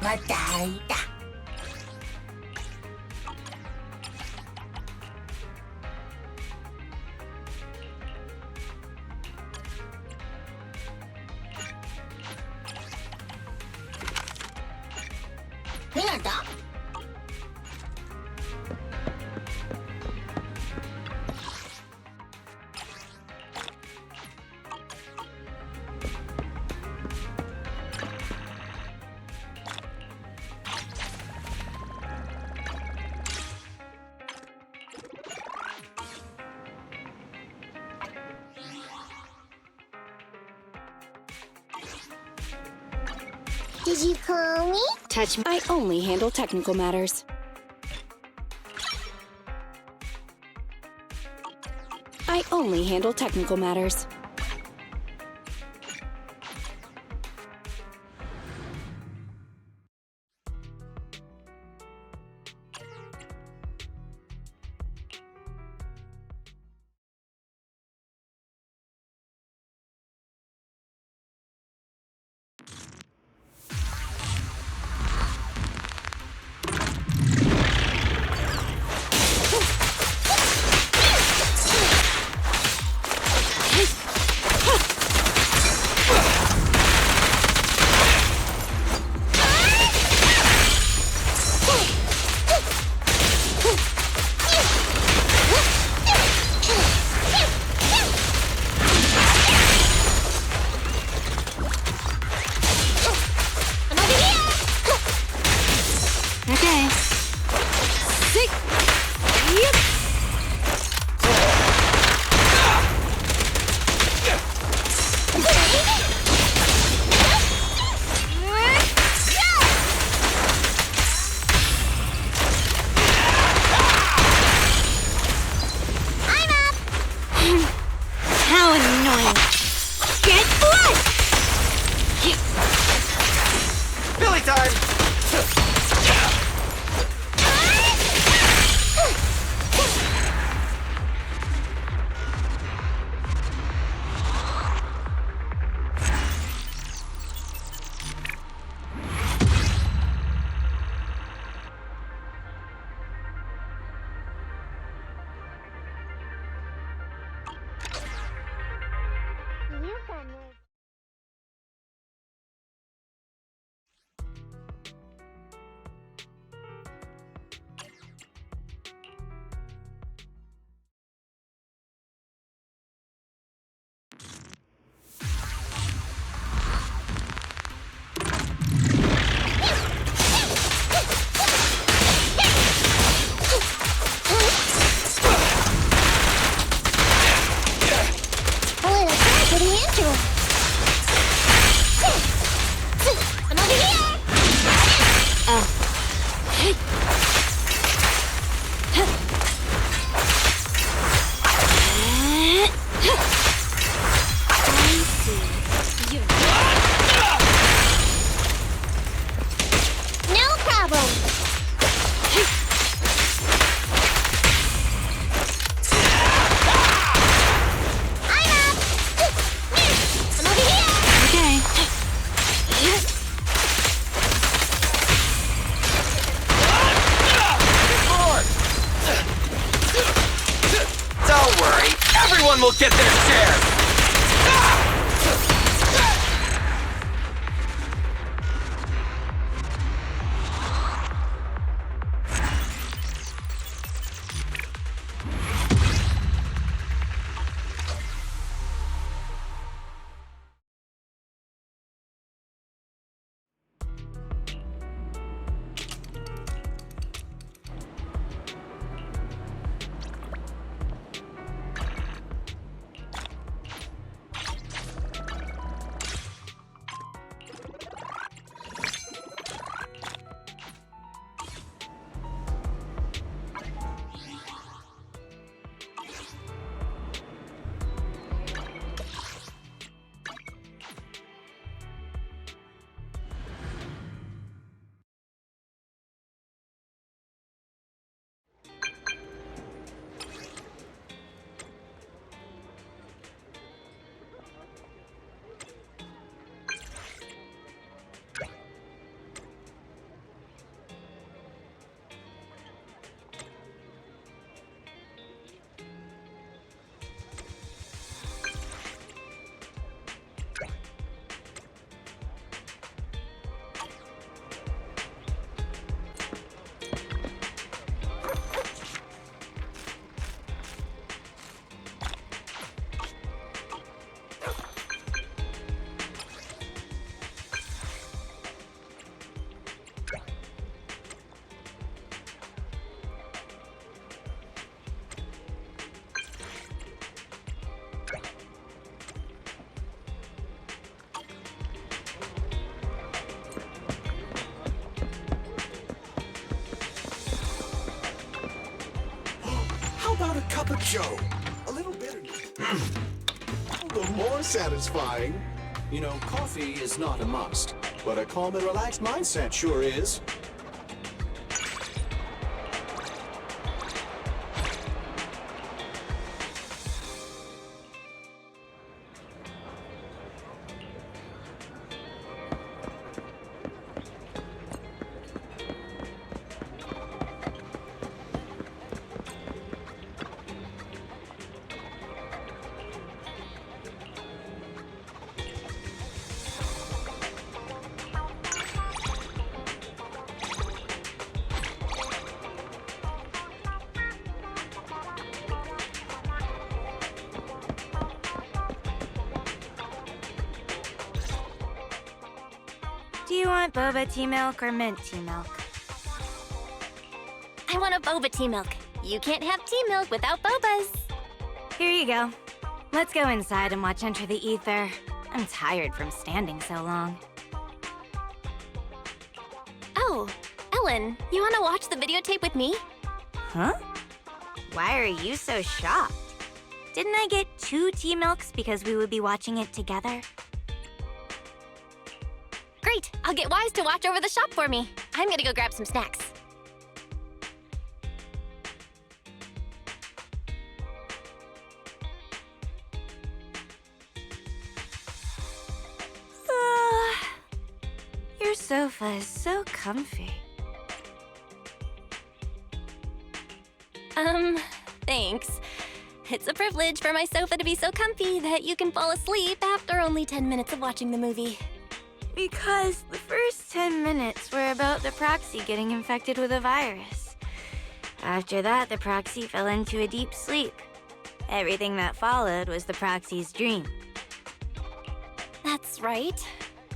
またいた。見事。Did you call me? Touch me. I only handle technical matters. I only handle technical matters. will get their share! How about a cup of joe? A little bitter. A little more satisfying. You know, coffee is not a must, but a calm and relaxed mindset sure is. Do you want boba tea milk or mint tea milk? I want a boba tea milk. You can't have tea milk without bobas. Here you go. Let's go inside and watch Enter the Ether. I'm tired from standing so long. Oh, Ellen, you want to watch the videotape with me? Huh? Why are you so shocked? Didn't I get 2 tea milks because we would be watching it together? Great, I'll get Wise to watch over the shop for me. I'm gonna go grab some snacks. Your sofa is so comfy. Thanks. It's a privilege for my sofa to be so comfy that you can fall asleep after only 10 minutes of watching the movie. Because the first 10 minutes were about the proxy getting infected with a virus. After that, the proxy fell into a deep sleep. Everything that followed was the proxy's dream. That's right.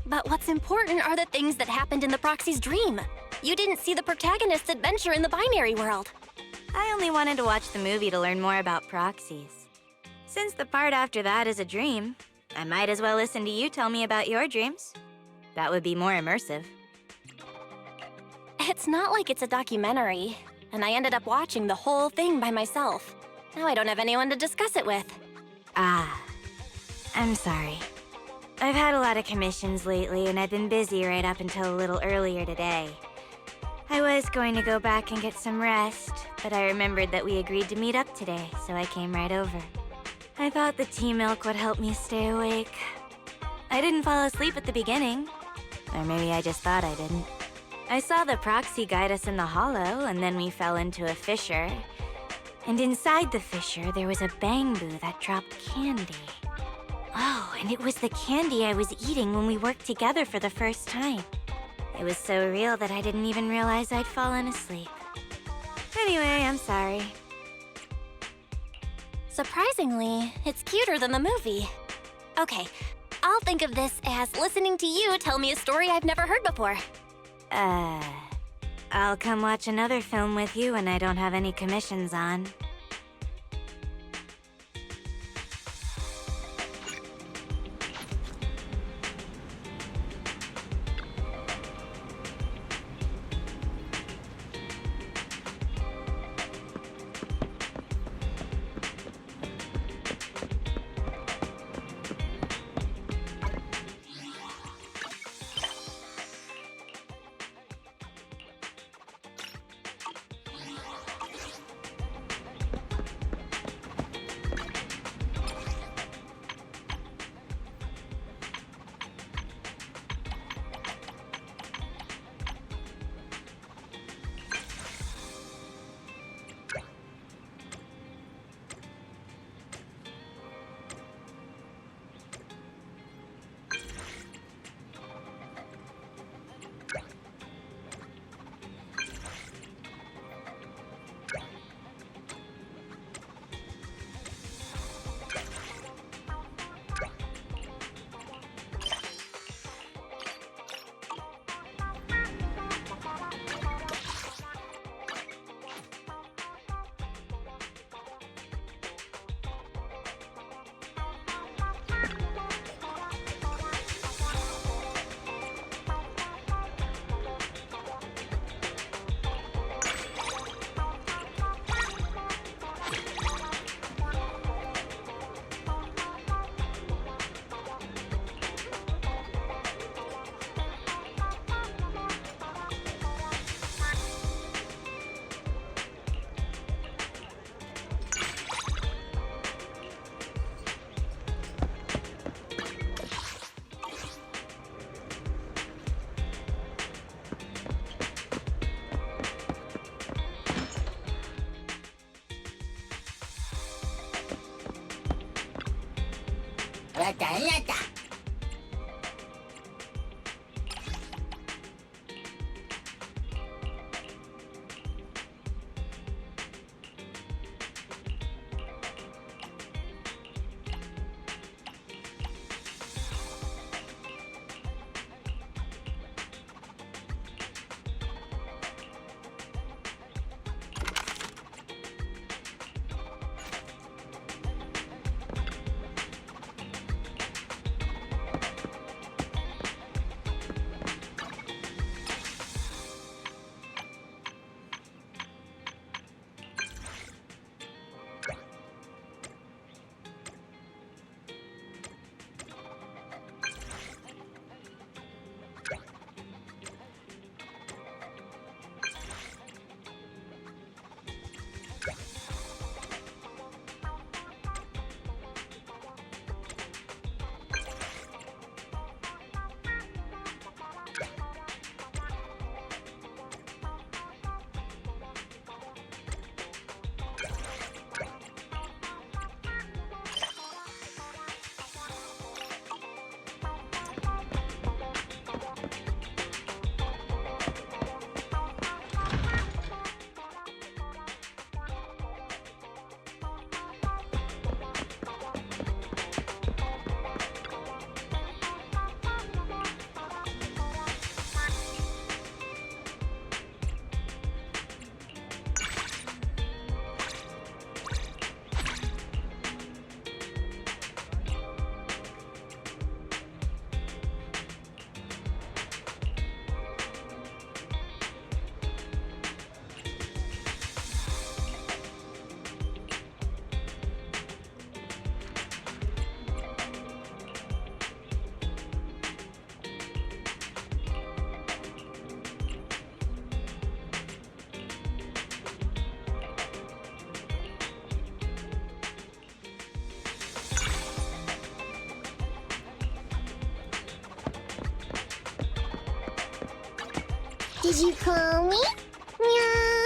But what's important are the things that happened in the proxy's dream. You didn't see the protagonist's adventure in the binary world. I only wanted to watch the movie to learn more about proxies. Since the part after that is a dream, I might as well listen to you tell me about your dreams. That would be more immersive. It's not like it's a documentary, and I ended up watching the whole thing by myself. Now I don't have anyone to discuss it with. Ah, I'm sorry. I've had a lot of commissions lately, and I've been busy right up until a little earlier today. I was going to go back and get some rest, but I remembered that we agreed to meet up today, so I came right over. I thought the tea milk would help me stay awake. I didn't fall asleep at the beginning. Or maybe I just thought I didn't. I saw the proxy guide us in the hollow, and then we fell into a fissure. And inside the fissure, there was a bamboo that dropped candy. Oh, and it was the candy I was eating when we worked together for the first time. It was so real that I didn't even realize I'd fallen asleep. Anyway, I'm sorry. Surprisingly, it's cuter than the movie. Okay, I'll think of this as listening to you tell me a story I've never heard before. I'll come watch another film with you when I don't have any commissions on. Rata. Did you call me? Meow.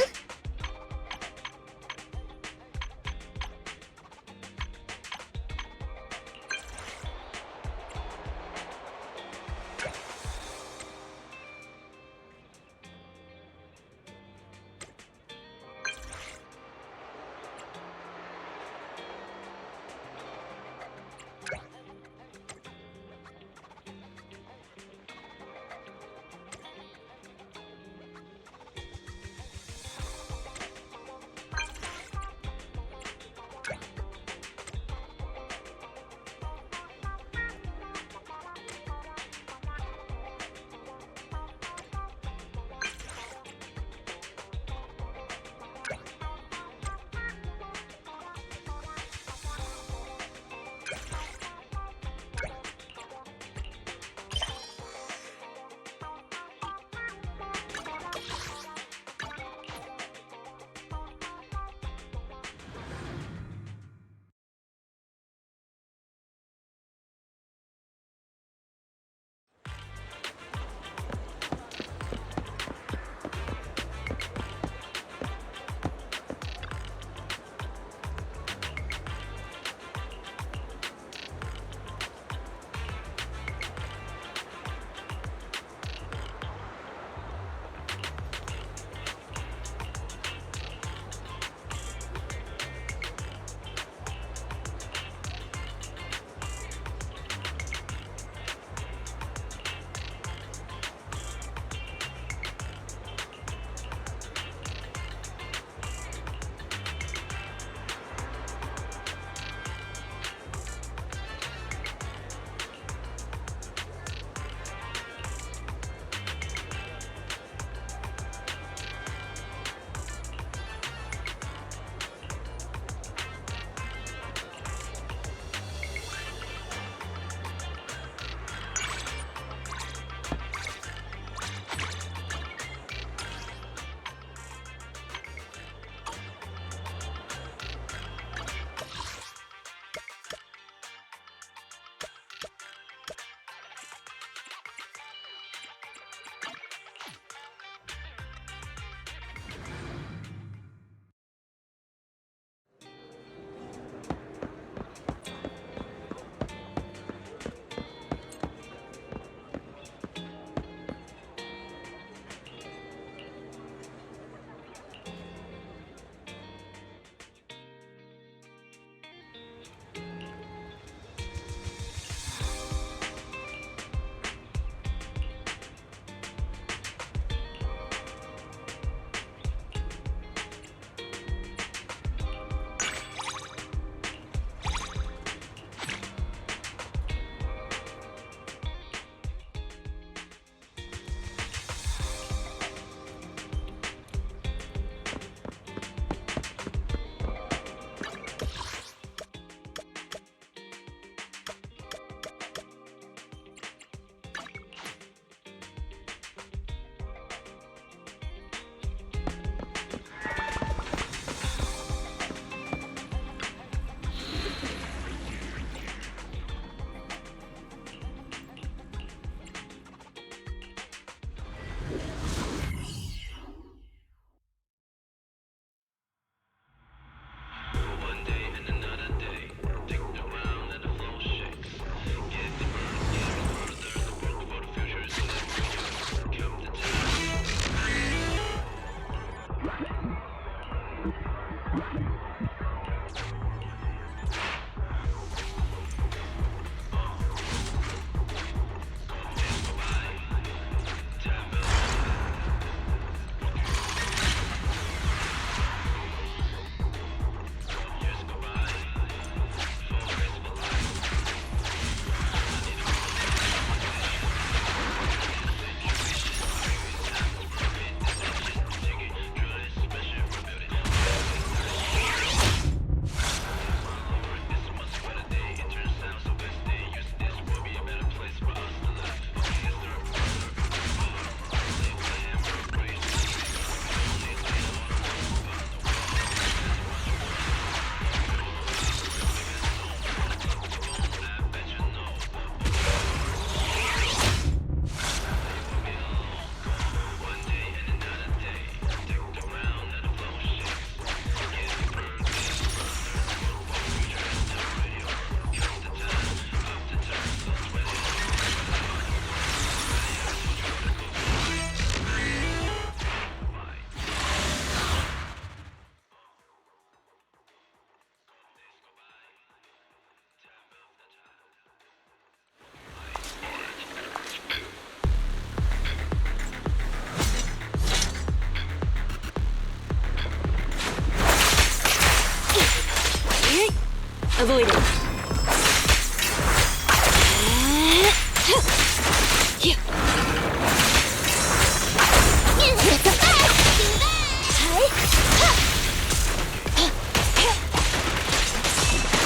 Avoiding.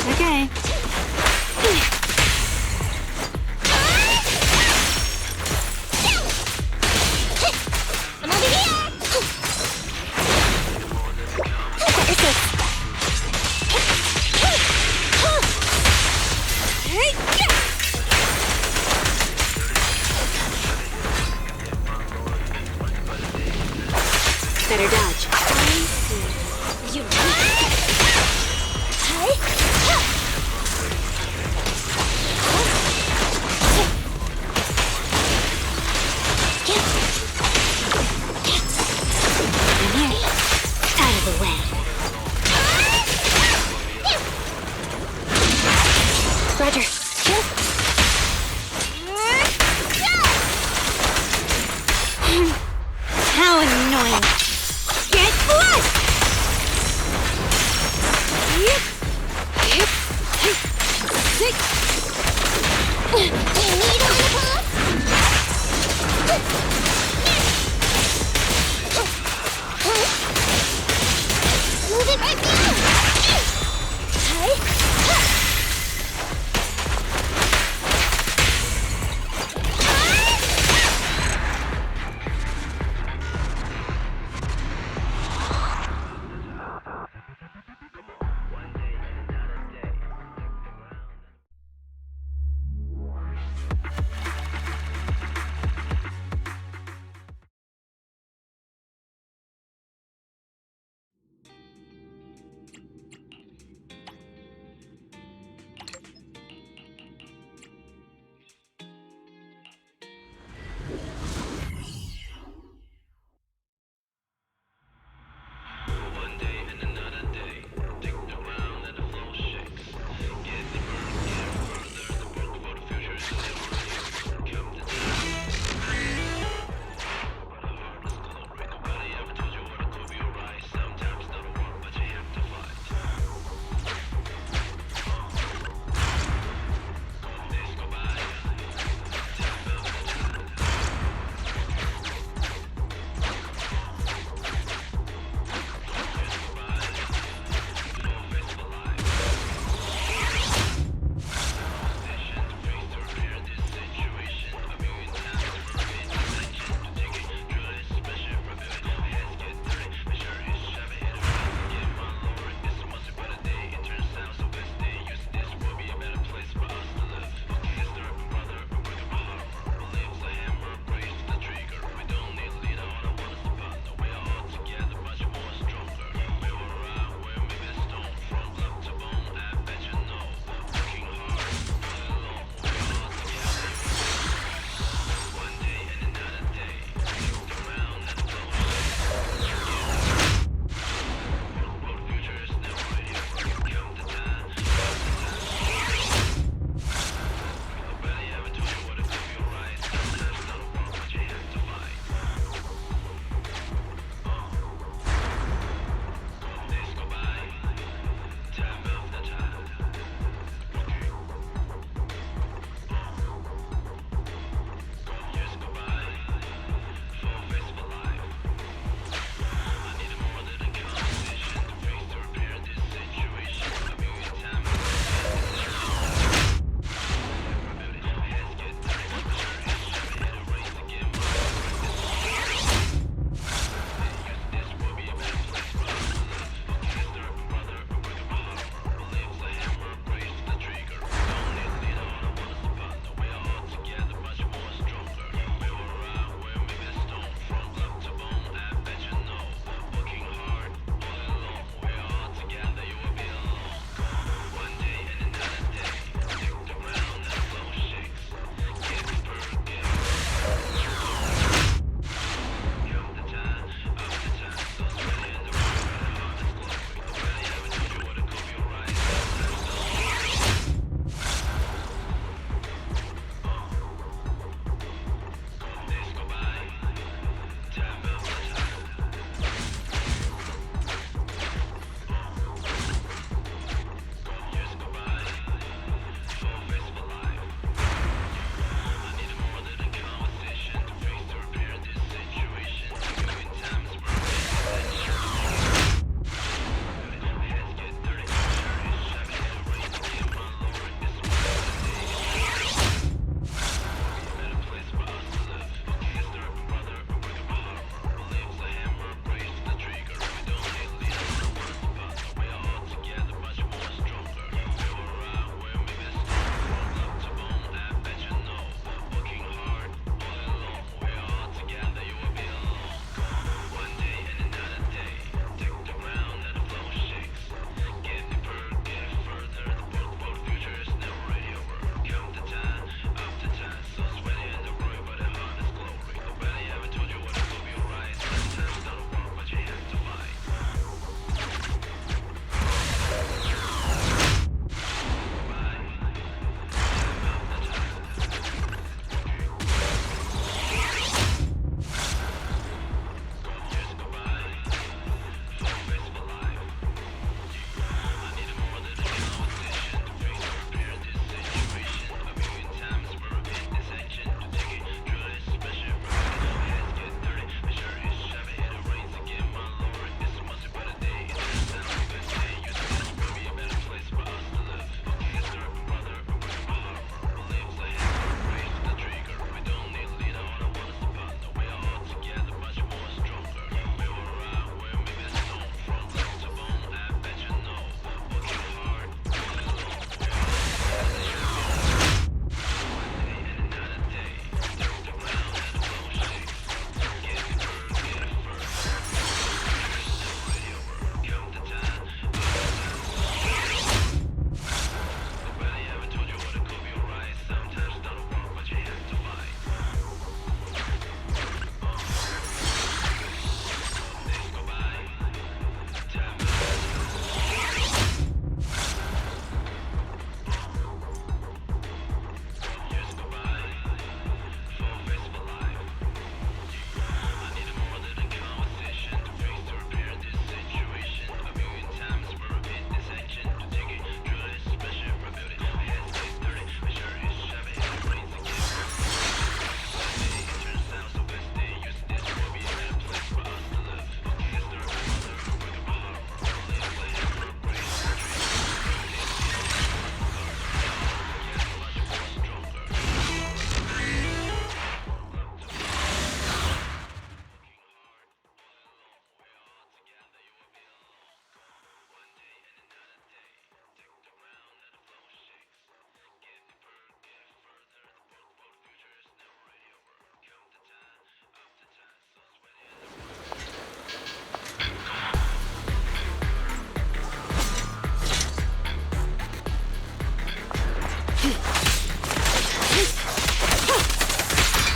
Okay. I'm over here! Better dodge. You Out of the way. Roger. How annoying. Get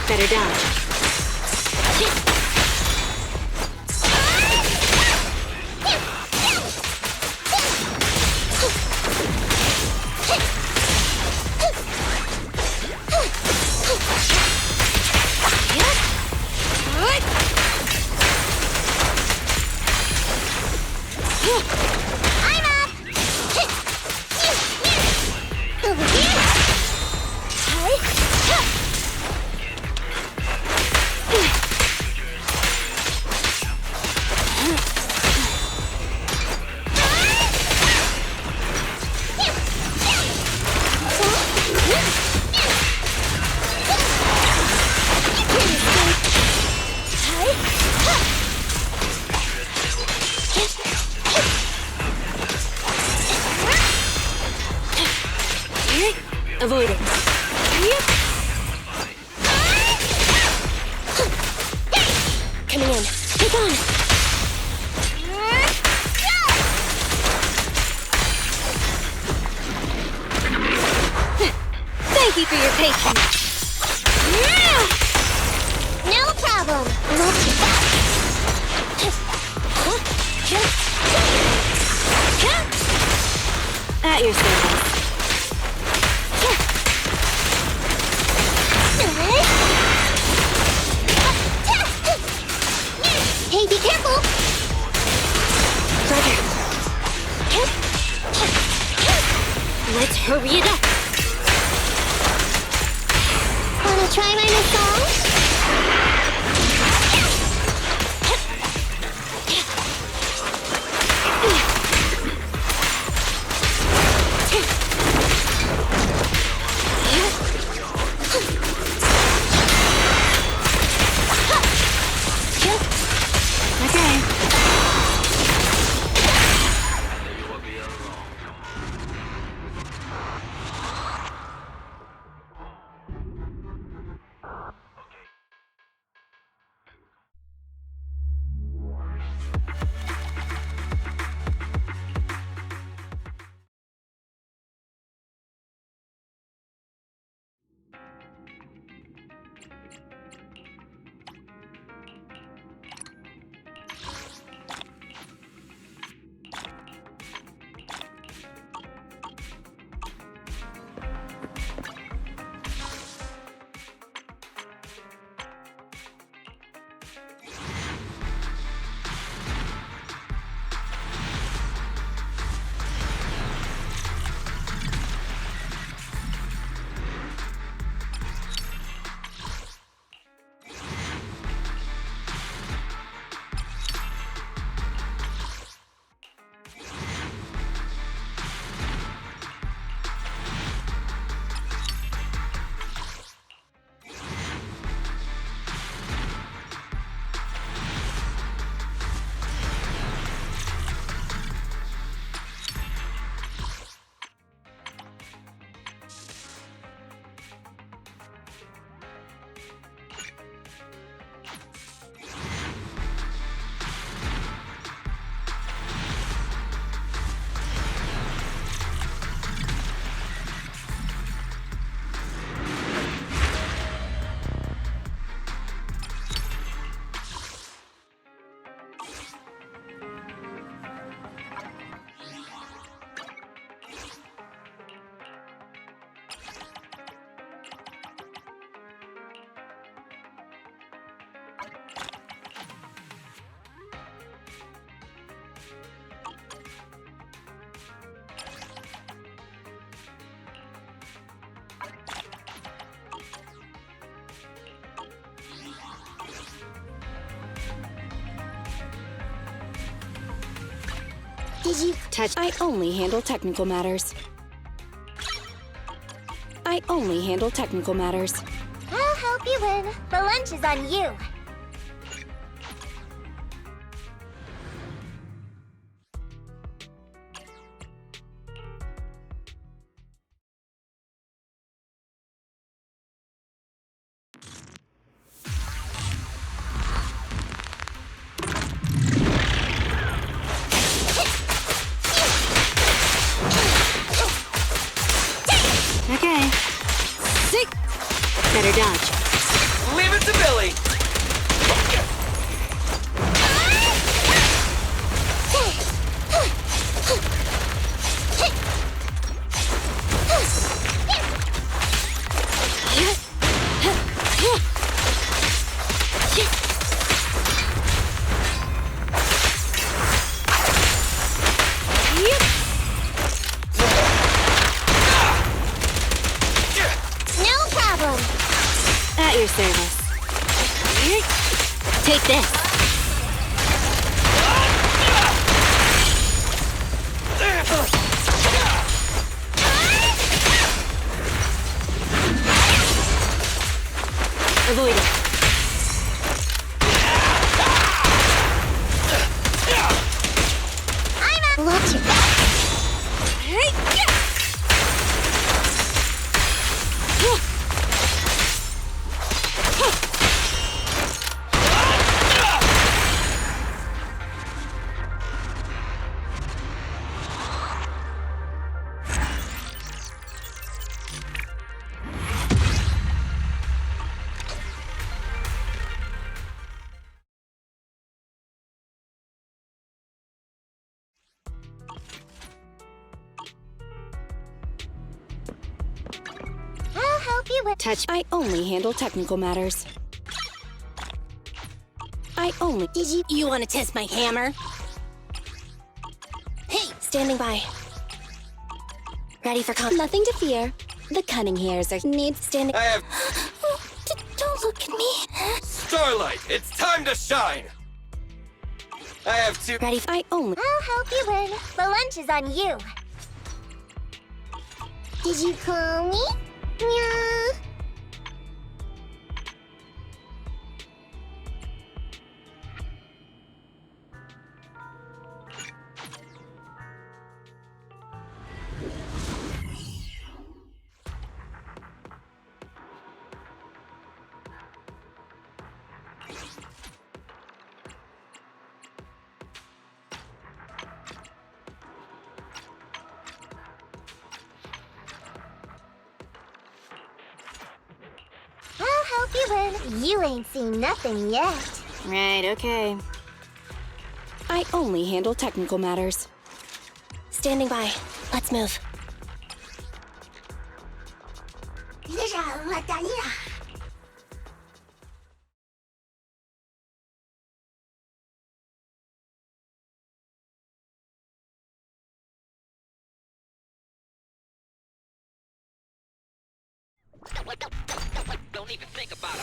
Better dodge. I'm up! Over here! Avoid it. Coming in. Take on! Thank you for your patience. No problem! At your service. Hey, be careful! Roger. Let's hurry it up. Wanna try my massage? Okay. Did you... Touch. I only handle technical matters. I only handle technical matters. I'll help you win. The lunch is on you. Okay. Sick. Better dodge. Take this. Avoid it. Watch it. I'll help you with. Touch. I only handle technical matters. I only. Did you? You want to test my hammer? Hey, standing by. Ready for Nothing to fear. The cunning hairs are standing. I have Don't look at me. starlight. It's time to shine. I have two. Ready? I only. I'll help you win. The lunch is on you. Did you call me? Yeah. I'll help you win. You ain't seen nothing yet. Right, okay. I only handle technical matters. Standing by. Let's move. Don't even think about it.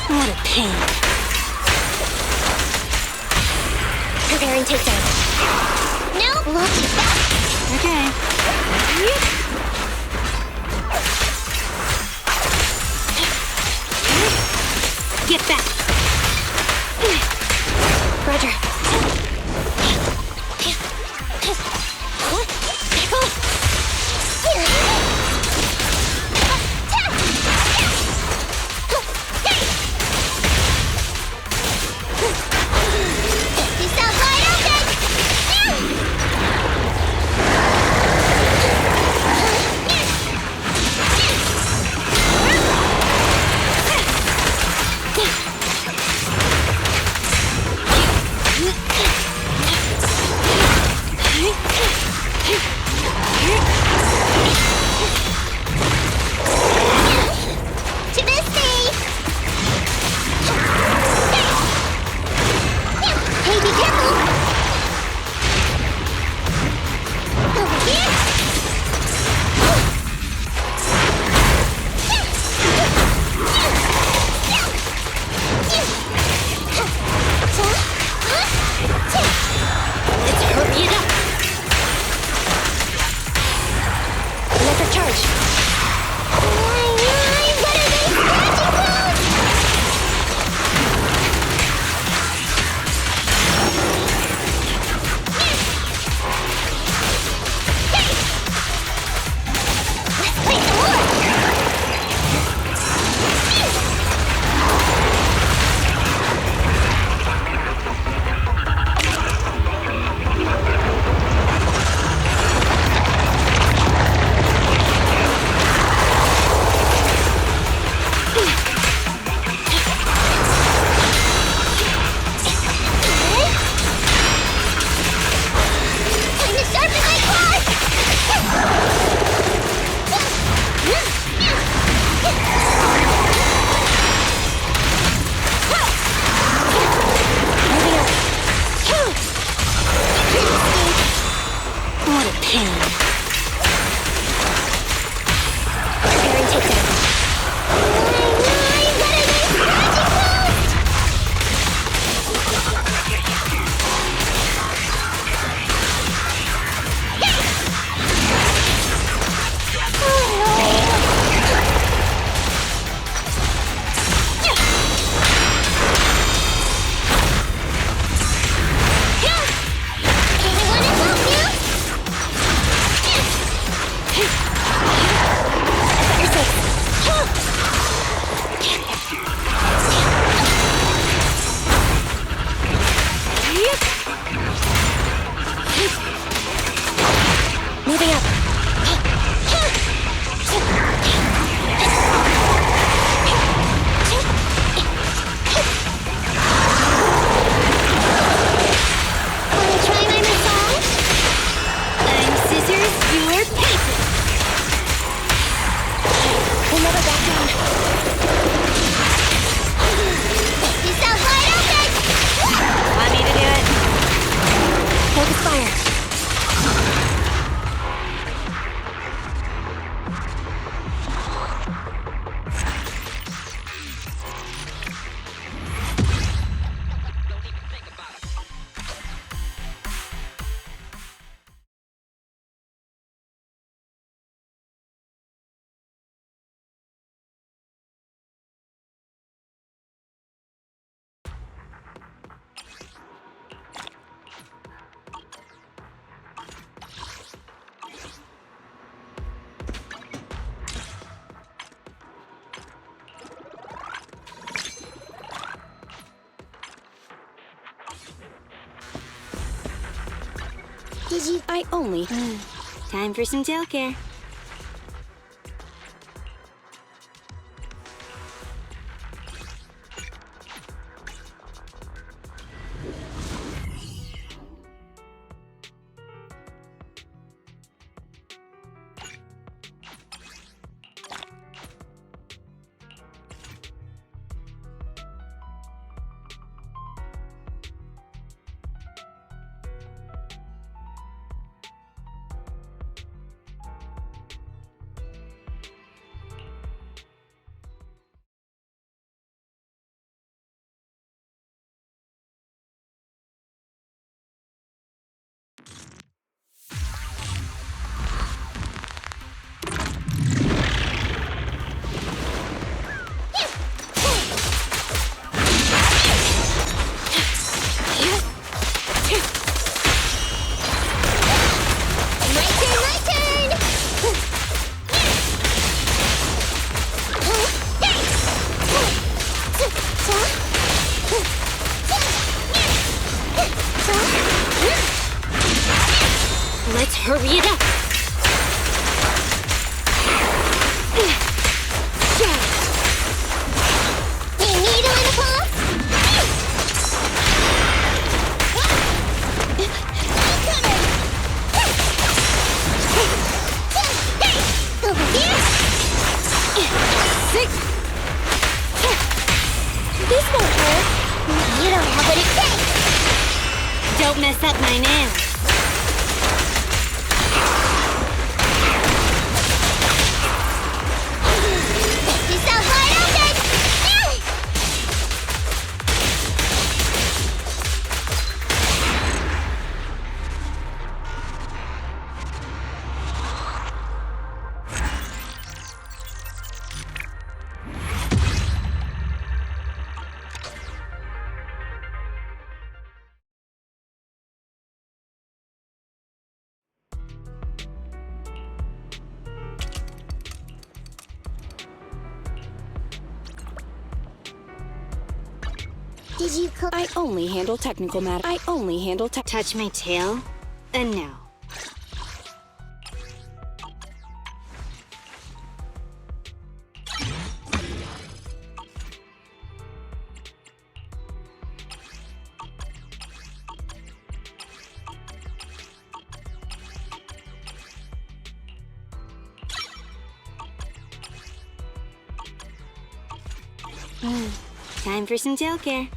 What a pain. Preparing takedown. No, watch it. Okay. Get back. Roger. What? Back off. You sound wide open. Did you? I only... Time for some tail care. Let's hurry it up. A needle in a pulse? Over here? This won't hurt. You don't have what it takes. Don't mess up my nails. Yourself wide open! Did you cook? I only handle technical matter. I only handle tech... Touch my tail? No. Time for some tail care.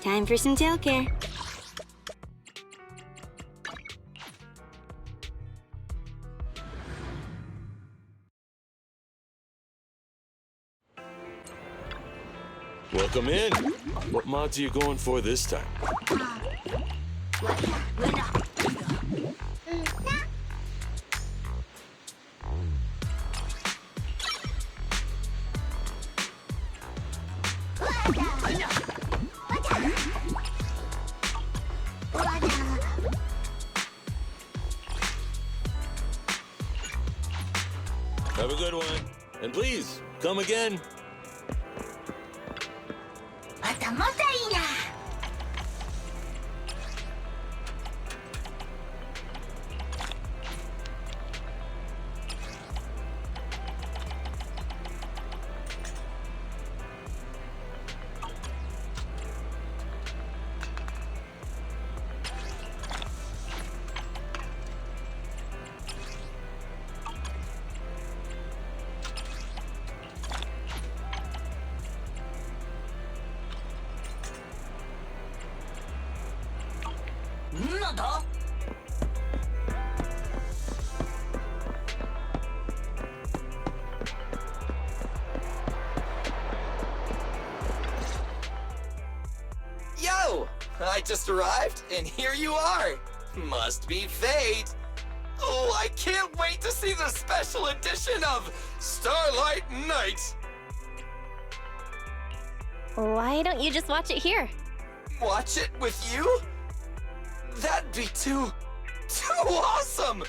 Time for some tail care. Welcome in. What mods are you going for this time? Have a good one. And please, come again. Yo! I just arrived, and here you are! Must be fate! Oh, I can't wait to see the special edition of Starlight Night! Why don't you just watch it here? Watch it with you? That'd be too awesome!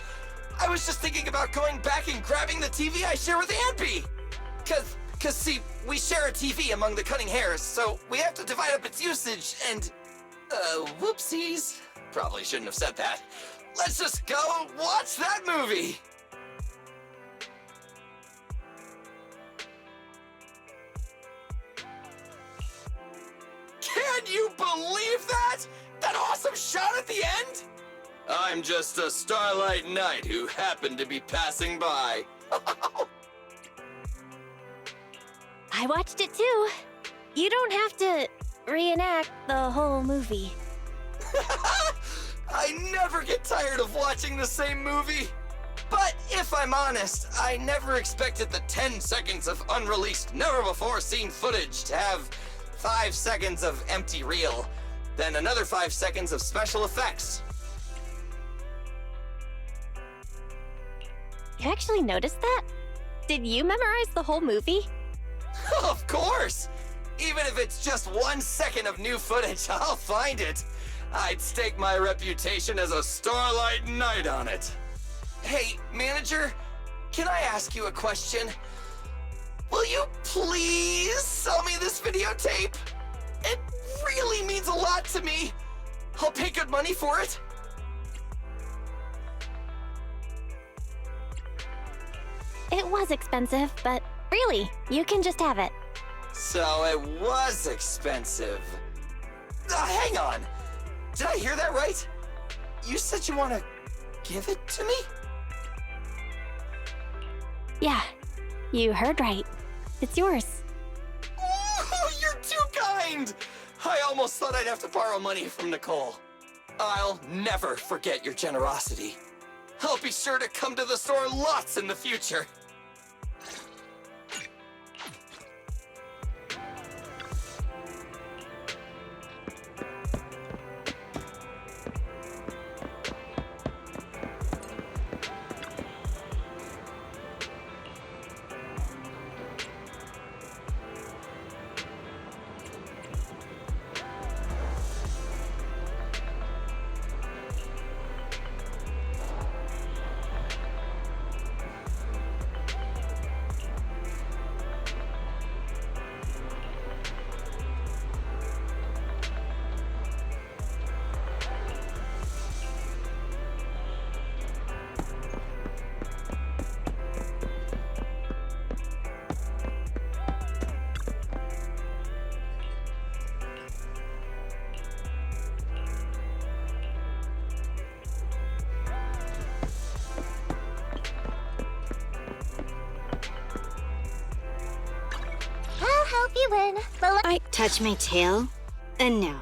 I was just thinking about going back and grabbing the TV I share with Ampy! Cause see, we share a TV among the cutting hairs, so we have to divide up its usage and... whoopsies. Probably shouldn't have said that. Let's just go watch that movie! Can you believe that? That awesome shot at the end? I'm just a Starlight Knight who happened to be passing by. I watched it too. You don't have to reenact the whole movie. I never get tired of watching the same movie. But if I'm honest, I never expected the 10 seconds of unreleased, never-before-seen footage to have 5 seconds of empty reel, then another 5 seconds of special effects. You actually noticed that? Did you memorize the whole movie? Of course! Even if it's just 1 second of new footage, I'll find it. I'd stake my reputation as a Starlight Knight on it. Hey, manager, can I ask you a question? Will you please sell me this videotape? It really means a lot to me. I'll pay good money for it. It was expensive, but really, you can just have it. So it was expensive. Hang on. Did I hear that right? You said you want to give it to me? Yeah, you heard right. It's yours. Oh, you're too kind! I almost thought I'd have to borrow money from Nicole. I'll never forget your generosity. I'll be sure to come to the store lots in the future. I'll help you win, but I touch my tail, and no.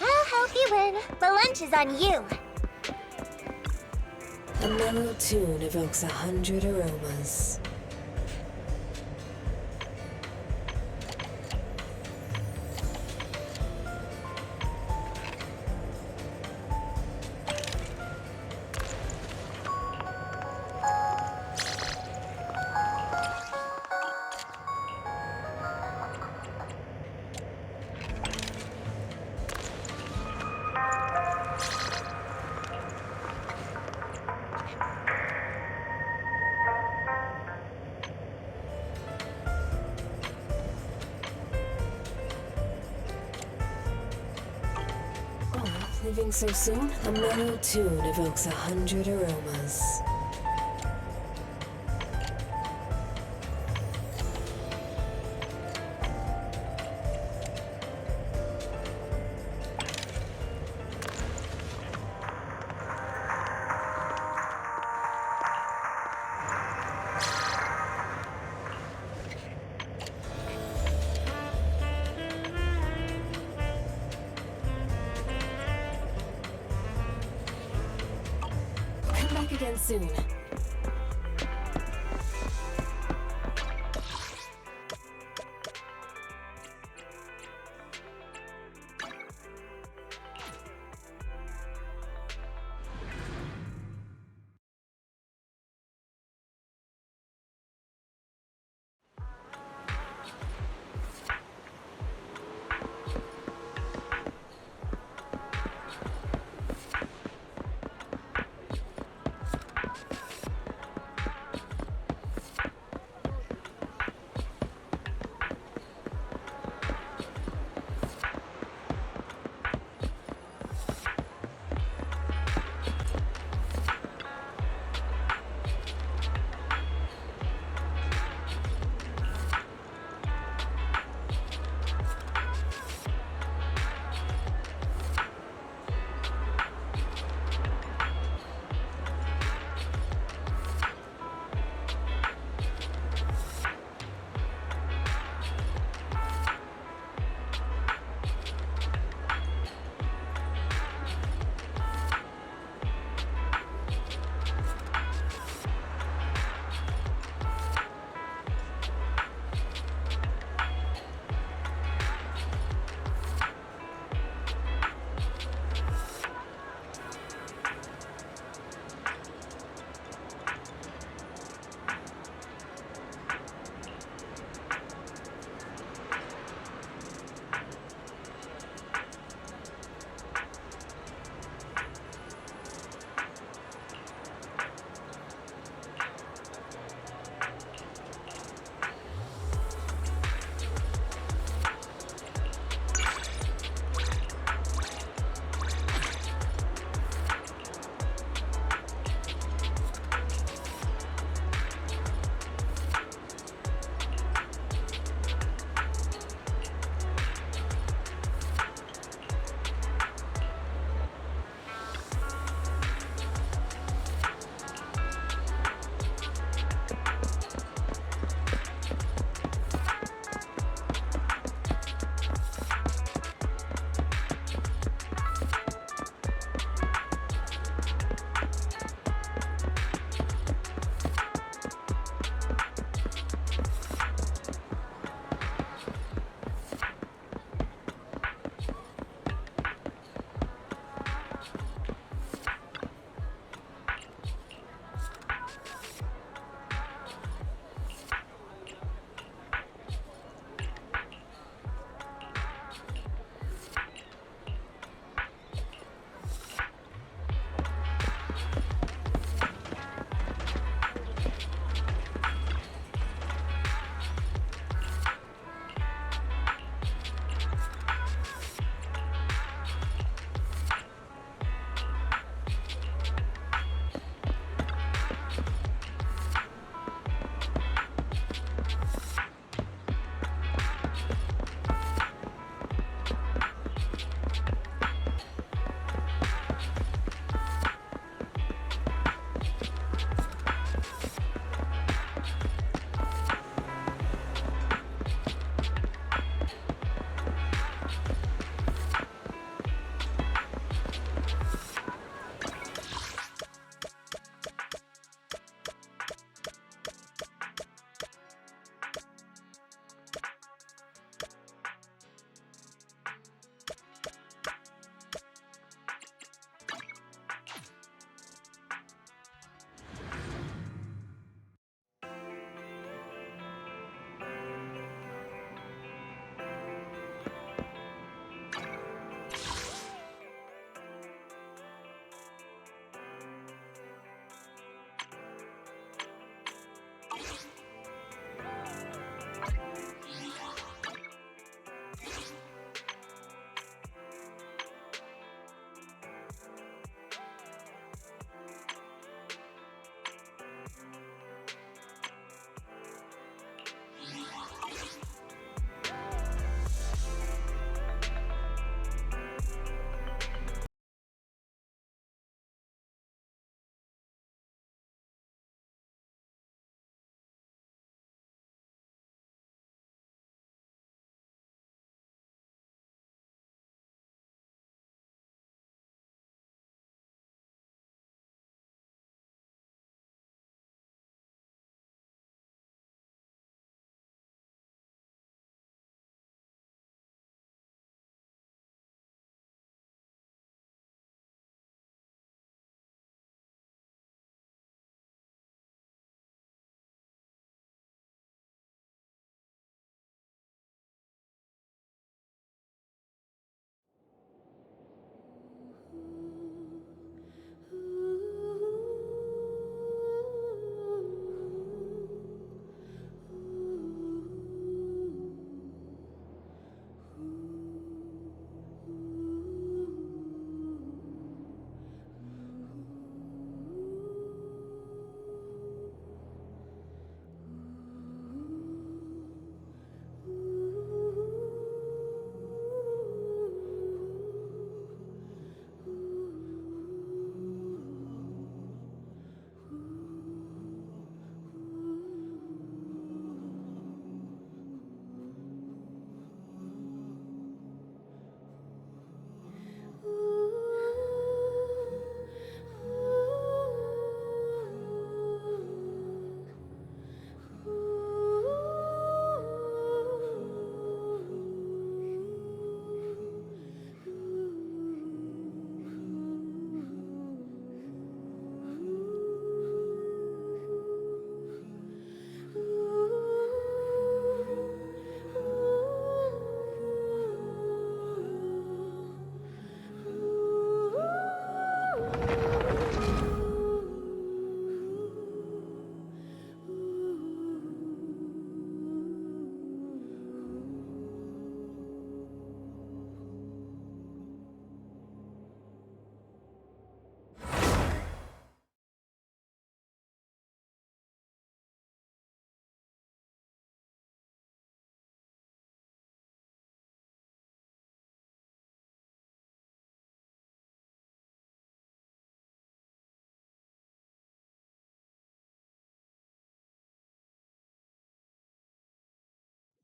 I'll help you win. The lunch is on you. A mellow tune evokes 100 aromas. Leaving so soon? A mellow tune evokes 100 aromas. Come back again soon.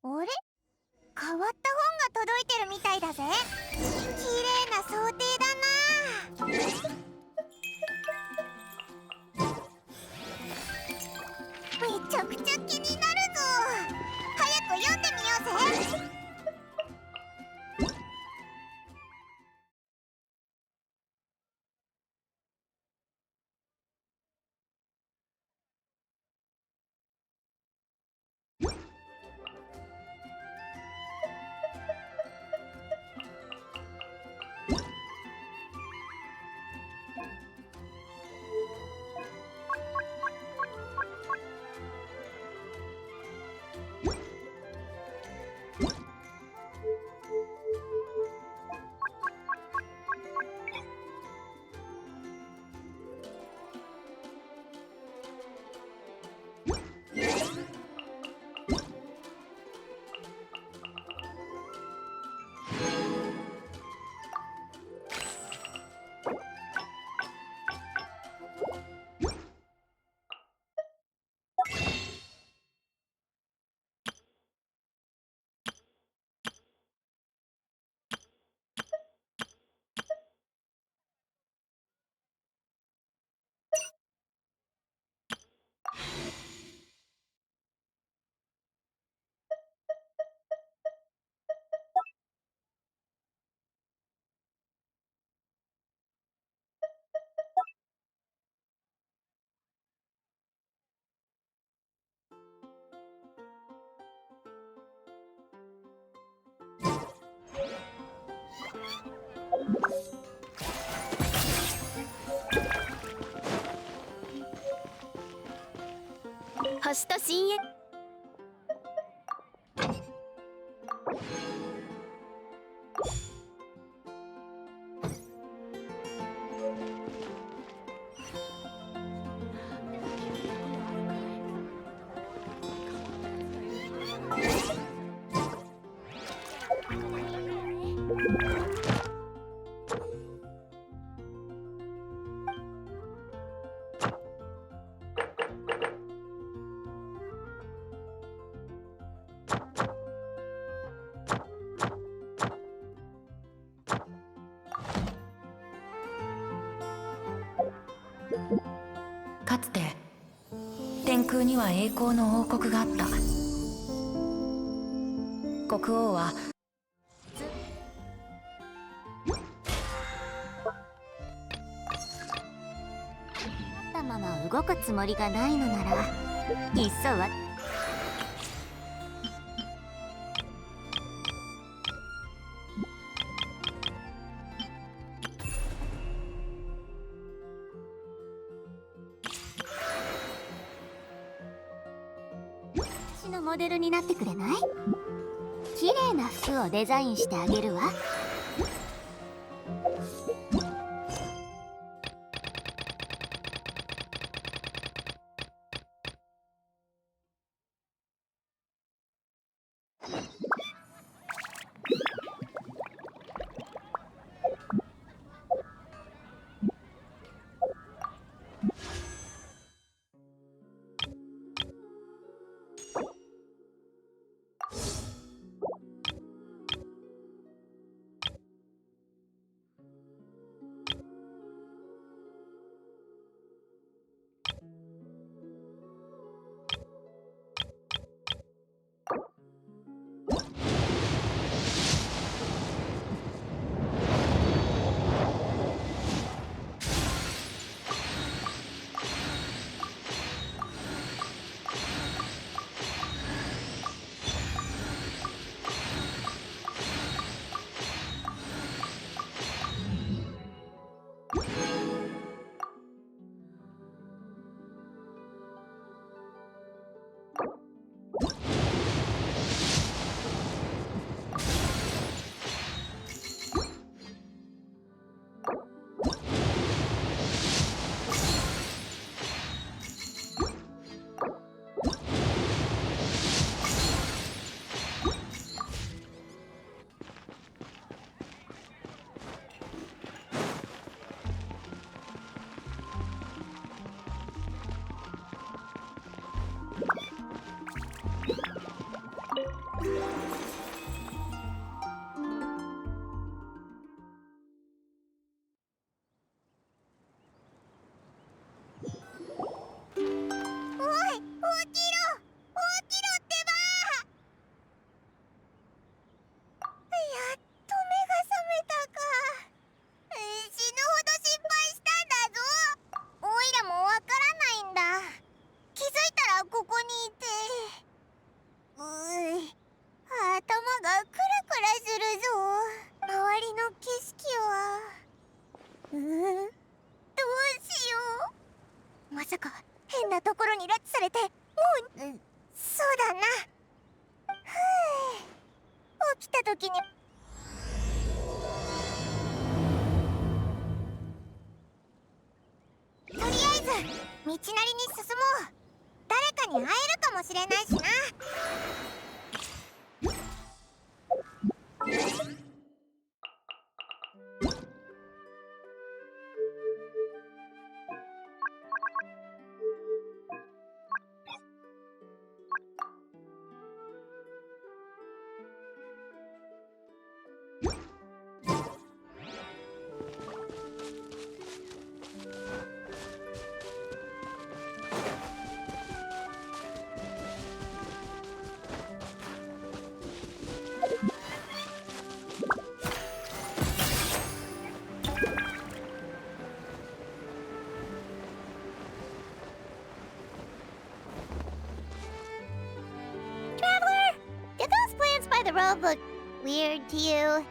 あれ、変わった本が届いてるみたいだぜ。綺麗な装丁だな。めちゃくちゃ気になるぞ。早く読んでみようぜ。星と深淵。かつて天空には栄光の王国があった。国王はたまま動くつもりがないのなら、いっそは私のモデルになってくれない？綺麗な服をデザインしてあげるわ。さか変なところに拉致されてもう、そうだな。ふう、起きた時にとりあえず道なりに進もう。誰かに会えるかもしれないしな。The road looked weird to you.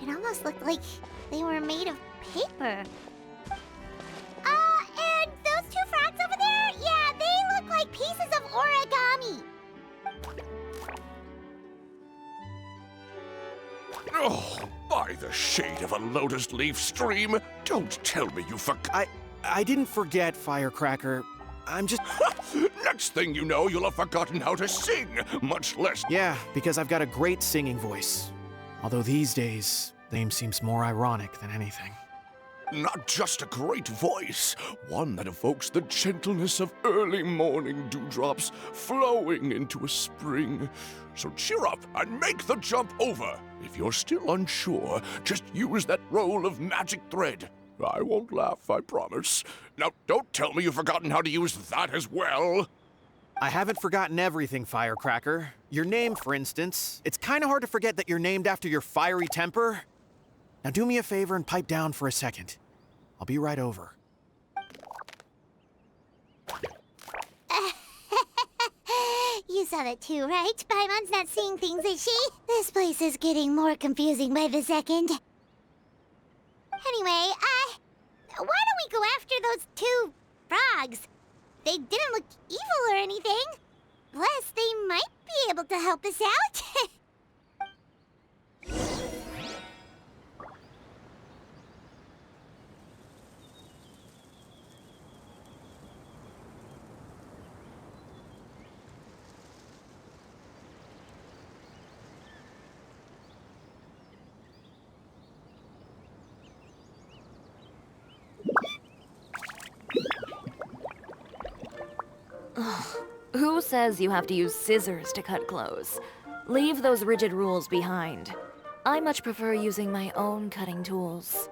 It almost looked like they were made of paper. And those two frogs over there? Yeah, they look like pieces of origami. Oh, by the shade of a lotus leaf stream, don't tell me you forgot. I didn't forget, Firecracker. I'm just... Next thing you know, you'll have forgotten how to sing, much less... Yeah, because I've got a great singing voice. Although these days, name seems more ironic than anything. Not just a great voice, one that evokes the gentleness of early morning dewdrops flowing into a spring. So cheer up and make the jump over. If you're still unsure, just use that roll of magic thread. I won't laugh, I promise. Now, don't tell me you've forgotten how to use that as well. I haven't forgotten everything, Firecracker. Your name, for instance. It's kind of hard to forget that you're named after your fiery temper. Now do me a favor and pipe down for a second. I'll be right over. You saw that too, right? Paimon's not seeing things, is she? This place is getting more confusing by the second. Anyway, why don't we go after those two frogs? They didn't look evil or anything. Plus, they might be able to help us out. Who says you have to use scissors to cut clothes? Leave those rigid rules behind. I much prefer using my own cutting tools.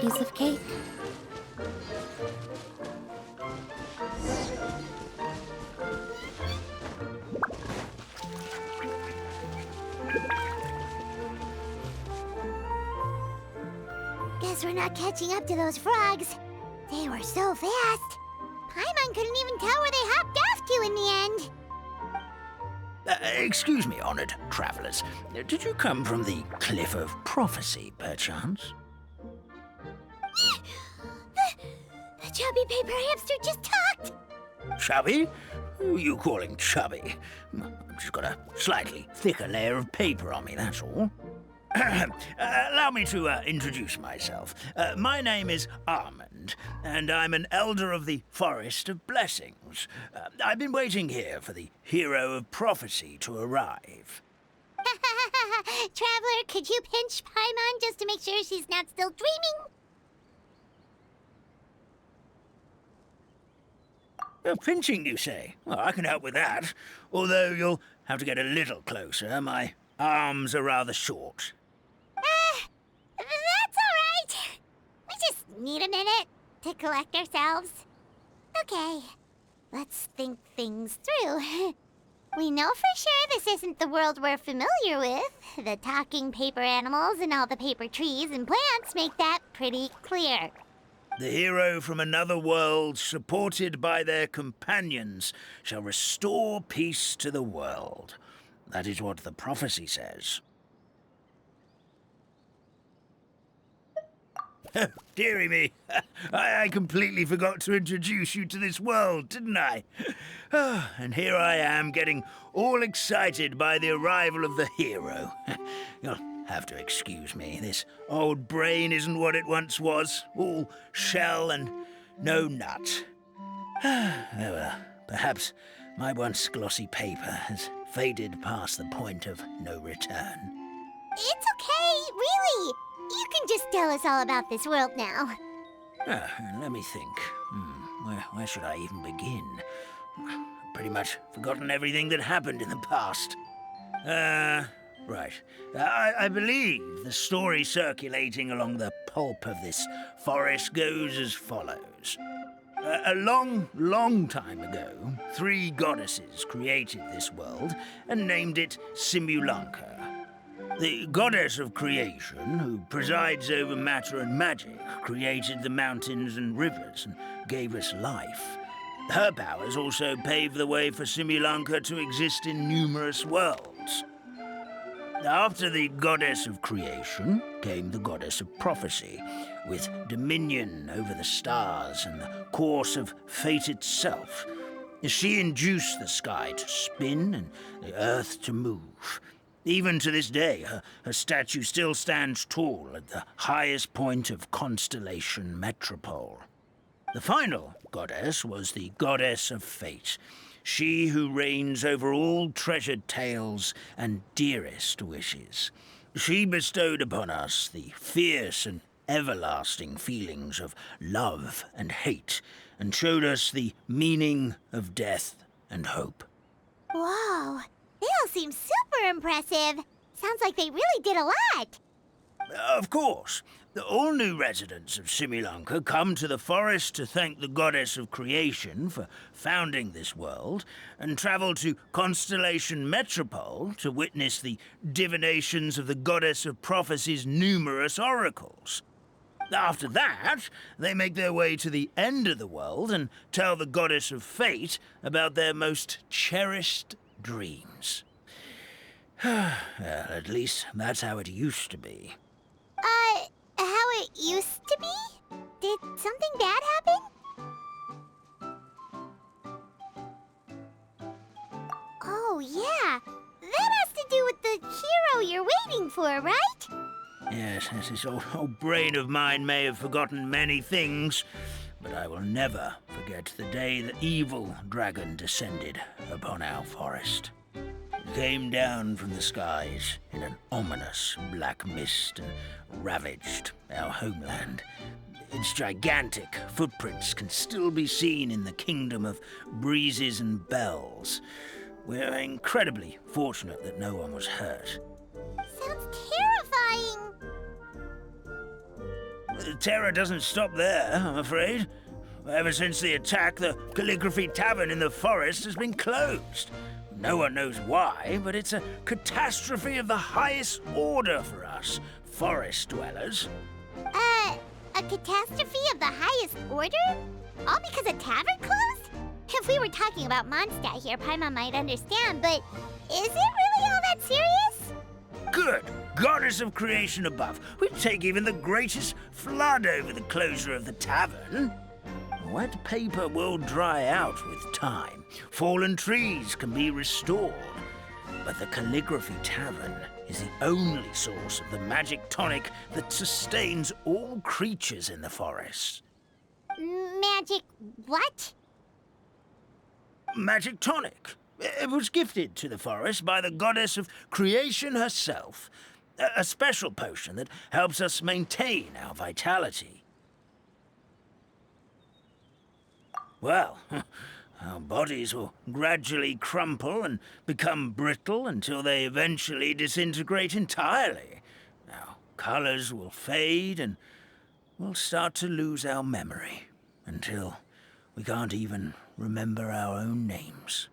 Piece of cake. Guess we're not catching up to those frogs. They were so fast. Paimon couldn't even tell where they hopped off to in the end. Excuse me, honored travelers. Did you come from the Cliff of Prophecy, perchance? The chubby paper hamster just talked! Chubby? Who are you calling chubby? I've just got a slightly thicker layer of paper on me, that's all. Allow me to introduce myself. My name is Armand, and I'm an elder of the Forest of Blessings. I've been waiting here for the hero of prophecy to arrive. Traveler, could you pinch Paimon just to make sure she's not still dreaming? Pinching, you say? Well, I can help with that. Although you'll have to get a little closer. My arms are rather short. That's all right. We just need a minute to collect ourselves. Okay, let's think things through. We know for sure this isn't the world we're familiar with. The talking paper animals and all the paper trees and plants make that pretty clear. The hero from another world, supported by their companions, shall restore peace to the world. That is what the prophecy says. Dearie me, I completely forgot to introduce you to this world, didn't I? And here I am, getting all excited by the arrival of the hero. You'll have to excuse me. This old brain isn't what it once was, all shell and no nut. Oh well, perhaps my once glossy paper has faded past the point of no return. It's okay, really. You can just tell us all about this world now. Let me think. Where should I even begin? I've pretty much forgotten everything that happened in the past. Right. I believe the story circulating along the pulp of this forest goes as follows. A long, long time ago, 3 goddesses created this world and named it Simulanka. The goddess of creation, who presides over matter and magic, created the mountains and rivers and gave us life. Her powers also paved the way for Simulanka to exist in numerous worlds. After the goddess of creation came the goddess of prophecy, with dominion over the stars and the course of fate itself. She induced the sky to spin and the earth to move. Even to this day, her statue still stands tall at the highest point of Constellation Metropole. The final goddess was the goddess of fate, she who reigns over all treasured tales and dearest wishes. She bestowed upon us the fierce and everlasting feelings of love and hate, and showed us the meaning of death and hope. Whoa, they all seem super impressive. Sounds like they really did a lot. Of course. All new residents of Simulanka come to the forest to thank the goddess of creation for founding this world, and travel to Constellation Metropole to witness the divinations of the goddess of prophecy's numerous oracles. After that, they make their way to the end of the world and tell the goddess of fate about their most cherished dreams. Well, at least that's how it used to be. How it used to be? Did something bad happen? Oh, yeah. That has to do with the hero you're waiting for, right? Yes, this old brain of mine may have forgotten many things, but I will never forget the day the evil dragon descended upon our forest. It came down from the skies in an ominous black mist and ravaged our homeland. Its gigantic footprints can still be seen in the kingdom of breezes and bells. We're incredibly fortunate that no one was hurt. Sounds terrifying. The terror doesn't stop there, I'm afraid. Ever since the attack, the Calligraphy Tavern in the forest has been closed. No one knows why, but it's a catastrophe of the highest order for us, forest dwellers. A catastrophe of the highest order? All because a tavern closed? If we were talking about Mondstadt here, Paimon might understand, but is it really all that serious? Good! Goddess of creation above. We'd take even the greatest flood over the closure of the tavern. Wet paper will dry out with time. Fallen trees can be restored. But the Calligraphy Tavern is the only source of the magic tonic that sustains all creatures in the forest. Magic what? Magic tonic. It was gifted to the forest by the goddess of creation herself. A special potion that helps us maintain our vitality. Well, our bodies will gradually crumple and become brittle until they eventually disintegrate entirely. Our colors will fade and we'll start to lose our memory until we can't even remember our own names.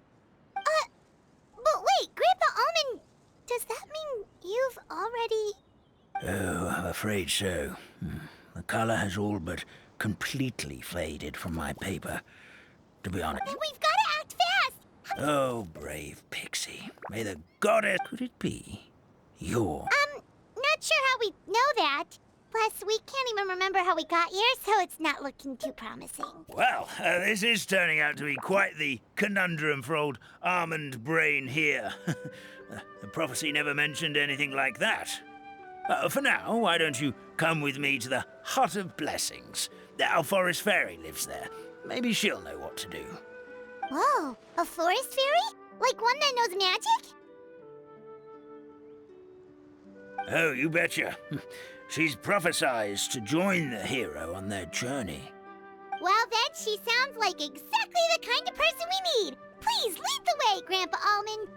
does that mean you've already... Oh, I'm afraid so. The color has all but completely faded from my paper, to be honest. Then we've got to act fast! Oh, brave Pixie. May the goddess... Could it be? You're... Not sure how we know that. Plus, we can't even remember how we got here, so it's not looking too promising. Well, this is turning out to be quite the conundrum for old Almond Brain here. The prophecy never mentioned anything like that. For now, why don't you come with me to the Hut of Blessings? Our forest fairy lives there. Maybe she'll know what to do. Whoa, a forest fairy? Like one that knows magic? Oh, you betcha. She's prophesized to join the hero on their journey. Well then, she sounds like exactly the kind of person we need. Please lead the way, Grandpa Almond.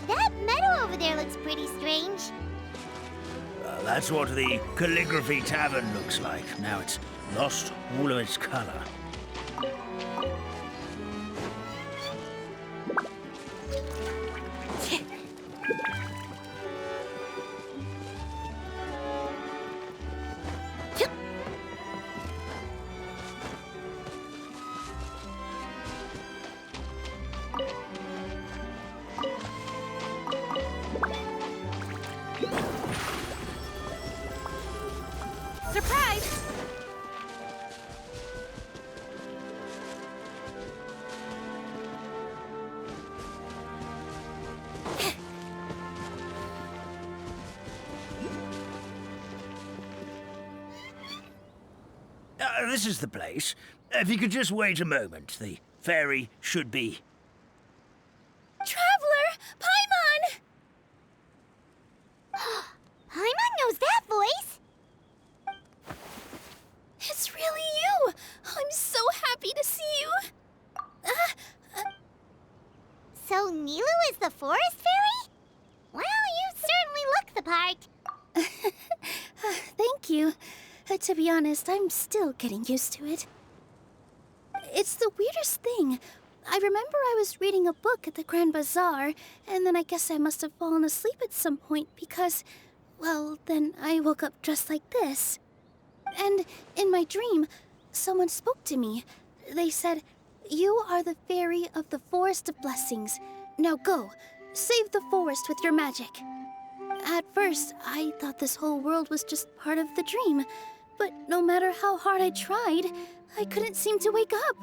That meadow over there looks pretty strange. That's what the Calligraphy Tavern looks like. Now it's lost all of its color. Surprise! This is the place. If you could just wait a moment, the fairy should be... Traveler! Paimon! Paimon knows that voice! It's really you! I'm so happy to see you! So Nilu is the forest fairy? Well, you certainly look the part. Thank you. To be honest, I'm still getting used to it. It's the weirdest thing. I remember I was reading a book at the Grand Bazaar, and then I guess I must have fallen asleep at some point because, well, then I woke up dressed like this. And in my dream, someone spoke to me. They said, "You are the fairy of the Forest of Blessings. Now go, save the forest with your magic." At first, I thought this whole world was just part of the dream. But no matter how hard I tried, I couldn't seem to wake up.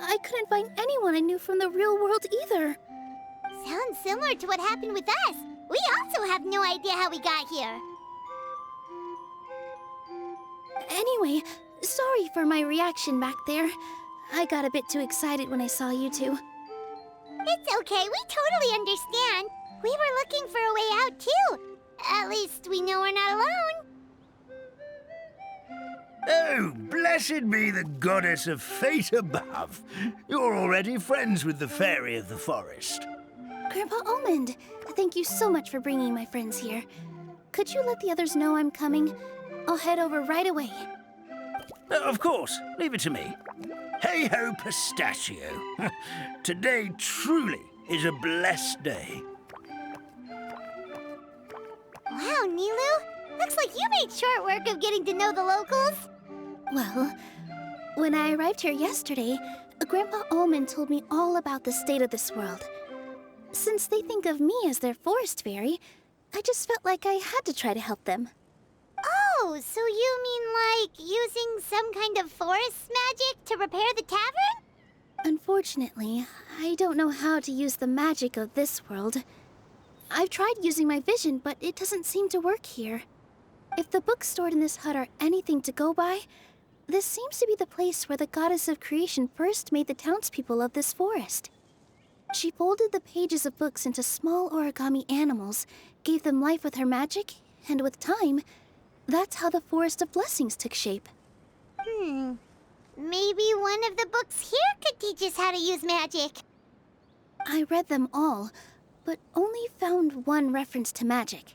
I couldn't find anyone I knew from the real world either. Sounds similar to what happened with us. We also have no idea how we got here. Anyway, sorry for my reaction back there. I got a bit too excited when I saw you two. It's okay, we totally understand. We were looking for a way out too. At least we know we're not alone. Oh, blessed be the goddess of fate above. You're already friends with the fairy of the forest. Grandpa Almond, thank you so much for bringing my friends here. Could you let the others know I'm coming? I'll head over right away. Of course, leave it to me. Hey-ho, pistachio. Today truly is a blessed day. Wow, Nilu, looks like you made short work of getting to know the locals. Well, when I arrived here yesterday, Grandpa Almond told me all about the state of this world. Since they think of me as their forest fairy, I just felt like I had to try to help them. Oh, so you mean like using some kind of forest magic to repair the tavern? Unfortunately, I don't know how to use the magic of this world. I've tried using my vision, but it doesn't seem to work here. If the books stored in this hut are anything to go by, this seems to be the place where the goddess of creation first made the townspeople of this forest. She folded the pages of books into small origami animals, gave them life with her magic, and with time, that's how the Forest of Blessings took shape. Maybe one of the books here could teach us how to use magic. I read them all, but only found one reference to magic.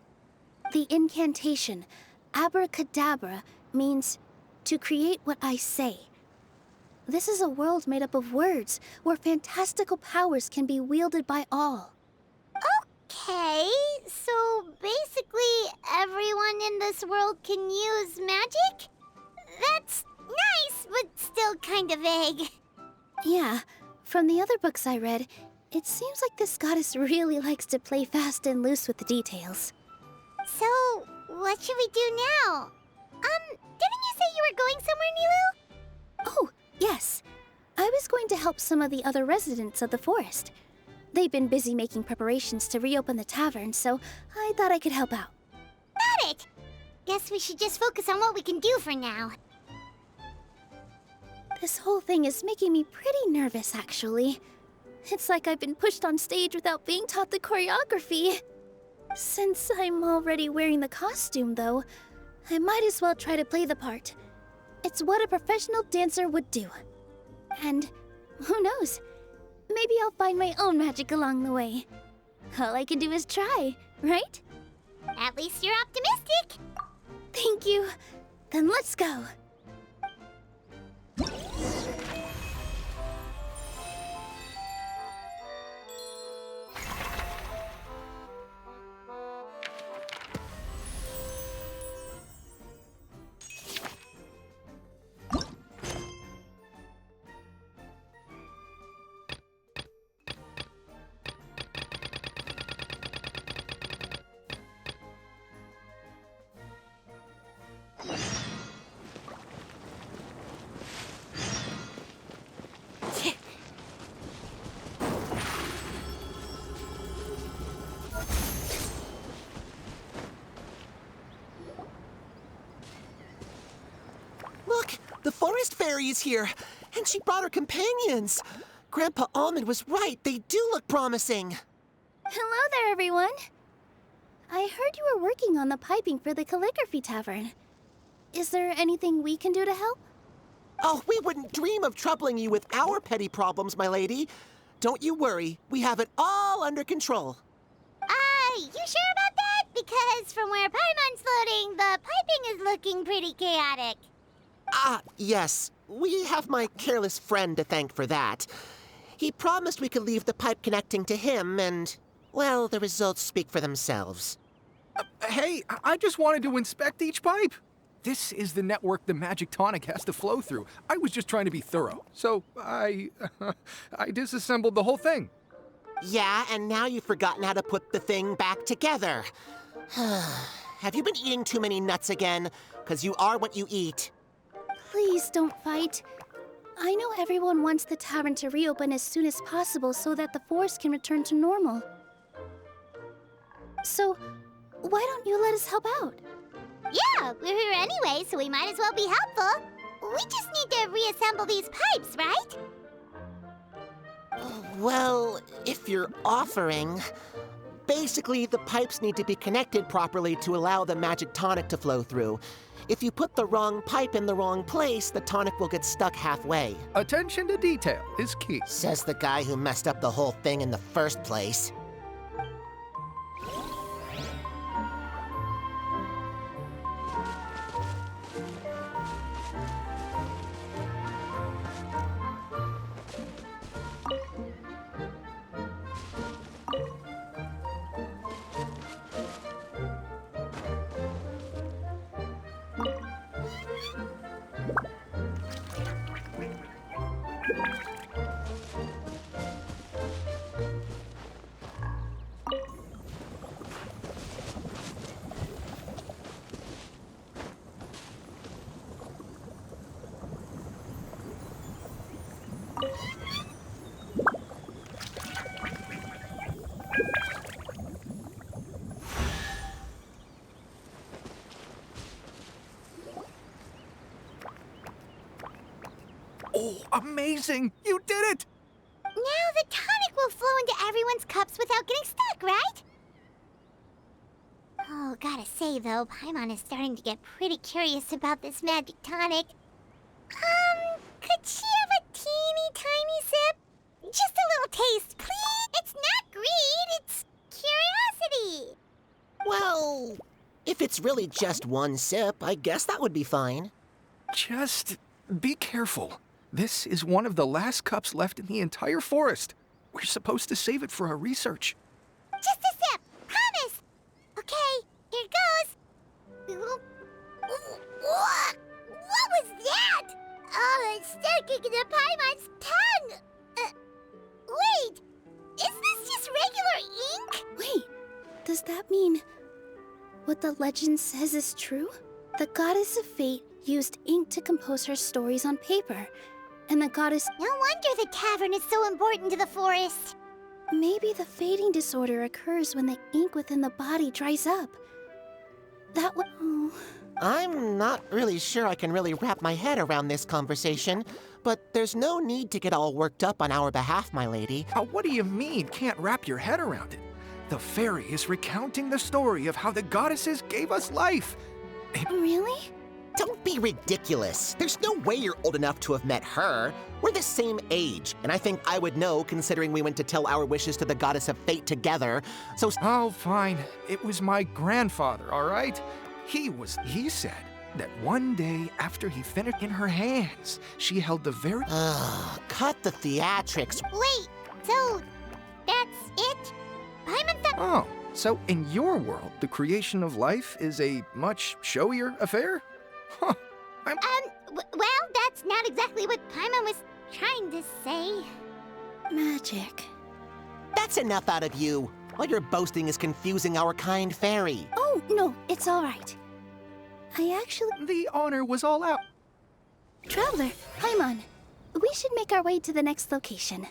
The incantation, abracadabra, means to create what I say. This is a world made up of words, where fantastical powers can be wielded by all. Okay, so basically everyone in this world can use magic? That's nice, but still kind of vague. Yeah, from the other books I read, it seems like this goddess really likes to play fast and loose with the details. So, what should we do now? Didn't you say you were going somewhere, Nilu? Oh, yes. I was going to help some of the other residents of the forest. They've been busy making preparations to reopen the tavern, so I thought I could help out. Got it! Guess we should just focus on what we can do for now. This whole thing is making me pretty nervous, actually. It's like I've been pushed on stage without being taught the choreography. Since I'm already wearing the costume, though, I might as well try to play the part. It's what a professional dancer would do. And who knows? Maybe I'll find my own magic along the way. All I can do is try, right? At least you're optimistic. Thank you. Then let's go. Look, the forest fairy is here, and she brought her companions. Grandpa Almond was right. They do look promising. Hello there, everyone. I heard you were working on the piping for the calligraphy tavern. Is there anything we can do to help? Oh, we wouldn't dream of troubling you with our petty problems, my lady. Don't you worry. We have it all under control. You sure about that? Because from where Paimon's floating, the piping is looking pretty chaotic. Yes. We have my careless friend to thank for that. He promised we could leave the pipe connecting to him, and, well, the results speak for themselves. Hey, I just wanted to inspect each pipe. This is the network the magic tonic has to flow through. I was just trying to be thorough, so I disassembled the whole thing. Yeah, and now you've forgotten how to put the thing back together. Have you been eating too many nuts again? 'Cause you are what you eat. Please don't fight. I know everyone wants the tavern to reopen as soon as possible so that the forest can return to normal. So, why don't you let us help out? Yeah, we're here anyway, so we might as well be helpful. We just need to reassemble these pipes, right? Well, if you're offering... Basically, the pipes need to be connected properly to allow the magic tonic to flow through. If you put the wrong pipe in the wrong place, the tonic will get stuck halfway. Attention to detail is key. Says the guy who messed up the whole thing in the first place. Oh, amazing! You did it! Now the tonic will flow into everyone's cups without getting stuck, right? Oh, gotta say though, Paimon is starting to get pretty curious about this magic tonic. Could she have a teeny tiny sip? Just a little taste, please? It's not greed, it's curiosity. Well, if it's really just one sip, I guess that would be fine. Just be careful. This is one of the last cups left in the entire forest. We're supposed to save it for our research. Just a sip. Promise. Okay, here goes. What was that? Oh, it's sticking in the Paimon's tongue. Wait, is this just regular ink? Wait, does that mean what the legend says is true? The goddess of fate used ink to compose her stories on paper, and the goddess... No wonder the tavern is so important to the forest. Maybe the fading disorder occurs when the ink within the body dries up. That would... Oh. I'm not really sure I can really wrap my head around this conversation, but there's no need to get all worked up on our behalf, my lady. What do you mean, can't wrap your head around it? The fairy is recounting the story of how the goddesses gave us life. Really? Don't be ridiculous. There's no way you're old enough to have met her. We're the same age, and I think I would know considering we went to tell our wishes to the goddess of fate together, so... Oh, fine. It was my grandfather, all right? He said that one day after he finished in her hands, she held the very... Cut the theatrics. Wait, so that's it? Oh, so in your world, the creation of life is a much showier affair? Huh. Well, that's not exactly what Paimon was trying to say. Magic. That's enough out of you. All your boasting is confusing our kind fairy. Oh, no, it's all right. I actually... The honor was all out. Traveler, Paimon, we should make our way to the next location.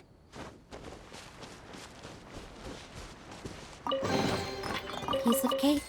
Piece of cake.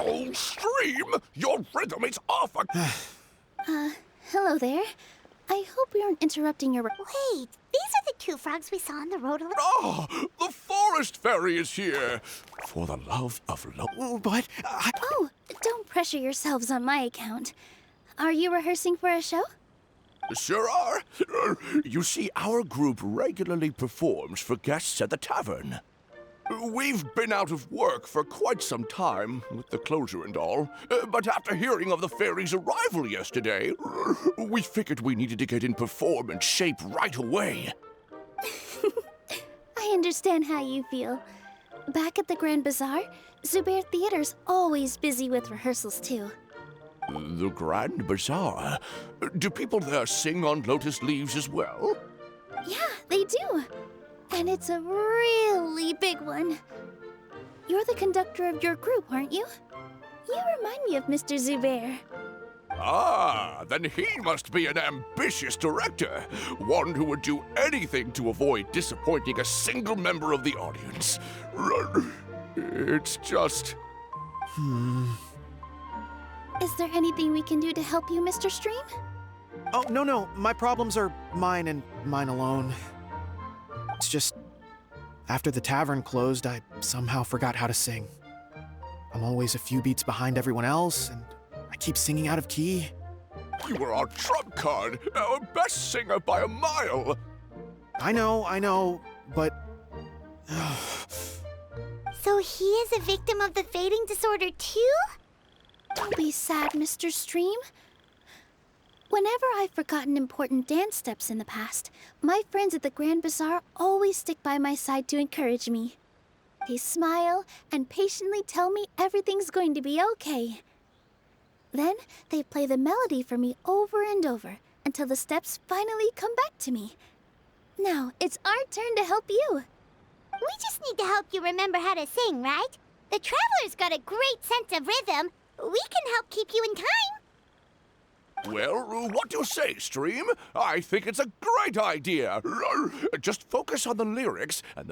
Oh, Stream! Your rhythm is off Hello there. I hope we aren't interrupting your... Wait, these are the two frogs we saw on the road. Ah, the forest fairy is here! For the love of But Oh, don't pressure yourselves on my account. Are you rehearsing for a show? Sure are. You see, our group regularly performs for guests at the tavern. We've been out of work for quite some time, with the closure and all, but after hearing of the fairy's arrival yesterday, we figured we needed to get in performance shape right away. I understand how you feel. Back at the Grand Bazaar, Zubair Theater's always busy with rehearsals too. The Grand Bazaar? Do people there sing on lotus leaves as well? Yeah, they do. And it's a really big one. You're the conductor of your group, aren't you? You remind me of Mr. Zubair. Ah, then he must be an ambitious director. One who would do anything to avoid disappointing a single member of the audience. It's just... Is there anything we can do to help you, Mr. Stream? Oh, no. My problems are mine and mine alone. It's just, after the tavern closed, I somehow forgot how to sing. I'm always a few beats behind everyone else, and I keep singing out of key. You were our trump card, our best singer by a mile. I know, but... So he is a victim of the fading disorder too? Don't be sad, Mr. Stream. Whenever I've forgotten important dance steps in the past, my friends at the Grand Bazaar always stick by my side to encourage me. They smile and patiently tell me everything's going to be okay. Then they play the melody for me over and over until the steps finally come back to me. Now, it's our turn to help you. We just need to help you remember how to sing, right? The Traveler's got a great sense of rhythm. We can help keep you in time. Well, what do you say, Stream? I think it's a great idea. Just focus on the lyrics and...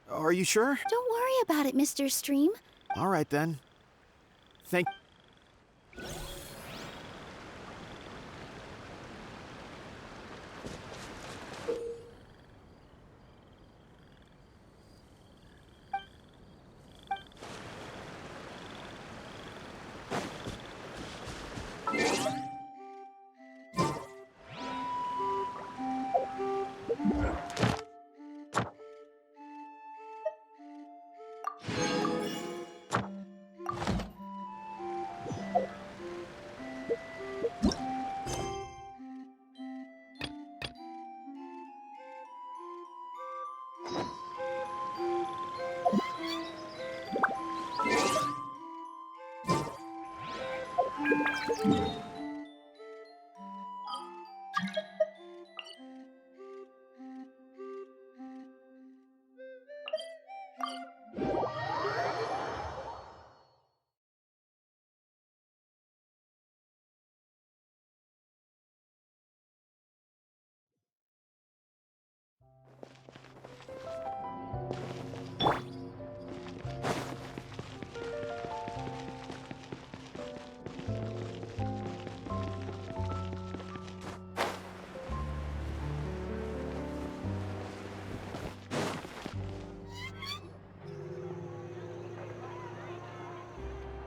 Are you sure? Don't worry about it, Mr. Stream. All right, then. Thank...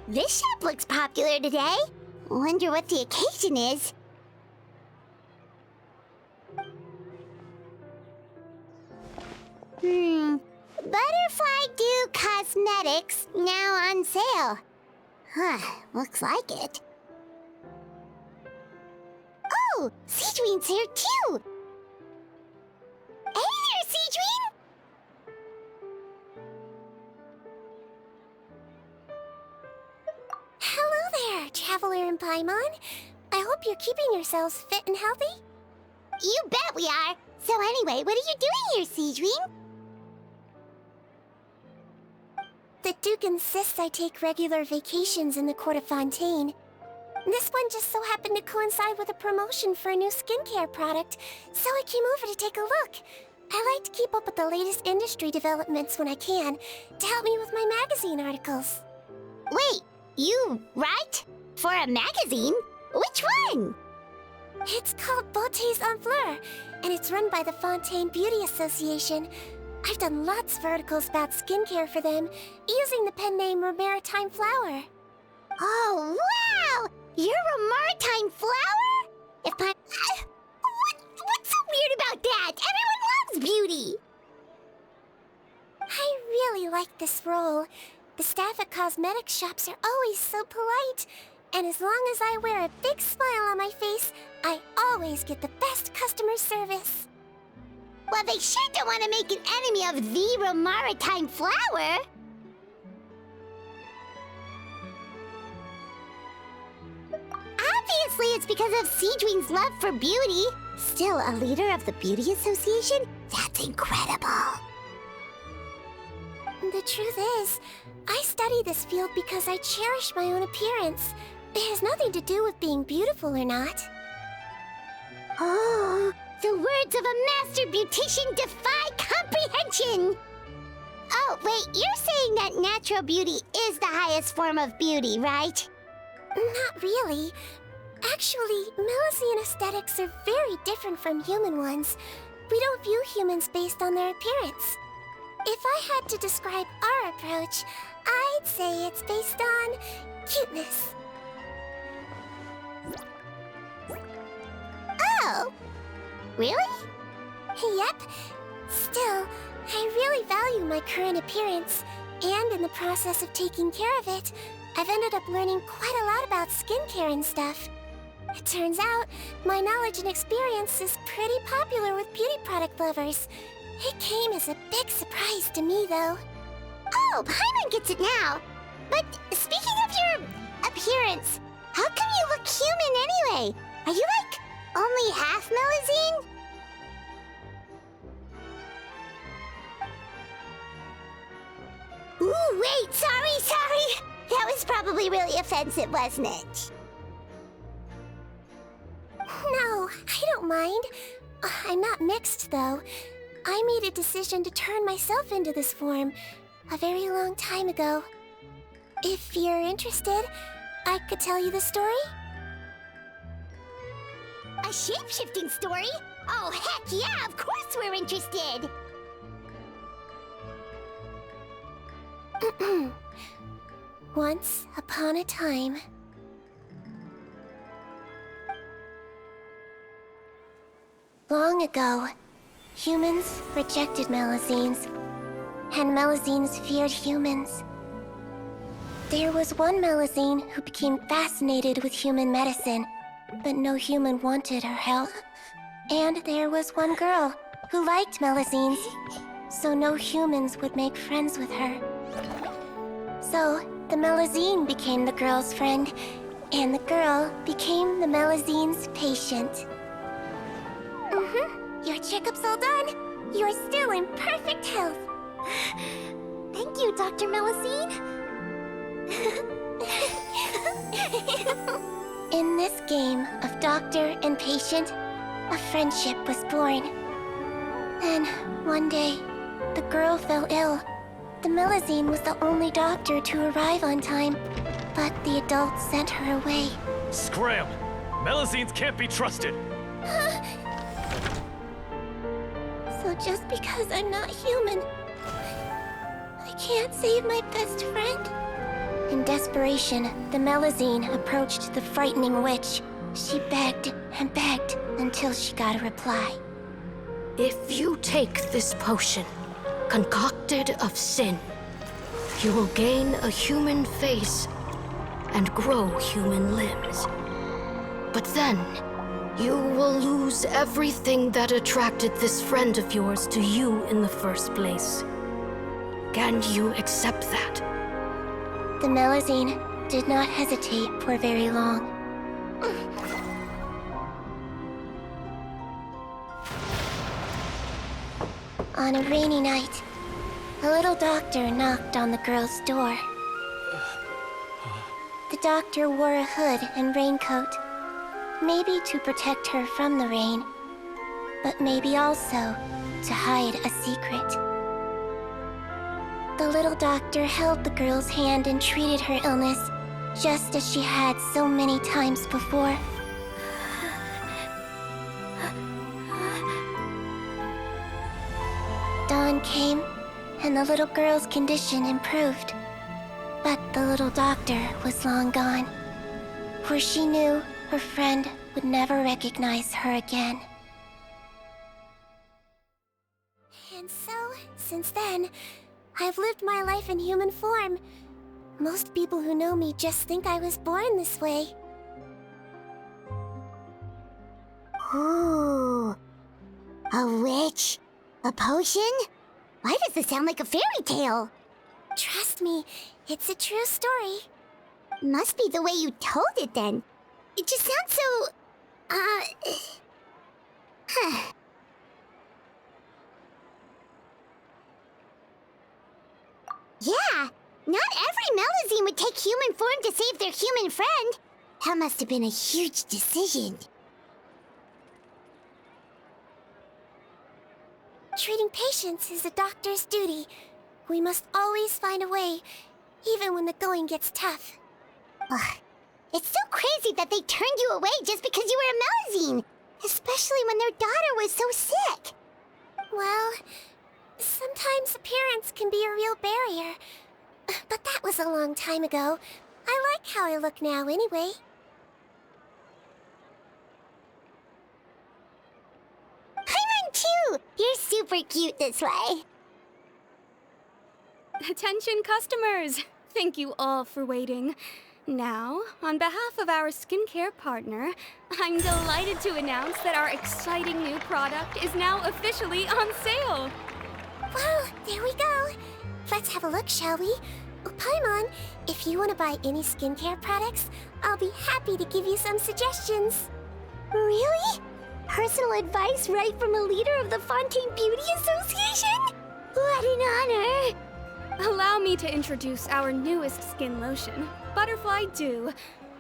This shop looks popular today. Wonder what the occasion is. Butterfly Dew Cosmetics now on sale. Huh, looks like it. Oh, Seedween's here too! Hey there, Seedween! Hello there, Traveler and Paimon. I hope you're keeping yourselves fit and healthy. You bet we are! So anyway, what are you doing here, Seedween? The Duke insists I take regular vacations in the Court of Fontaine. This one just so happened to coincide with a promotion for a new skincare product, so I came over to take a look. I like to keep up with the latest industry developments when I can, to help me with my magazine articles. Wait, you write? For a magazine? Which one? It's called Beautés en Fleur, and it's run by the Fontaine Beauty Association. I've done lots of articles about skincare for them, using the pen name Maritime Flower. Oh, wow! You're a maritime flower? If I... What's so weird about that? Everyone loves beauty! I really like this role. The staff at cosmetic shops are always so polite. And as long as I wear a big smile on my face, I always get the best customer service. Well, they sure don't want to make an enemy of the maritime flower. Obviously, it's because of Seedween's love for beauty. Still, a leader of the Beauty Association? That's incredible. The truth is, I study this field because I cherish my own appearance. It has nothing to do with being beautiful or not. Oh, the words of a master beautician defy comprehension! Oh, wait, you're saying that natural beauty is the highest form of beauty, right? Not really. Actually, Milesian aesthetics are very different from human ones. We don't view humans based on their appearance. If I had to describe our approach, I'd say it's based on cuteness. Oh, really? Yep. Still, I really value my current appearance, and in the process of taking care of it, I've ended up learning quite a lot about skincare and stuff. It turns out, my knowledge and experience is pretty popular with beauty product lovers. It came as a big surprise to me, though. Oh, Paimon gets it now. But speaking of your appearance, how come you look human anyway? Are you like only half Melusine? Ooh, wait, sorry. That was probably really offensive, wasn't it? No, I don't mind. I'm not mixed, though. I made a decision to turn myself into this form a very long time ago. If you're interested, I could tell you the story. A shape-shifting story? Oh, heck yeah, of course we're interested! Once upon a time... Long ago, humans rejected Melusines, and Melusines feared humans. There was one Melusine who became fascinated with human medicine, but no human wanted her help. And there was one girl who liked Melusines, so no humans would make friends with her. So, the Melusine became the girl's friend, and the girl became the Melusine's patient. Your checkup's all done. You're still in perfect health. Thank you, Dr. Melusine. In this game of doctor and patient, a friendship was born. Then, one day, the girl fell ill. The Melusine was the only doctor to arrive on time, but the adults sent her away. Scram! Melusines can't be trusted! So just because I'm not human, I can't save my best friend? In desperation, the Melusine approached the frightening witch. She begged and begged until she got a reply. If you take this potion, concocted of sin, you will gain a human face and grow human limbs. But then, you will lose everything that attracted this friend of yours to you in the first place. Can you accept that? The Melusine did not hesitate for very long. On a rainy night, a little doctor knocked on the girl's door. The doctor wore a hood and raincoat, maybe to protect her from the rain, but maybe also to hide a secret. The little doctor held the girl's hand and treated her illness, just as she had so many times before. Dawn came, and the little girl's condition improved. But the little doctor was long gone, for she knew her friend would never recognize her again. And so, since then, I've lived my life in human form. Most people who know me just think I was born this way. Ooh. A witch? A potion? Why does this sound like a fairy tale? Trust me, it's a true story. Must be the way you told it then. It just sounds so... Yeah, not every Melusine would take human form to save their human friend. That must have been a huge decision. Treating patients is a doctor's duty. We must always find a way, even when the going gets tough. Ugh. It's so crazy that they turned you away just because you were a Melusine, especially when their daughter was so sick. Well, sometimes appearance can be a real barrier. But that was a long time ago. I like how I look now anyway. Paimon too! You're super cute this way. Attention customers! Thank you all for waiting. Now, on behalf of our skincare partner, I'm delighted to announce that our exciting new product is now officially on sale. Well, there we go. Let's have a look, shall we? Oh, Paimon, if you want to buy any skincare products, I'll be happy to give you some suggestions. Really? Personal advice right from a leader of the Fontaine Beauty Association? What an honor! Allow me to introduce our newest skin lotion, Butterfly Dew.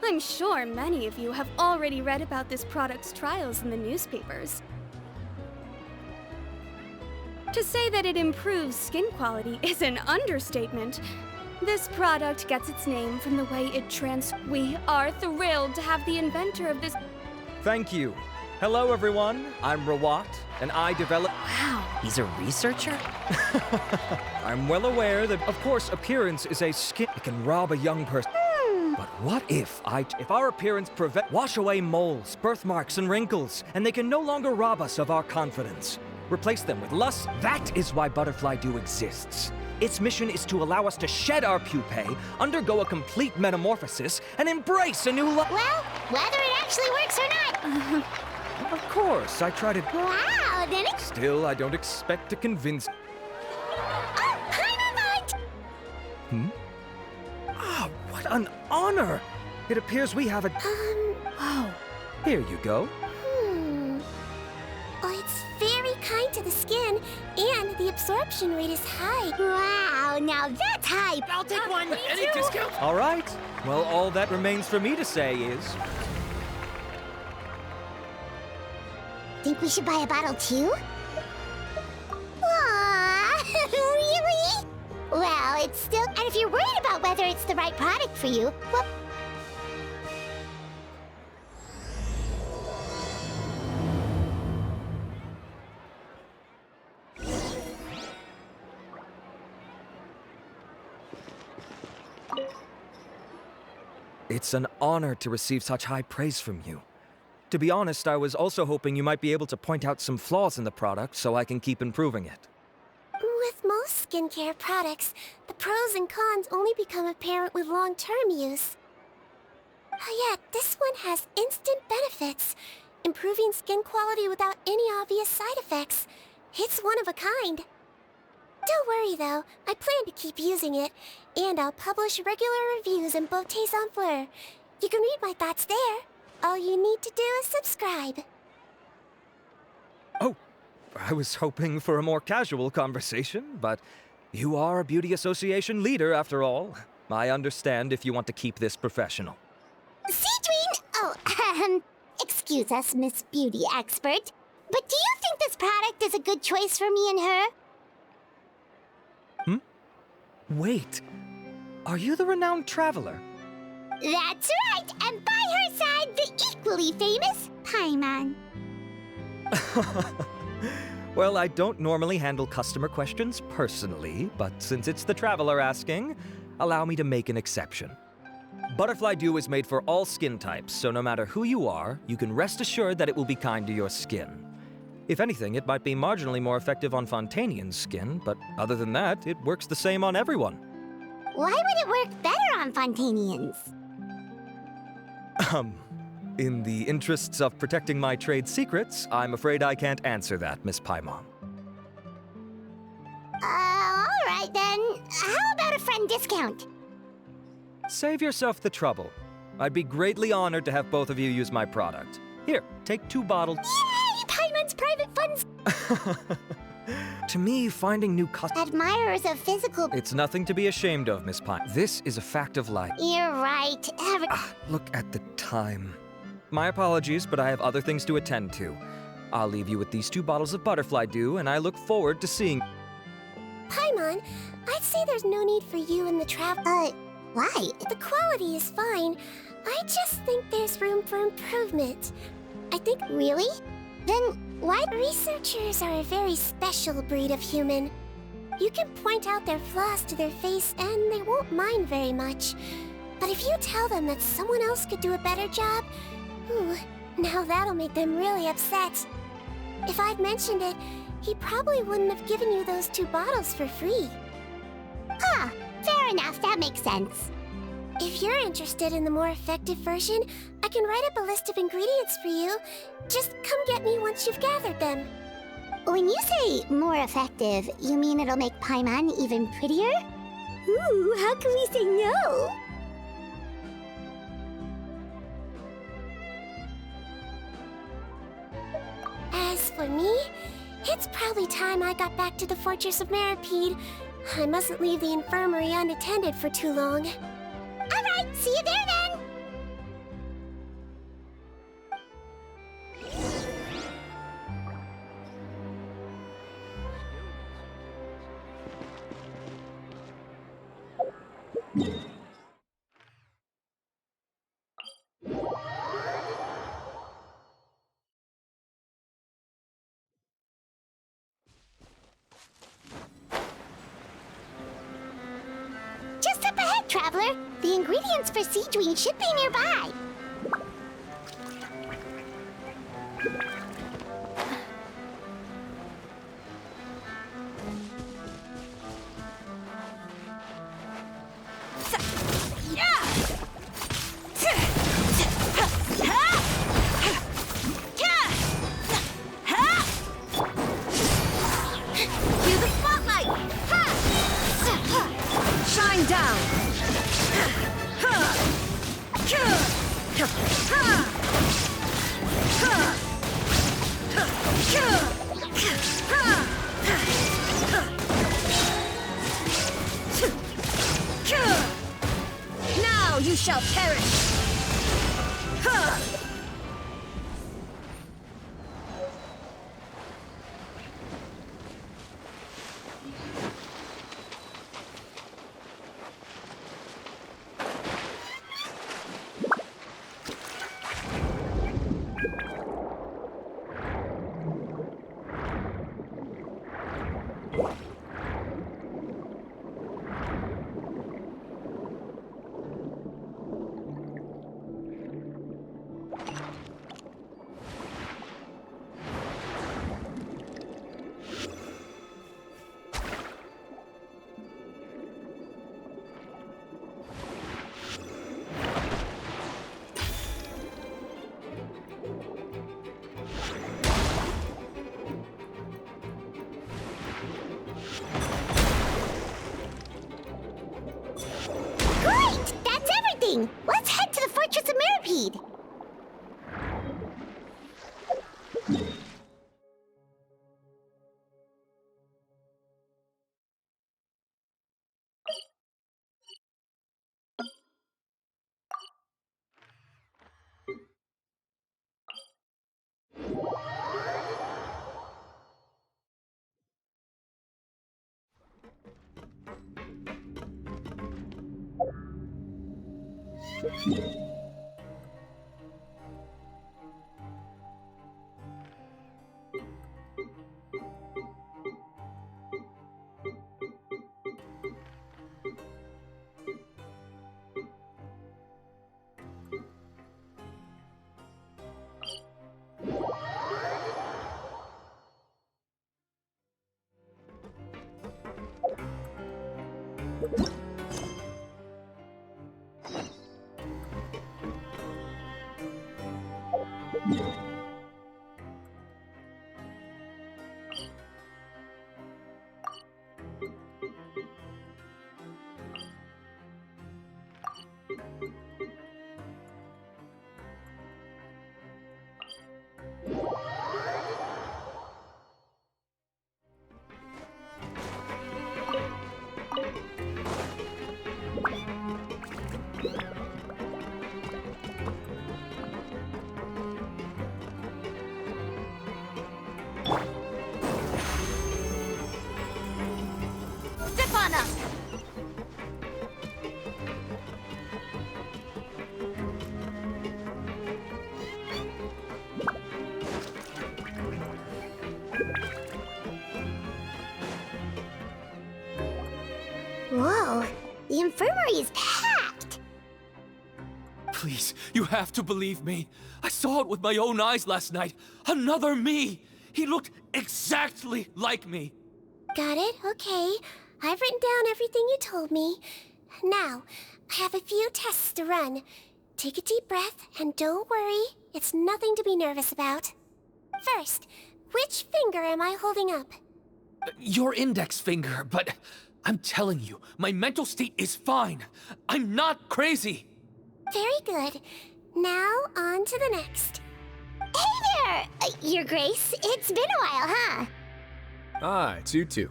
I'm sure many of you have already read about this product's trials in the newspapers. To say that it improves skin quality is an understatement. This product gets its name from the way it We are thrilled to have the inventor of this... Thank you. Hello, everyone. I'm Rawat, and I develop... Wow. He's a researcher? I'm well aware that, of course, appearance is a skin... It can rob a young person. But what if our appearance wash away moles, birthmarks, and wrinkles, and they can no longer rob us of our confidence? Replace them with lust? That is why Butterfly Dew exists. Its mission is to allow us to shed our pupae, undergo a complete metamorphosis, and embrace a new life. Well, whether it actually works or not. Of course, I tried it. Wow, then it... Still, I don't expect to convince... Oh, Paimon! Ah, what an honor! It appears we have a... Oh. Here you go. Well, it's very kind to the skin, and the absorption rate is high. Wow, now that's hype! I'll take one. Any discount? All right. Well, all that remains for me to say is... Think we should buy a bottle too? Aww, really? Well, it's still... And if you're worried about whether it's the right product for you, well... It's an honor to receive such high praise from you. To be honest, I was also hoping you might be able to point out some flaws in the product so I can keep improving it. With most skincare products, the pros and cons only become apparent with long-term use. Yet, this one has instant benefits, improving skin quality without any obvious side effects. It's one of a kind. Don't worry, though. I plan to keep using it, and I'll publish regular reviews in Beauté Sans Fleur. You can read my thoughts there. All you need to do is subscribe. Oh, I was hoping for a more casual conversation, but you are a beauty association leader after all. I understand if you want to keep this professional. Cedrine! Oh, excuse us, Miss Beauty Expert, but do you think this product is a good choice for me and her? Wait, are you the renowned traveler? That's right, and by her side, the equally famous Paimon. Well, I don't normally handle customer questions personally, but since it's the traveler asking, allow me to make an exception. Butterfly Dew is made for all skin types, so no matter who you are, you can rest assured that it will be kind to your skin. If anything, it might be marginally more effective on Fontainian's skin, but other than that, it works the same on everyone. Why would it work better on Fontainians? In the interests of protecting my trade secrets, I'm afraid I can't answer that, Miss Paimon. All right then. How about a friend discount? Save yourself the trouble. I'd be greatly honored to have both of you use my product. Here, take 2 bottles. Yay! Paimon's private funds! To me, finding new admirers of physical... It's nothing to be ashamed of, Miss Pine. This is a fact of life. You're right. Look at the time. My apologies, but I have other things to attend to. I'll leave you with these 2 bottles of Butterfly Dew, and I look forward to seeing... Paimon, I'd say there's no need for you in the travel... why? The quality is fine. I just think there's room for improvement. I think... Really? Then why... Researchers are a very special breed of human. You can point out their flaws to their face and they won't mind very much. But if you tell them that someone else could do a better job, now that'll make them really upset. If I'd mentioned it, he probably wouldn't have given you those 2 bottles for free. Fair enough, that makes sense. If you're interested in the more effective version, I can write up a list of ingredients for you. Just come get me once you've gathered them. When you say more effective, you mean it'll make Paimon even prettier? Ooh, how can we say no? As for me, it's probably time I got back to the Fortress of Maripede. I mustn't leave the infirmary unattended for too long. Alright, see you there then! Just up ahead, Traveler. The ingredients for Seedween should be nearby. Cue the spotlight! Shine down! Now you shall perish! Great! That's everything! Let's head to the Fortress of Maripede! Step on up! Whoa, the infirmary is packed! Please, you have to believe me. I saw it with my own eyes last night. Another me! He looked exactly like me. Got it? Okay. I've written down everything you told me. Now, I have a few tests to run. Take a deep breath, and don't worry, it's nothing to be nervous about. First, which finger am I holding up? Your index finger, but I'm telling you, my mental state is fine. I'm not crazy. Very good. Now, on to the next. Hey there, Your Grace. It's been a while, huh? Ah, it's you two.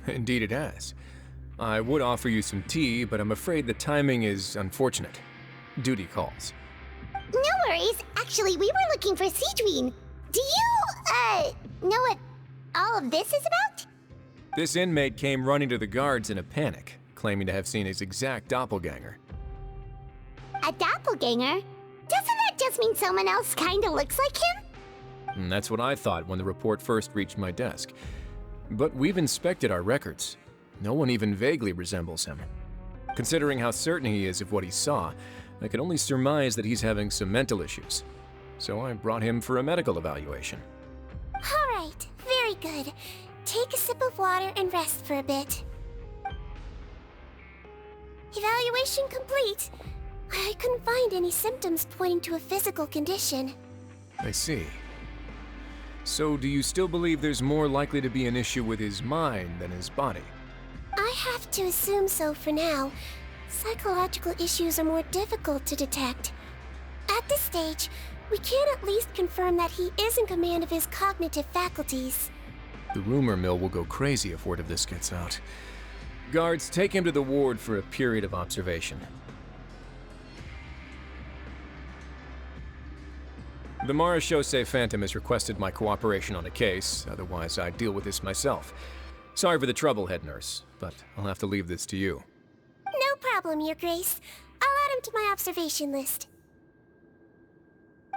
Indeed it has. I would offer you some tea, but I'm afraid the timing is unfortunate. Duty calls. No worries. Actually, we were looking for Seedween. Do you, know what all of this is about? This inmate came running to the guards in a panic, claiming to have seen his exact doppelganger. A doppelganger? Doesn't that just mean someone else kinda looks like him? And that's what I thought when the report first reached my desk. But we've inspected our records. No one even vaguely resembles him. Considering how certain he is of what he saw, I can only surmise that he's having some mental issues. So I brought him for a medical evaluation. All right, very good. Take a sip of water and rest for a bit. Evaluation complete. I couldn't find any symptoms pointing to a physical condition. I see. So do you still believe there's more likely to be an issue with his mind than his body? I have to assume so for now. Psychological issues are more difficult to detect. At this stage, we can at least confirm that he is in command of his cognitive faculties. The rumor mill will go crazy if word of this gets out. Guards, take him to the ward for a period of observation. The Marechaussee Phantom has requested my cooperation on a case, otherwise I'd deal with this myself. Sorry for the trouble, head nurse, but I'll have to leave this to you. No problem, Your Grace. I'll add him to my observation list.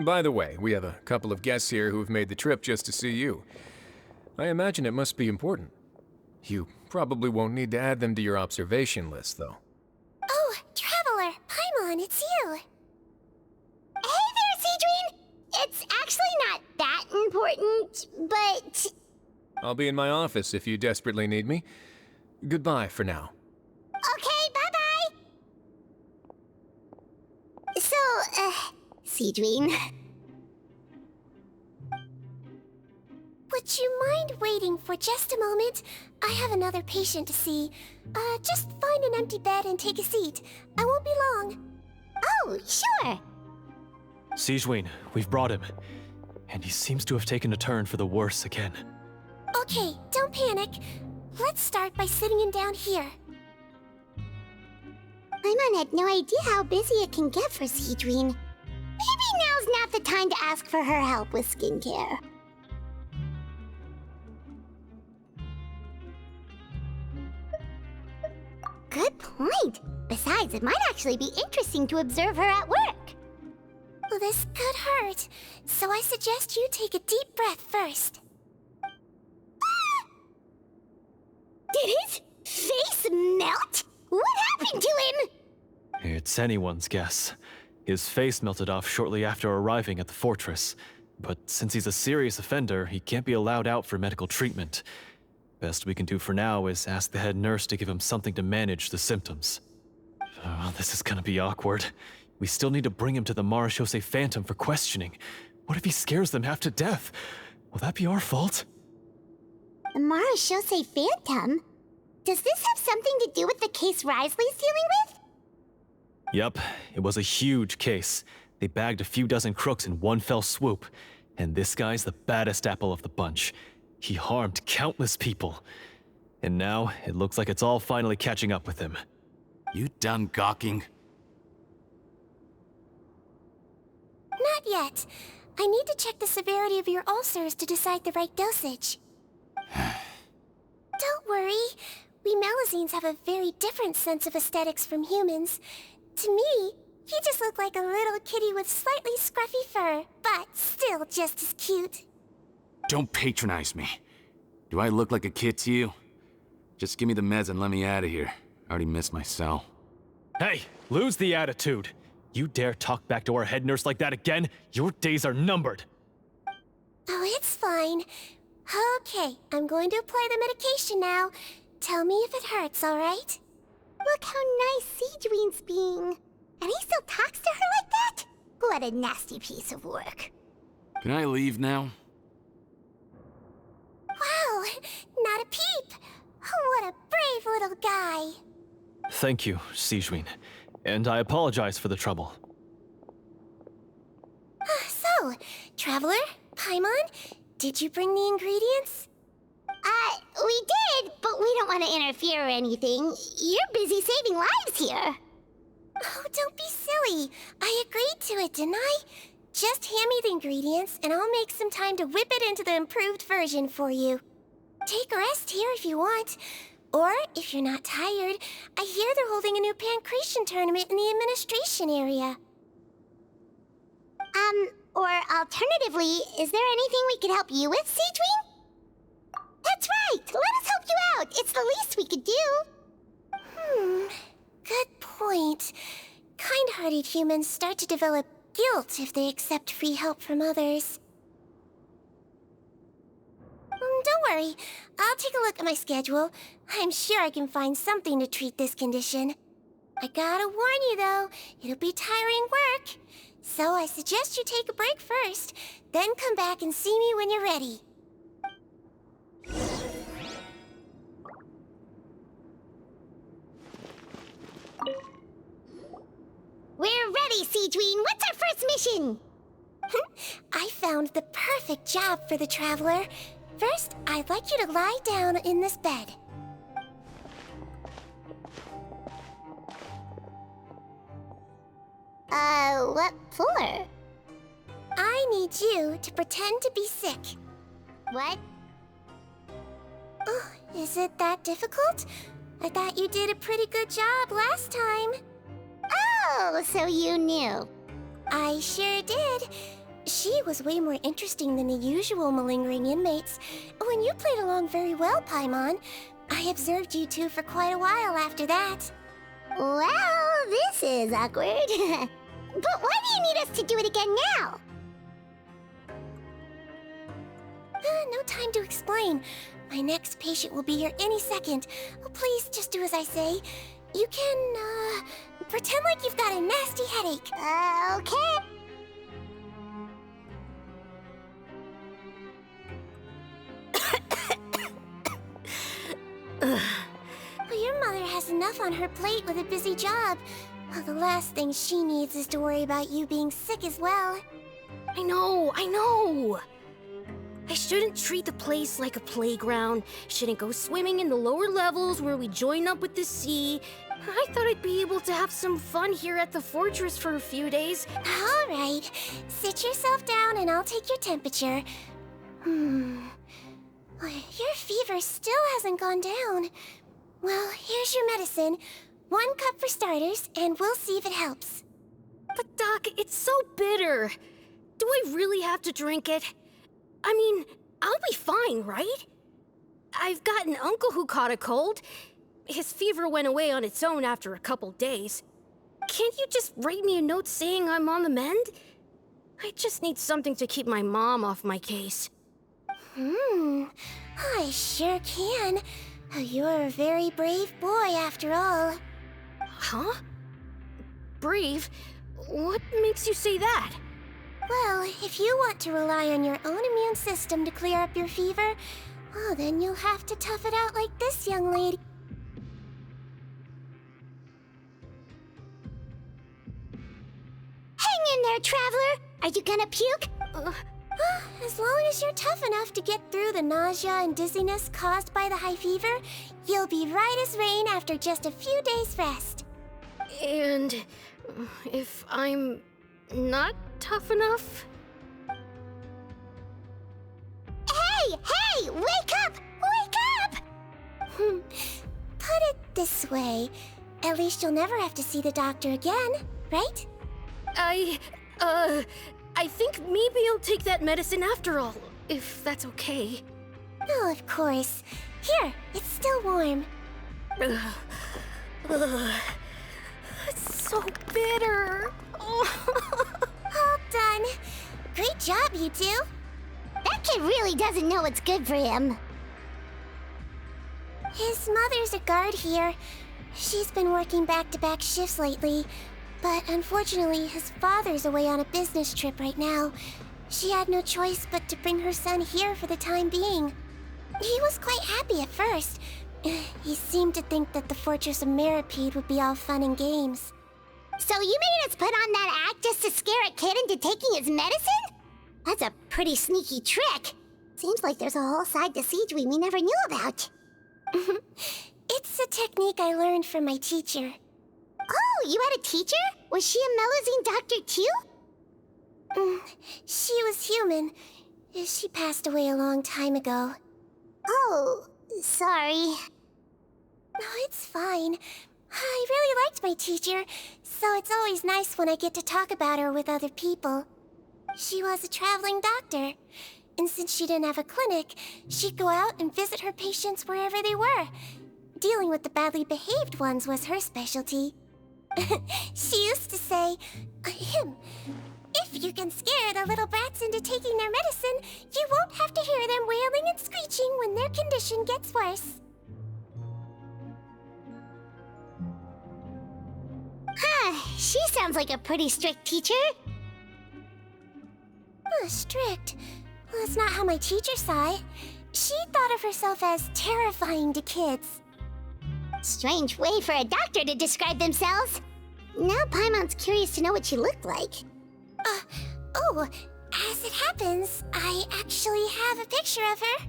By the way, we have a couple of guests here who have made the trip just to see you. I imagine it must be important. You probably won't need to add them to your observation list, though. Oh, Traveler, Paimon, it's you. Hey there, Seedween! It's actually not that important, but... I'll be in my office if you desperately need me. Goodbye for now. Okay, bye-bye! So, Seedween... Would you mind waiting for just a moment? I have another patient to see. Just find an empty bed and take a seat. I won't be long. Oh, sure! Sejuin, we've brought him. And he seems to have taken a turn for the worse again. Okay, don't panic. Let's start by sitting him down here. Paimon had no idea how busy it can get for Seedween. Maybe now's not the time to ask for her help with skincare. Good point. Besides, it might actually be interesting to observe her at work. Well, this could hurt, so I suggest you take a deep breath first. Did his face melt? What happened to him? It's anyone's guess. His face melted off shortly after arriving at the fortress. But since he's a serious offender, he can't be allowed out for medical treatment. Best we can do for now is ask the head nurse to give him something to manage the symptoms. Oh, this is gonna be awkward. We still need to bring him to the Marechaussee Phantom for questioning. What if he scares them half to death? Will that be our fault? The Marechaussee Phantom? Does this have something to do with the case Risley's dealing with? Yep, it was a huge case. They bagged a few dozen crooks in one fell swoop. And this guy's the baddest apple of the bunch. He harmed countless people. And now, it looks like it's all finally catching up with him. You done gawking? Not yet. I need to check the severity of your ulcers to decide the right dosage. Don't worry. We Melazines have a very different sense of aesthetics from humans. To me, he just looked like a little kitty with slightly scruffy fur, but still just as cute. Don't patronize me. Do I look like a kid to you? Just give me the meds and let me out of here. I already missed my cell. Hey, lose the attitude. You dare talk back to our head nurse like that again? Your days are numbered. Oh, it's fine. Okay, I'm going to apply the medication now. Tell me if it hurts, all right? Look how nice Seedween's being. And he still talks to her like that? What a nasty piece of work. Can I leave now? Wow, not a peep. What a brave little guy. Thank you, Sejuin. And I apologize for the trouble. So, Traveler, Paimon, did you bring the ingredients? We did, but we don't want to interfere or anything. You're busy saving lives here. Oh, don't be silly. I agreed to it, didn't I? Just hand me the ingredients, and I'll make some time to whip it into the improved version for you. Take a rest here if you want. Or, if you're not tired, I hear they're holding a new pancreation tournament in the administration area. Or alternatively, is there anything we could help you with, Seedween? That's right! Let us help you out! It's the least we could do! Good point. Kind-hearted humans start to develop guilt if they accept free help from others. Don't worry. I'll take a look at my schedule. I'm sure I can find something to treat this condition. I gotta warn you, though, it'll be tiring work. So I suggest you take a break first, then come back and see me when you're ready. We're ready, Seedween! What's our first mission? I found the perfect job for the Traveler. First, I'd like you to lie down in this bed. What for? I need you to pretend to be sick. What? Oh, is it that difficult? I thought you did a pretty good job last time. Oh, so you knew. I sure did. She was way more interesting than the usual malingering inmates. When you played along very well, Paimon, I observed you two for quite a while after that. Well, this is awkward. But why do you need us to do it again now? No time to explain. My next patient will be here any second. Oh, please, just do as I say. You can, pretend like you've got a nasty headache. Okay. Well, your mother has enough on her plate with a busy job. Well, the last thing she needs is to worry about you being sick as well. I know. I shouldn't treat the place like a playground. Shouldn't go swimming in the lower levels where we join up with the sea. I thought I'd be able to have some fun here at the fortress for a few days. All right. Sit yourself down and I'll take your temperature. Your fever still hasn't gone down. Well, here's your medicine. 1 cup for starters, and we'll see if it helps. But Doc, it's so bitter. Do I really have to drink it? I mean, I'll be fine, right? I've got an uncle who caught a cold. His fever went away on its own after a couple days. Can't you just write me a note saying I'm on the mend? I just need something to keep my mom off my case. I sure can. You're a very brave boy, after all. Huh? Brave? What makes you say that? Well, if you want to rely on your own immune system to clear up your fever, well, then you'll have to tough it out like this young lady. Hang in there, Traveler! Are you gonna puke? As long as you're tough enough to get through the nausea and dizziness caused by the high fever, you'll be right as rain after just a few days' rest. And if I'm not tough enough? Hey! Wake up! Wake up! Put it this way. At least you'll never have to see the doctor again, right? I think maybe I'll take that medicine after all, if that's okay. Oh, of course. Here, it's still warm. It's so bitter. All done. Great job, you two. That kid really doesn't know what's good for him. His mother's a guard here. She's been working back-to-back shifts lately, but unfortunately his father's away on a business trip right now. She had no choice but to bring her son here for the time being. He was quite happy at first. He seemed to think that the Fortress of Meripede would be all fun and games. So you made us put on that act just to scare a kid into taking his medicine? That's a pretty sneaky trick. Seems like there's a whole side to Siegeween we never knew about. It's a technique I learned from my teacher. Oh, you had a teacher? Was she a Melusine doctor too? She was human. She passed away a long time ago. Oh, sorry. No, it's fine. I really liked my teacher, so it's always nice when I get to talk about her with other people. She was a traveling doctor, and since she didn't have a clinic, she'd go out and visit her patients wherever they were. Dealing with the badly behaved ones was her specialty. She used to say, if you can scare the little brats into taking their medicine, you won't have to hear them wailing and screeching when their condition gets worse. She sounds like a pretty strict teacher. Strict? Well, that's not how my teacher saw it. She thought of herself as terrifying to kids. Strange way for a doctor to describe themselves. Now Paimon's curious to know what she looked like. Oh, as it happens, I actually have a picture of her.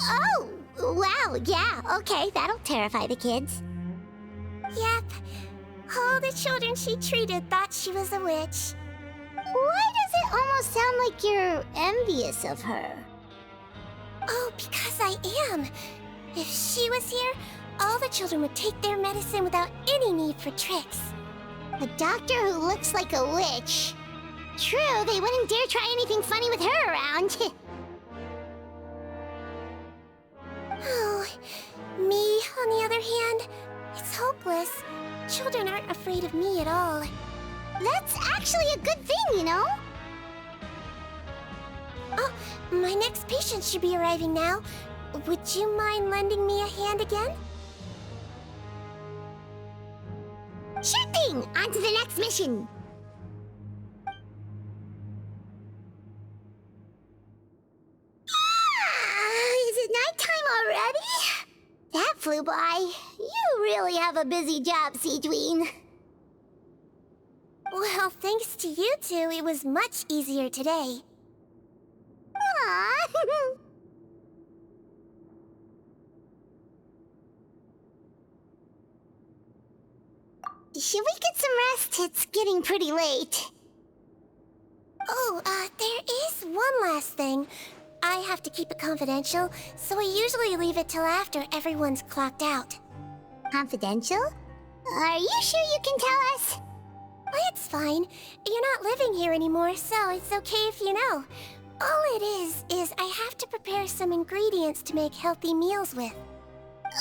Oh, wow, yeah, okay, that'll terrify the kids. Yep. All the children she treated thought she was a witch. Why does it almost sound like you're envious of her? Oh, because I am. If she was here, all the children would take their medicine without any need for tricks. A doctor who looks like a witch. True, they wouldn't dare try anything funny with her around. Oh, me, on the other hand, it's hopeless. Children aren't afraid of me at all. That's actually a good thing, you know? Oh, my next patient should be arriving now. Would you mind lending me a hand again? Sure thing! On to the next mission! Is it nighttime already? That flew by. You really have a busy job, Siegeween. Well, thanks to you two, it was much easier today. Aww. Should we get some rest? It's getting pretty late. Oh, there is one last thing. I have to keep it confidential, so I usually leave it till after everyone's clocked out. Confidential? Are you sure you can tell us? Well, it's fine. You're not living here anymore, so it's okay if you know. All it is I have to prepare some ingredients to make healthy meals with.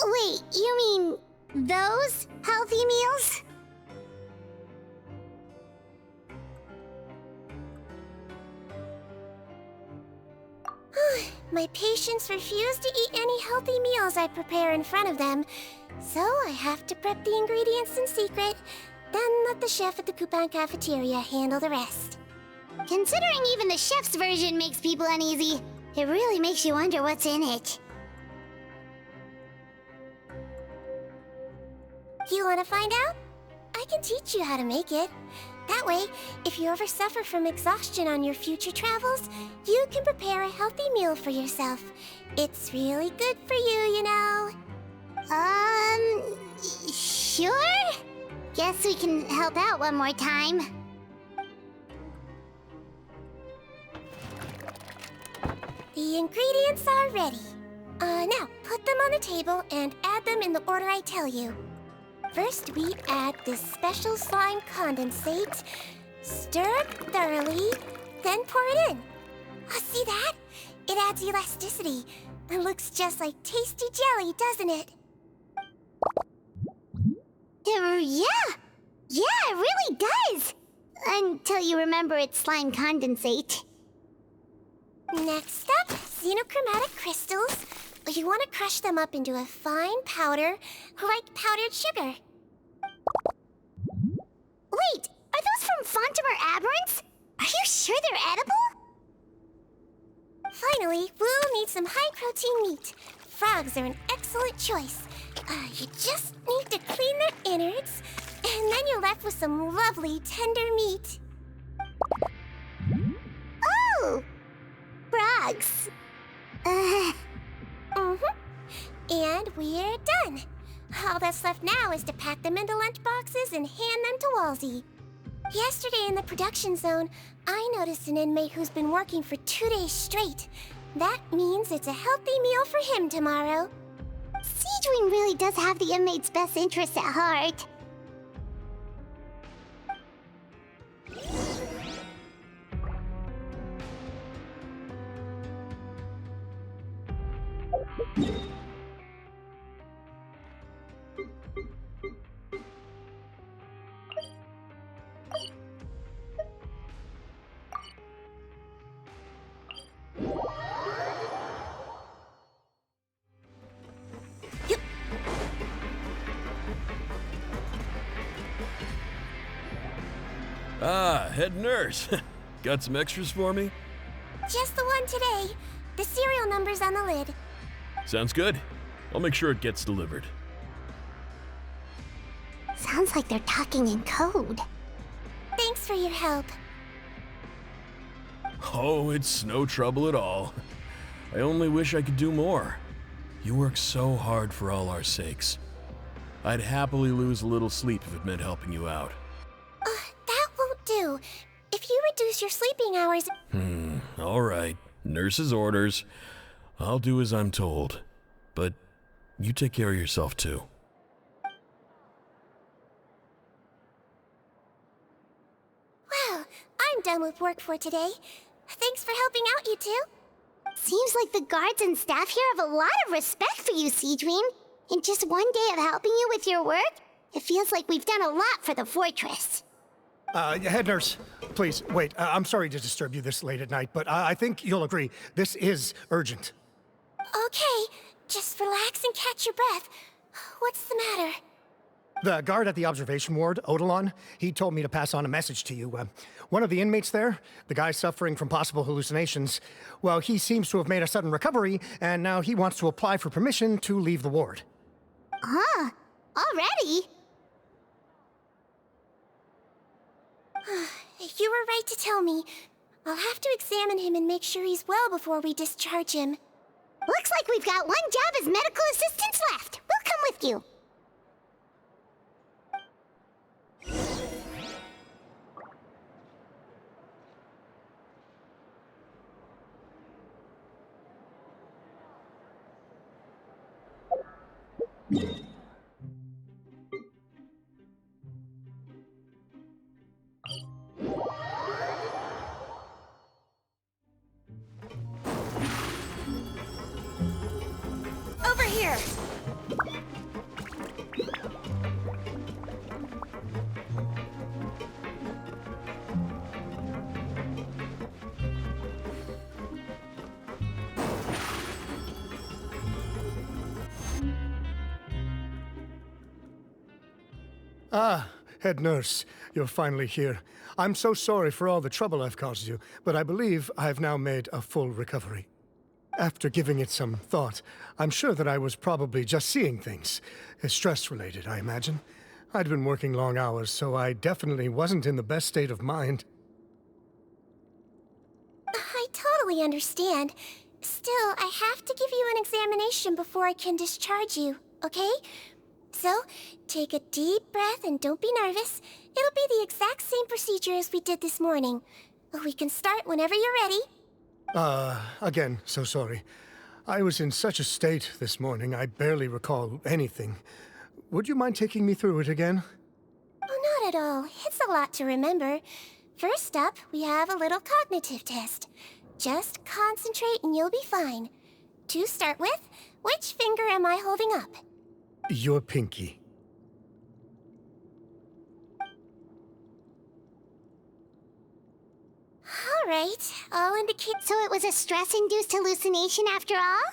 Wait, you mean those healthy meals? My patients refuse to eat any healthy meals I prepare in front of them, so I have to prep the ingredients in secret, then let the chef at the Coupon cafeteria handle the rest. Considering even the chef's version makes people uneasy, it really makes you wonder what's in it. You want to find out? I can teach you how to make it. That way, if you ever suffer from exhaustion on your future travels, you can prepare a healthy meal for yourself. It's really good for you, you know. Sure? Guess we can help out one more time. The ingredients are ready. Now, put them on the table and add them in the order I tell you. First, we add this special slime condensate, Stir it thoroughly, then pour it in. Oh, see that? It adds elasticity. It looks just like tasty jelly, doesn't it? Yeah. Yeah, it really does. Until you remember it's slime condensate. Next up, xenochromatic crystals. You want to crush them up into a fine powder, like powdered sugar. Wait, are those from Fontimer aberrants? Are you sure they're edible? Finally, we'll need some high-protein meat. Frogs are an excellent choice. You just need to clean their innards, and then you're left with some lovely, tender meat. Oh! Frogs. And we're done. All that's left now is to pack them into lunchboxes and hand them to Walsey. Yesterday in the production zone, I noticed an inmate who's been working for 2 days straight. That means it's a healthy meal for him tomorrow. Seadwing really does have the inmate's best interests at heart. Ah, head nurse. Got some extras for me? Just the one today. The serial number's on the lid. Sounds good. I'll make sure it gets delivered. Sounds like they're talking in code. Thanks for your help. Oh, it's no trouble at all. I only wish I could do more. You work so hard for all our sakes. I'd happily lose a little sleep if it meant helping you out. That won't do. If you reduce your sleeping hours... All right. Nurse's orders. I'll do as I'm told. But you take care of yourself, too. Well, I'm done with work for today. Thanks for helping out, you two. Seems like the guards and staff here have a lot of respect for you, Seadream. In just one day of helping you with your work, it feels like we've done a lot for the fortress. Head nurse, please, wait. I'm sorry to disturb you this late at night, but I think you'll agree, this is urgent. Okay, just relax and catch your breath. What's the matter? The guard at the observation ward, Odilon, he told me to pass on a message to you. One of the inmates there, the guy suffering from possible hallucinations, well, he seems to have made a sudden recovery, and now he wants to apply for permission to leave the ward. Huh? Already? You were right to tell me. I'll have to examine him and make sure he's well before we discharge him. Looks like we've got one job as medical assistants left. We'll come with you. Over here! Ah, head nurse, you're finally here. I'm so sorry for all the trouble I've caused you, but I believe I've now made a full recovery. After giving it some thought, I'm sure that I was probably just seeing things. Stress-related, I imagine. I'd been working long hours, so I definitely wasn't in the best state of mind. I totally understand. Still, I have to give you an examination before I can discharge you, okay? So, take a deep breath and don't be nervous. It'll be the exact same procedure as we did this morning. We can start whenever you're ready. Again, so sorry. I was in such a state this morning, I barely recall anything. Would you mind taking me through it again? Oh, not at all. It's a lot to remember. First up, we have a little cognitive test. Just concentrate and you'll be fine. To start with, which finger am I holding up? Your pinky. All right, I'll indicate... So it was a stress-induced hallucination after all?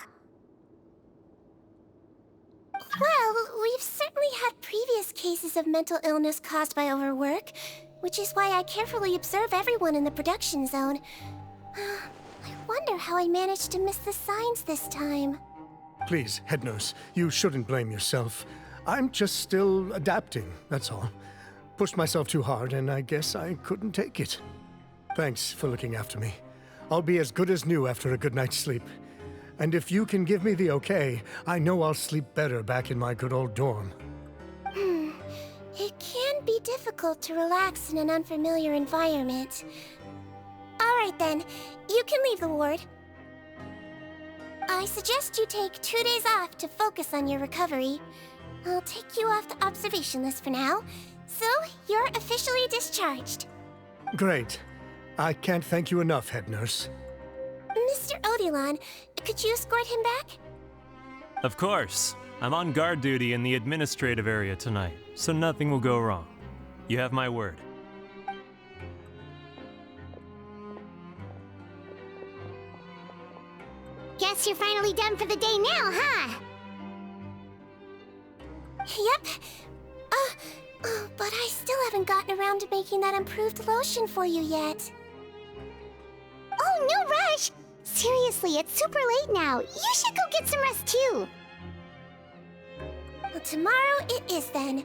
Well, we've certainly had previous cases of mental illness caused by overwork, which is why I carefully observe everyone in the production zone. I wonder how I managed to miss the signs this time. Please, head nurse, you shouldn't blame yourself. I'm just still adapting, that's all. Pushed myself too hard, and I guess I couldn't take it. Thanks for looking after me. I'll be as good as new after a good night's sleep. And if you can give me the okay, I know I'll sleep better back in my good old dorm. It can be difficult to relax in an unfamiliar environment. All right then, you can leave the ward. I suggest you take 2 days off to focus on your recovery. I'll take you off the observation list for now, so you're officially discharged. Great. I can't thank you enough, head nurse. Mr. Odilon, could you escort him back? Of course. I'm on guard duty in the administrative area tonight, so nothing will go wrong. You have my word. Guess you're finally done for the day now, huh? Yep. But I still haven't gotten around to making that improved lotion for you yet. Oh, no rush! Seriously, it's super late now. You should go get some rest too. Well, tomorrow it is then.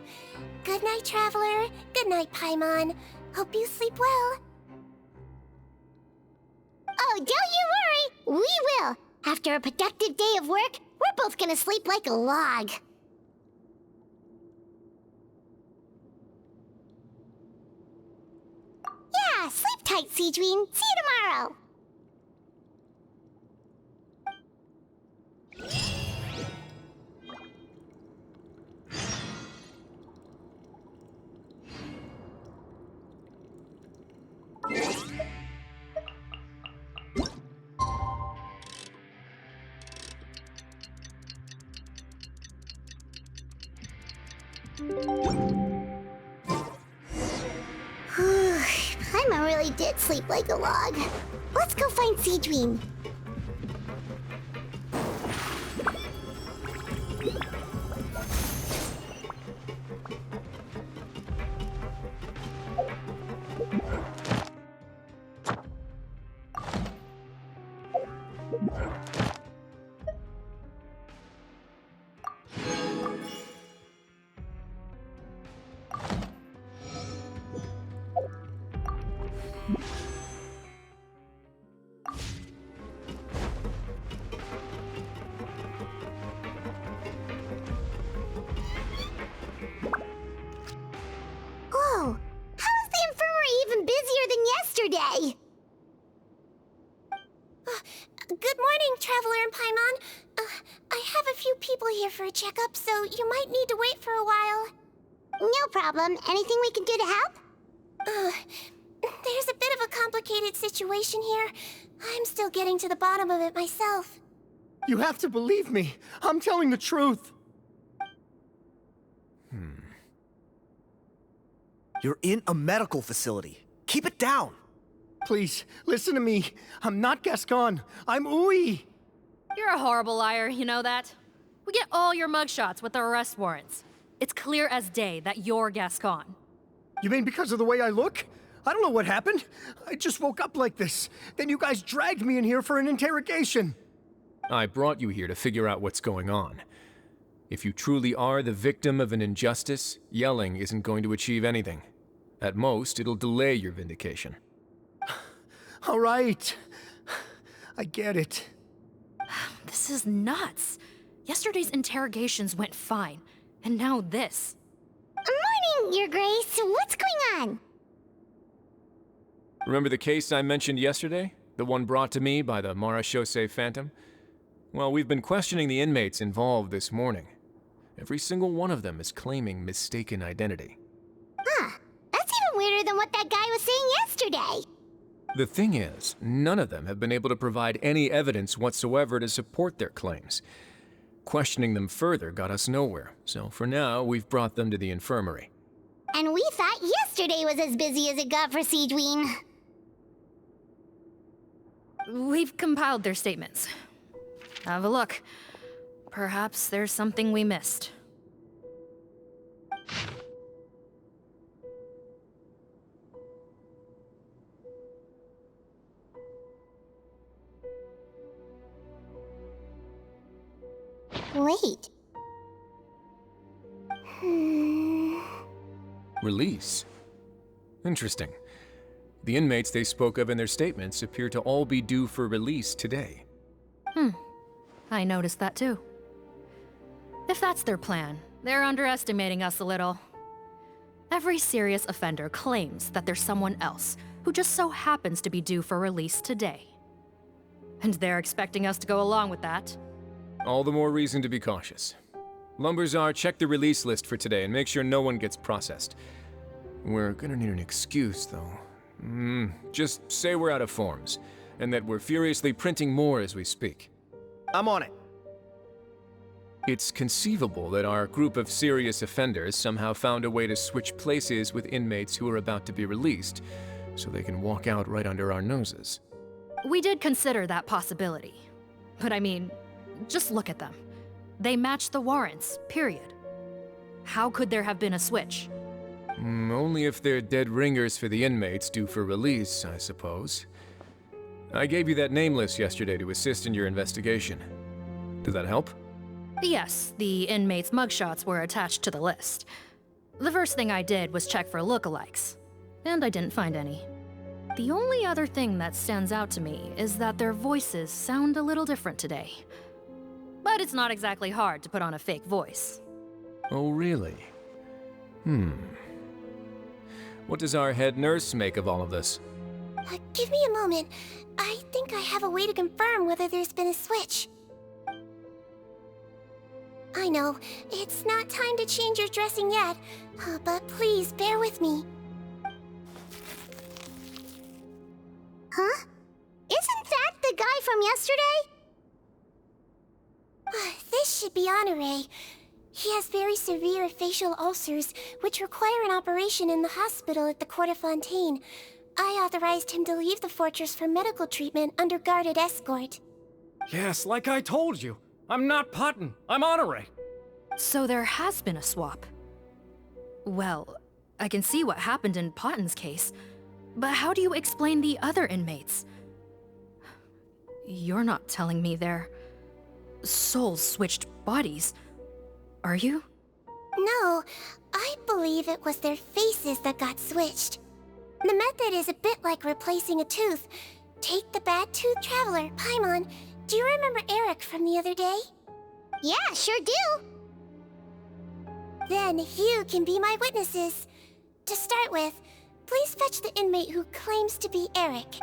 Good night, Traveler. Good night, Paimon. Hope you sleep well. Oh, don't you worry! We will! After a productive day of work, we're both gonna sleep like a log. Yeah, sleep tight, Seedream. See you tomorrow! Paimon really did sleep like a log. Let's go find Seedream. Whoa! How is the infirmary even busier than yesterday? Good morning, Traveler and Paimon. I have a few people here for a checkup, so you might need to wait for a while. No problem. Anything we can do to help? There's a bit of a complicated situation here. I'm still getting to the bottom of it myself. You have to believe me. I'm telling the truth. You're in a medical facility. Keep it down. Please, listen to me. I'm not Gascon. I'm Uy. You're a horrible liar, you know that? We get all your mugshots with the arrest warrants. It's clear as day that you're Gascon. You mean because of the way I look? I don't know what happened. I just woke up like this. Then you guys dragged me in here for an interrogation. I brought you here to figure out what's going on. If you truly are the victim of an injustice, yelling isn't going to achieve anything. At most, it'll delay your vindication. All right. I get it. This is nuts. Yesterday's interrogations went fine, and now this. Morning, Your Grace. What's going on? Remember the case I mentioned yesterday? The one brought to me by the Marachose Phantom? Well, we've been questioning the inmates involved this morning. Every single one of them is claiming mistaken identity. Huh. That's even weirder than than what that guy was saying yesterday. The thing is, none of them have been able to provide any evidence whatsoever to support their claims. Questioning them further got us nowhere, so for now, we've brought them to the infirmary. And we thought yesterday was as busy as it got for Siegeween. We've compiled their statements. Have a look. Perhaps there's something we missed. Wait. Release? Interesting. The inmates they spoke of in their statements appear to all be due for release today. I noticed that too. If that's their plan, they're underestimating us a little. Every serious offender claims that there's someone else who just so happens to be due for release today. And they're expecting us to go along with that. All the more reason to be cautious. Lumberzar, check the release list for today and make sure no one gets processed. We're gonna need an excuse, though. Just say we're out of forms, and that we're furiously printing more as we speak. I'm on it. It's conceivable that our group of serious offenders somehow found a way to switch places with inmates who are about to be released, so they can walk out right under our noses. We did consider that possibility. But I mean, just look at them. They match the warrants, period. How could there have been a switch? Only if they're dead ringers for the inmates due for release, I suppose. I gave you that name list yesterday to assist in your investigation. Did that help? Yes, the inmates' mugshots were attached to the list. The first thing I did was check for lookalikes, and I didn't find any. The only other thing that stands out to me is that their voices sound a little different today. But it's not exactly hard to put on a fake voice. Oh, really? What does our head nurse make of all of this? Give me a moment. I think I have a way to confirm whether there's been a switch. I know, it's not time to change your dressing yet, but please bear with me. Huh? Isn't that the guy from yesterday? This should be Honore. He has very severe facial ulcers, which require an operation in the hospital at the Court of Fontaine. I authorized him to leave the fortress for medical treatment under guarded escort. Yes, like I told you. I'm not Putton. I'm Honore. So there has been a swap. Well, I can see what happened in Potton's case, but how do you explain the other inmates? You're not telling me their souls switched bodies, are you? No, I believe it was their faces that got switched. The method is a bit like replacing a tooth. Take the bad tooth traveler, Paimon. Do you remember Eric from the other day? Yeah, sure do. Then you can be my witnesses. To start with, please fetch the inmate who claims to be Eric.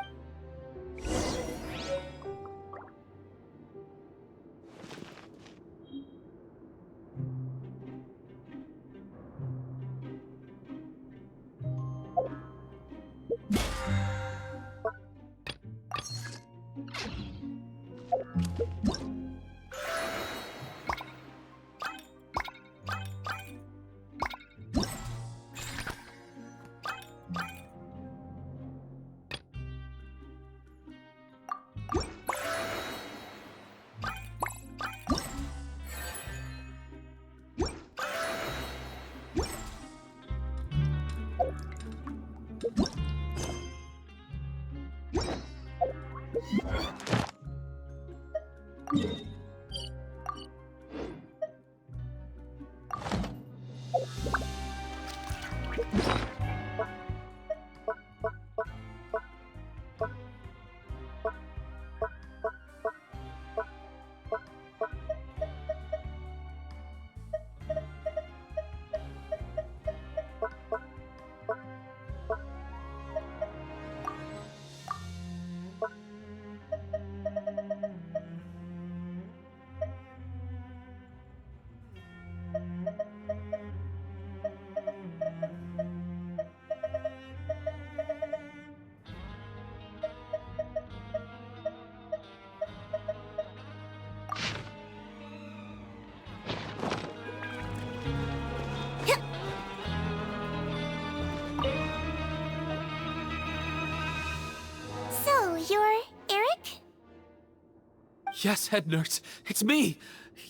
Yes, head nurse, it's me.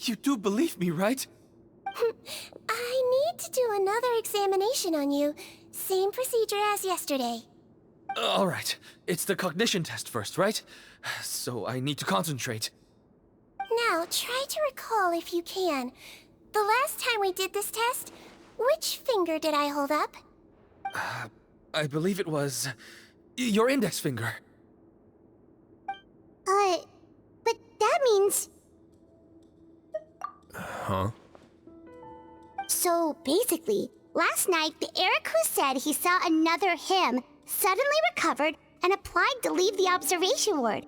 You do believe me, right? I need to do another examination on you. Same procedure as yesterday. All right, it's the cognition test first, right? So I need to concentrate. Now, try to recall if you can. The last time we did this test, which finger did I hold up? I believe it was your index finger. But that means... Huh? So, basically, last night, the Eric who said he saw another him suddenly recovered and applied to leave the observation ward.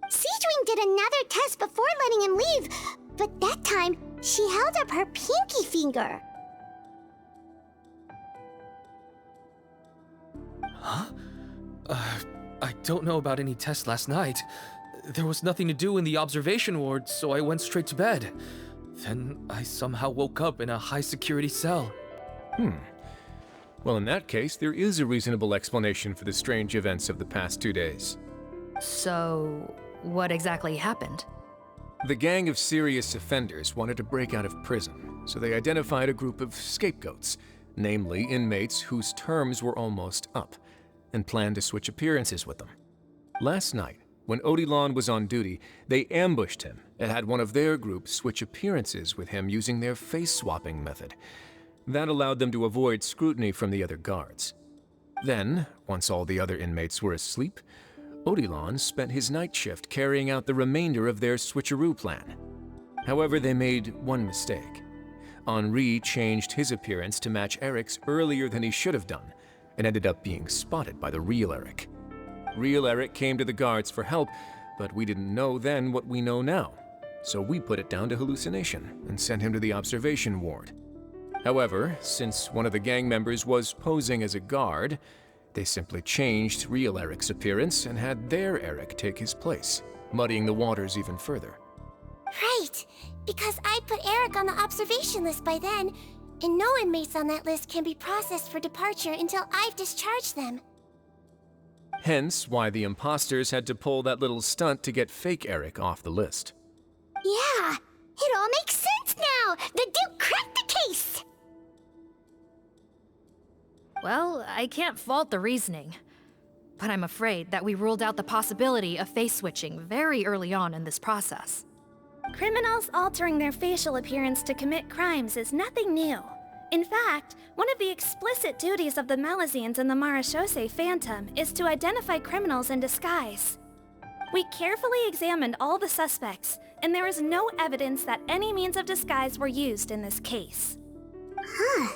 Seadwing did another test before letting him leave, but that time, she held up her pinky finger. Huh? I don't know about any tests last night. There was nothing to do in the observation ward, so I went straight to bed. Then I somehow woke up in a high-security cell. Well, in that case, there is a reasonable explanation for the strange events of the past 2 days. So, what exactly happened? The gang of serious offenders wanted to break out of prison, so they identified a group of scapegoats, namely inmates whose terms were almost up, and planned to switch appearances with them. Last night, when Odilon was on duty, they ambushed him and had one of their group switch appearances with him using their face-swapping method. That allowed them to avoid scrutiny from the other guards. Then, once all the other inmates were asleep, Odilon spent his night shift carrying out the remainder of their switcheroo plan. However, they made one mistake. Henri changed his appearance to match Eric's earlier than he should have done, and ended up being spotted by the real Eric. Real Eric came to the guards for help, but we didn't know then what we know now, so we put it down to hallucination and sent him to the observation ward. However, since one of the gang members was posing as a guard, they simply changed real Eric's appearance and had their Eric take his place, muddying the waters even further. Right, because I put Eric on the observation list by then, and no inmates on that list can be processed for departure until I've discharged them. Hence why the imposters had to pull that little stunt to get fake Eric off the list. Yeah, it all makes sense now! The Duke cracked the case! Well, I can't fault the reasoning. But I'm afraid that we ruled out the possibility of face switching very early on in this process. Criminals altering their facial appearance to commit crimes is nothing new. In fact, one of the explicit duties of the Malazines in the Marechaussee Phantom is to identify criminals in disguise. We carefully examined all the suspects, and there is no evidence that any means of disguise were used in this case. Huh.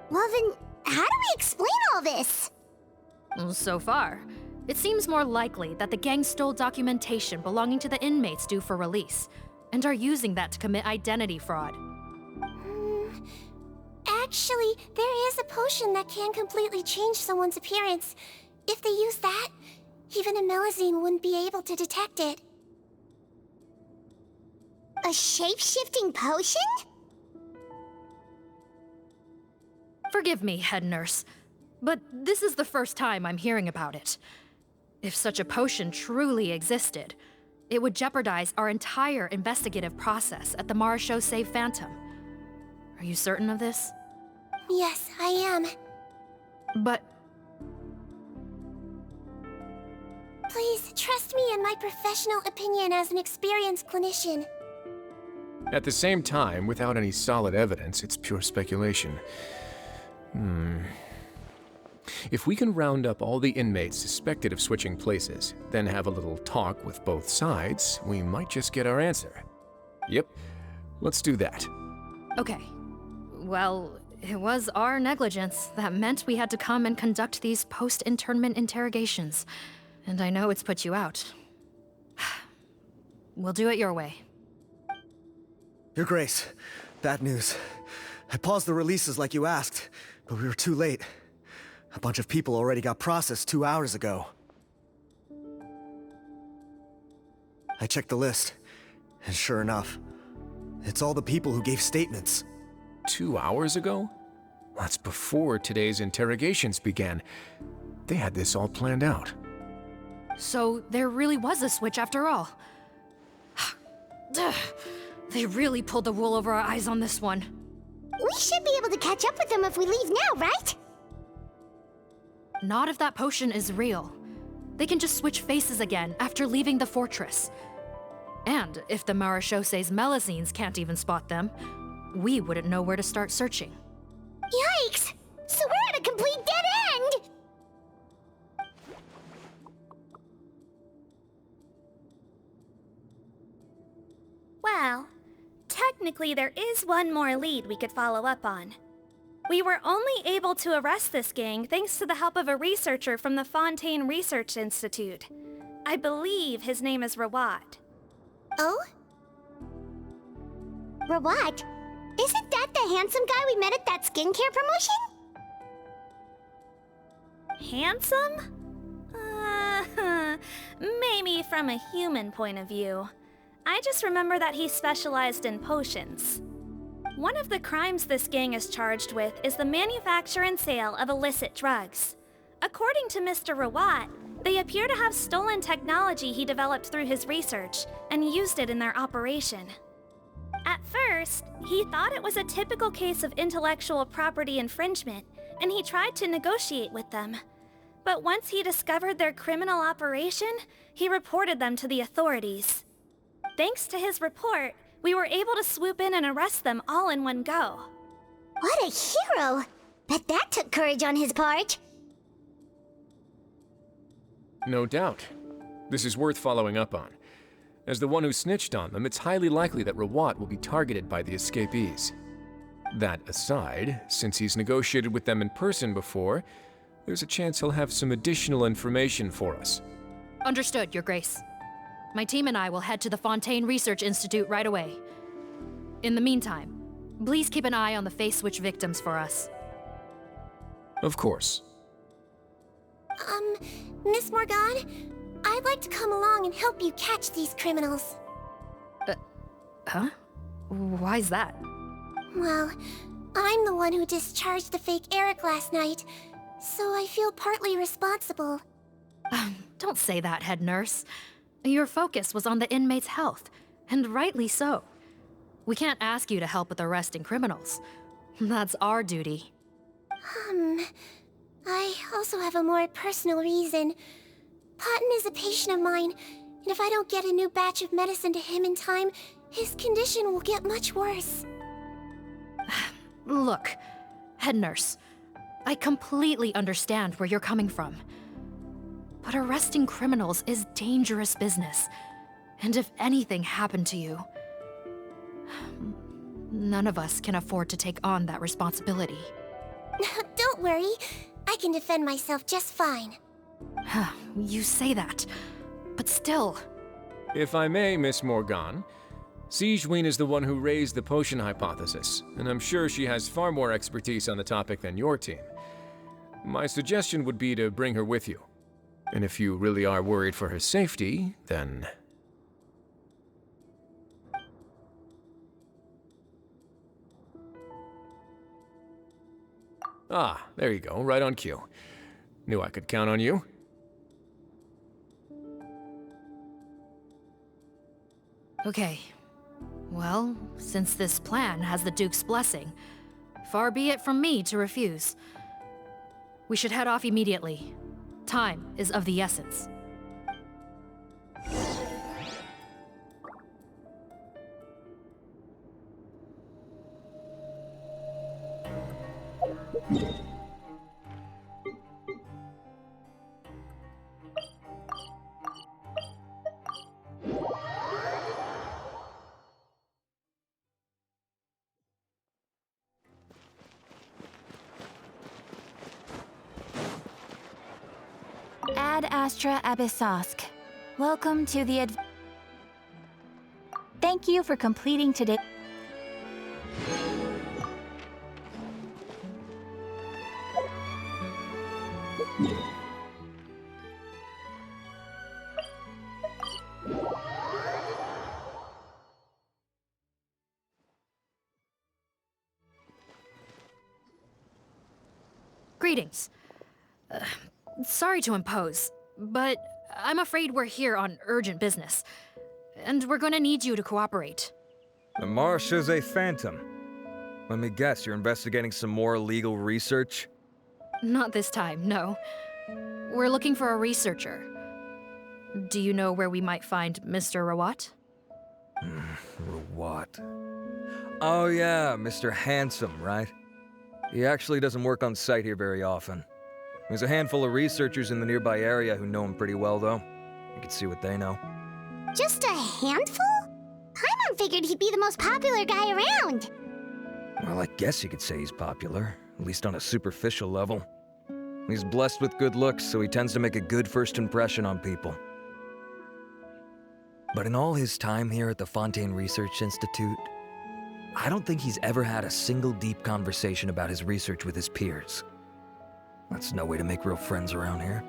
Well then, how do we explain all this? So far, it seems more likely that the gang stole documentation belonging to the inmates due for release, and are using that to commit identity fraud. Actually, there is a potion that can completely change someone's appearance. If they use that, even a Melazine wouldn't be able to detect it. A shape-shifting potion? Forgive me, head nurse, but this is the first time I'm hearing about it. If such a potion truly existed, it would jeopardize our entire investigative process at the Marechaussee Phantom. Are you certain of this? Yes, I am. But... Please, trust me in my professional opinion as an experienced clinician. At the same time, without any solid evidence, it's pure speculation. If we can round up all the inmates suspected of switching places, then have a little talk with both sides, we might just get our answer. Yep, let's do that. Okay. Well, it was our negligence that meant we had to come and conduct these post-internment interrogations. And I know it's put you out. We'll do it your way. Your Grace, bad news. I paused the releases like you asked, but we were too late. A bunch of people already got processed 2 hours ago. I checked the list, and sure enough, it's all the people who gave statements. 2 hours ago? That's before today's interrogations began. They had this all planned out. So there really was a switch after all. Ugh, they really pulled the wool over our eyes on this one. We should be able to catch up with them if we leave now, right? Not if that potion is real. They can just switch faces again after leaving the fortress. And if the Marishose's Melusines can't even spot them, we wouldn't know where to start searching. Yikes! So we're at a complete dead end! Well, technically there is one more lead we could follow up on. We were only able to arrest this gang thanks to the help of a researcher from the Fontaine Research Institute. I believe his name is Rawat. Oh? Rawat? Isn't that the handsome guy we met at that skincare promotion? Handsome? Maybe from a human point of view. I just remember that he specialized in potions. One of the crimes this gang is charged with is the manufacture and sale of illicit drugs. According to Mr. Rawat, they appear to have stolen technology he developed through his research and used it in their operation. At first, he thought it was a typical case of intellectual property infringement, and he tried to negotiate with them. But once he discovered their criminal operation, he reported them to the authorities. Thanks to his report, we were able to swoop in and arrest them all in one go. What a hero! Bet that took courage on his part. No doubt. This is worth following up on. As the one who snitched on them, it's highly likely that Rawat will be targeted by the escapees. That aside, since he's negotiated with them in person before, there's a chance he'll have some additional information for us. Understood, Your Grace. My team and I will head to the Fontaine Research Institute right away. In the meantime, please keep an eye on the face switch victims for us. Of course. Miss Morgan, I'd like to come along and help you catch these criminals. Huh? Why's that? Well, I'm the one who discharged the fake Eric last night, so I feel partly responsible. Don't say that, head nurse. Your focus was on the inmate's health, and rightly so. We can't ask you to help with arresting criminals. That's our duty. I also have a more personal reason. Potton is a patient of mine, and if I don't get a new batch of medicine to him in time, his condition will get much worse. Look, head nurse, I completely understand where you're coming from. But arresting criminals is dangerous business. And if anything happened to you, none of us can afford to take on that responsibility. Don't worry, I can defend myself just fine. You say that, but still. If I may, Miss Morgan, Sigewinne is the one who raised the potion hypothesis, and I'm sure she has far more expertise on the topic than your team. My suggestion would be to bring her with you. And if you really are worried for her safety, then... Ah, there you go, right on cue. Knew I could count on you. Okay. Well, since this plan has the Duke's blessing, far be it from me to refuse. We should head off immediately. Time is of the essence. Ad Astra Abyssosk. Welcome to the Thank you for completing today. Greetings. Sorry to impose, but I'm afraid we're here on urgent business. and we're gonna need you to cooperate. The Marsh is a phantom. Let me guess, you're investigating some more legal research? Not this time, no. We're looking for a researcher. Do you know where we might find Mr. Rawat? What? Oh yeah, Mr. Handsome, right? He actually doesn't work on site here very often. There's a handful of researchers in the nearby area who know him pretty well, though. You can see what they know. Just a handful? Paimon figured he'd be the most popular guy around. Well, I guess you could say he's popular, at least on a superficial level. He's blessed with good looks, so he tends to make a good first impression on people. But in all his time here at the Fontaine Research Institute, I don't think he's ever had a single deep conversation about his research with his peers. That's no way to make real friends around here.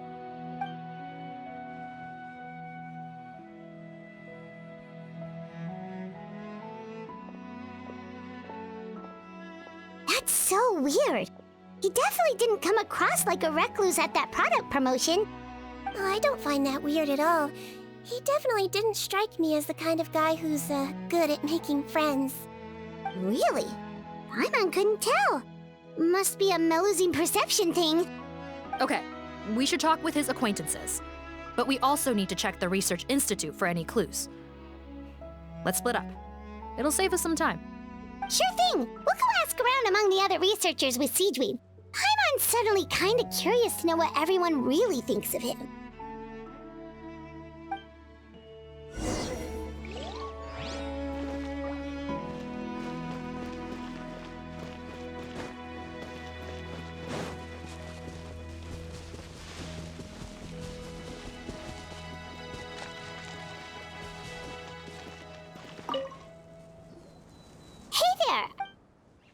That's so weird. He definitely didn't come across like a recluse at that product promotion. Oh, I don't find that weird at all. He definitely didn't strike me as the kind of guy who's good at making friends. Really? Paimon couldn't tell. Must be a Melusine perception thing. Okay, we should talk with his acquaintances. But we also need to check the Research Institute for any clues. Let's split up. It'll save us some time. Sure thing. We'll go ask around among the other researchers with Seedweed. Paimon's suddenly kinda curious to know what everyone really thinks of him.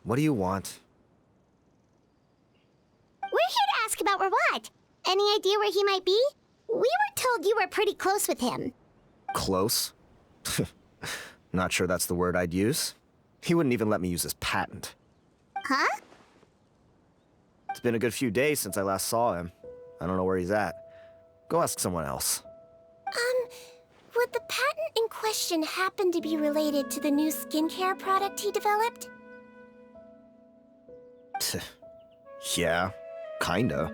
What do you want? We're here to ask about Rawat. Any idea where he might be? We were told you were pretty close with him. Close? Not sure that's the word I'd use. He wouldn't even let me use his patent. Huh? It's been a good few days since I last saw him. I don't know where he's at. Go ask someone else. Would the patent in question happen to be related to the new skincare product he developed? Yeah, kinda.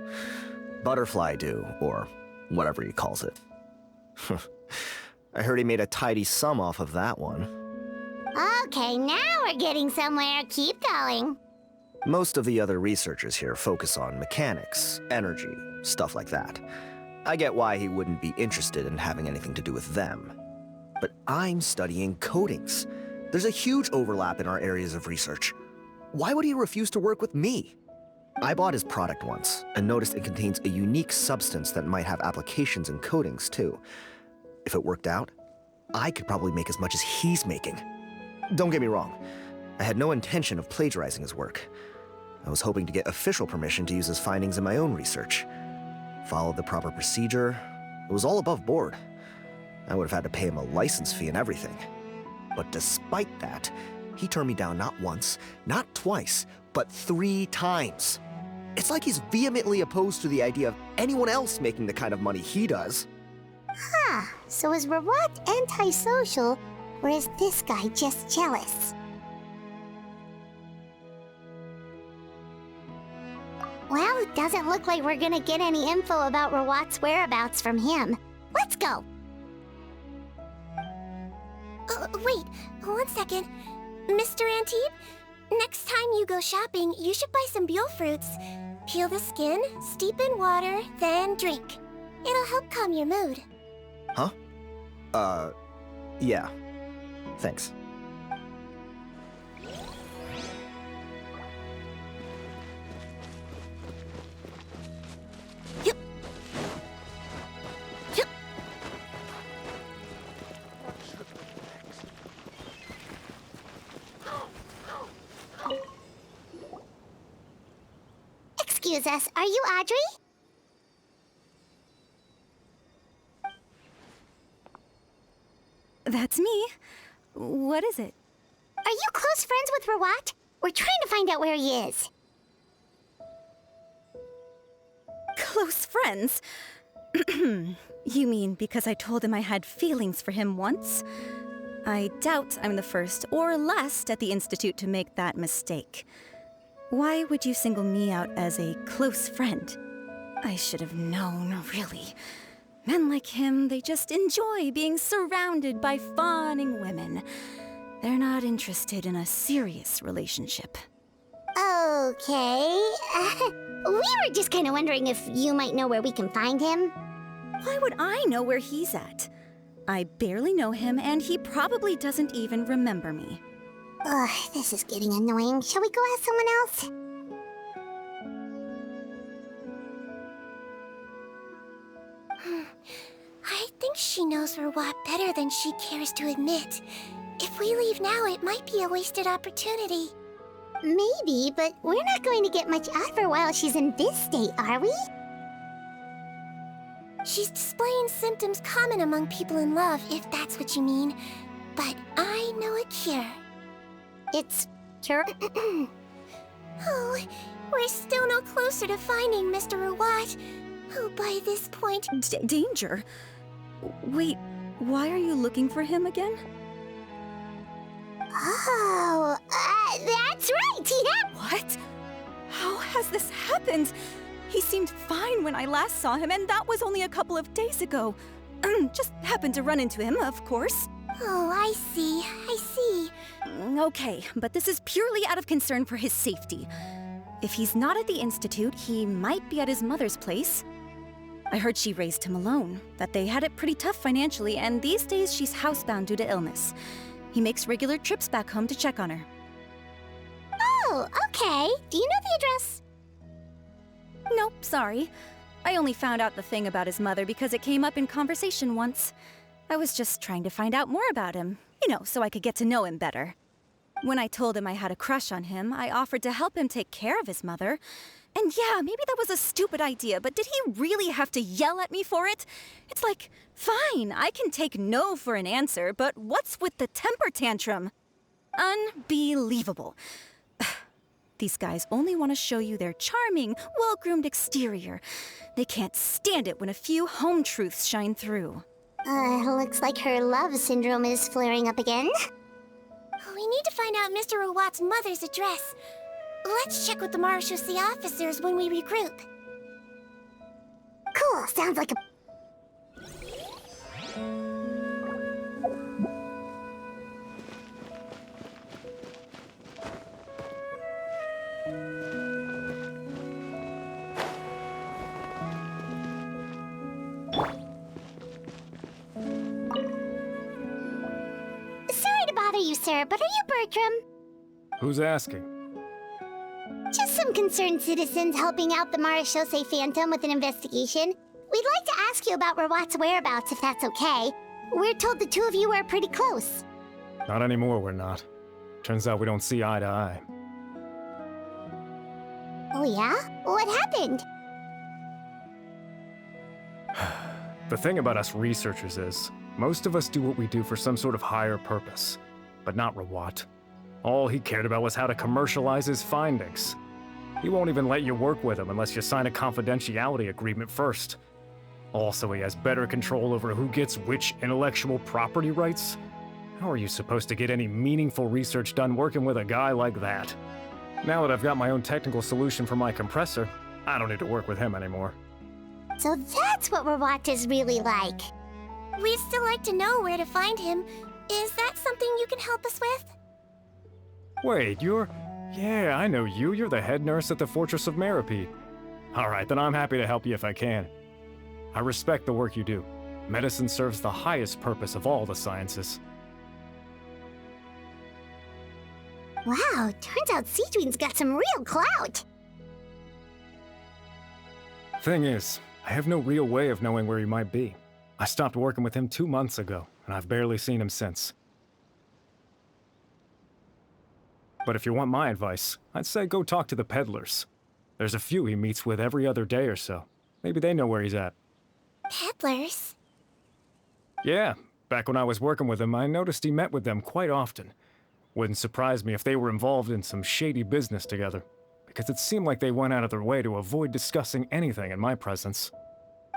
Butterfly dew, or whatever he calls it. I heard he made a tidy sum off of that one. Okay, now we're getting somewhere. Keep going. Most of the other researchers here focus on mechanics, energy, stuff like that. I get why he wouldn't be interested in having anything to do with them. But I'm studying coatings. There's a huge overlap in our areas of research. Why would he refuse to work with me? I bought his product once and noticed it contains a unique substance that might have applications in coatings too. If it worked out, I could probably make as much as he's making. Don't get me wrong, I had no intention of plagiarizing his work. I was hoping to get official permission to use his findings in my own research. Followed the proper procedure. It was all above board. I would have had to pay him a license fee and everything. But despite that, he turned me down not once, not twice, but 3 times. It's like he's vehemently opposed to the idea of anyone else making the kind of money he does. Huh, so is Rawat antisocial, or is this guy just jealous? Well, it doesn't look like we're gonna get any info about Rawat's whereabouts from him. Let's go! Wait, 1 second. Mr. Antibes, next time you go shopping, you should buy some Buell fruits. Peel the skin, steep in water, then drink. It'll help calm your mood. Huh? Yeah. Thanks. Excuse us, are you Audrey? That's me. What is it? Are you close friends with Rawat? We're trying to find out where he is. Close friends? You mean because I told him I had feelings for him once? I doubt I'm the first or last at the Institute to make that mistake. Why would you single me out as a close friend? I should have known, really. Men like him, they just enjoy being surrounded by fawning women. They're not interested in a serious relationship. Okay. We were just kind of wondering if you might know where we can find him. Why would I know where he's at? I barely know him, and he probably doesn't even remember me. Ugh, this is getting annoying. Shall we go ask someone else? I think she knows Rawat better than she cares to admit. If we leave now, it might be a wasted opportunity. Maybe, but we're not going to get much out of her while she's in this state, are we? She's displaying symptoms common among people in love, if that's what you mean. But I know a cure. It's cure? Oh, we're still no closer to finding Mr. Rawat, who by this point... Danger? Wait, why are you looking for him again? Oh, that's right, yeah! What? How has this happened? He seemed fine when I last saw him, and that was only a couple of days ago. Just happened to run into him, of course. Oh, I see. Okay, but this is purely out of concern for his safety. If he's not at the Institute, he might be at his mother's place. I heard she raised him alone, that they had it pretty tough financially, and these days she's housebound due to illness. He makes regular trips back home to check on her. Oh, okay. Do you know the address? Nope, sorry. I only found out the thing about his mother because it came up in conversation once. I was just trying to find out more about him, so I could get to know him better. When I told him I had a crush on him, I offered to help him take care of his mother. And yeah, maybe that was a stupid idea, but did he really have to yell at me for it? It's like, fine, I can take no for an answer, but what's with the temper tantrum? Unbelievable. These guys only want to show you their charming, well-groomed exterior. They can't stand it when a few home truths shine through. Looks like her love syndrome is flaring up again. We need to find out Mr. Rawat's mother's address. Let's check with the Marechaussee officers when we regroup. Cool, sounds like a... Sorry to bother you, sir, but are you Bertram? Who's asking? Just some concerned citizens helping out the Marechaussee Phantom with an investigation. We'd like to ask you about Rawat's whereabouts, if that's okay. We're told the two of you are pretty close. Not anymore, we're not. Turns out we don't see eye to eye. Oh yeah? What happened? The thing about us researchers is, most of us do what we do for some sort of higher purpose. But not Rawat. All he cared about was how to commercialize his findings. He won't even let you work with him unless you sign a confidentiality agreement first. Also, he has better control over who gets which intellectual property rights. How are you supposed to get any meaningful research done working with a guy like that? Now that I've got my own technical solution for my compressor, I don't need to work with him anymore. So that's what Rawat is really like. We'd still like to know where to find him. Is that something you can help us with? Wait, Yeah, I know you. You're the head nurse at the Fortress of Meripede. Alright, then I'm happy to help you if I can. I respect the work you do. Medicine serves the highest purpose of all the sciences. Wow, turns out Citrin's got some real clout. Thing is, I have no real way of knowing where he might be. I stopped working with him 2 months ago, and I've barely seen him since. But if you want my advice, I'd say go talk to the peddlers. There's a few he meets with every other day or so. Maybe they know where he's at. Peddlers? Yeah, back when I was working with him, I noticed he met with them quite often. Wouldn't surprise me if they were involved in some shady business together, because it seemed like they went out of their way to avoid discussing anything in my presence.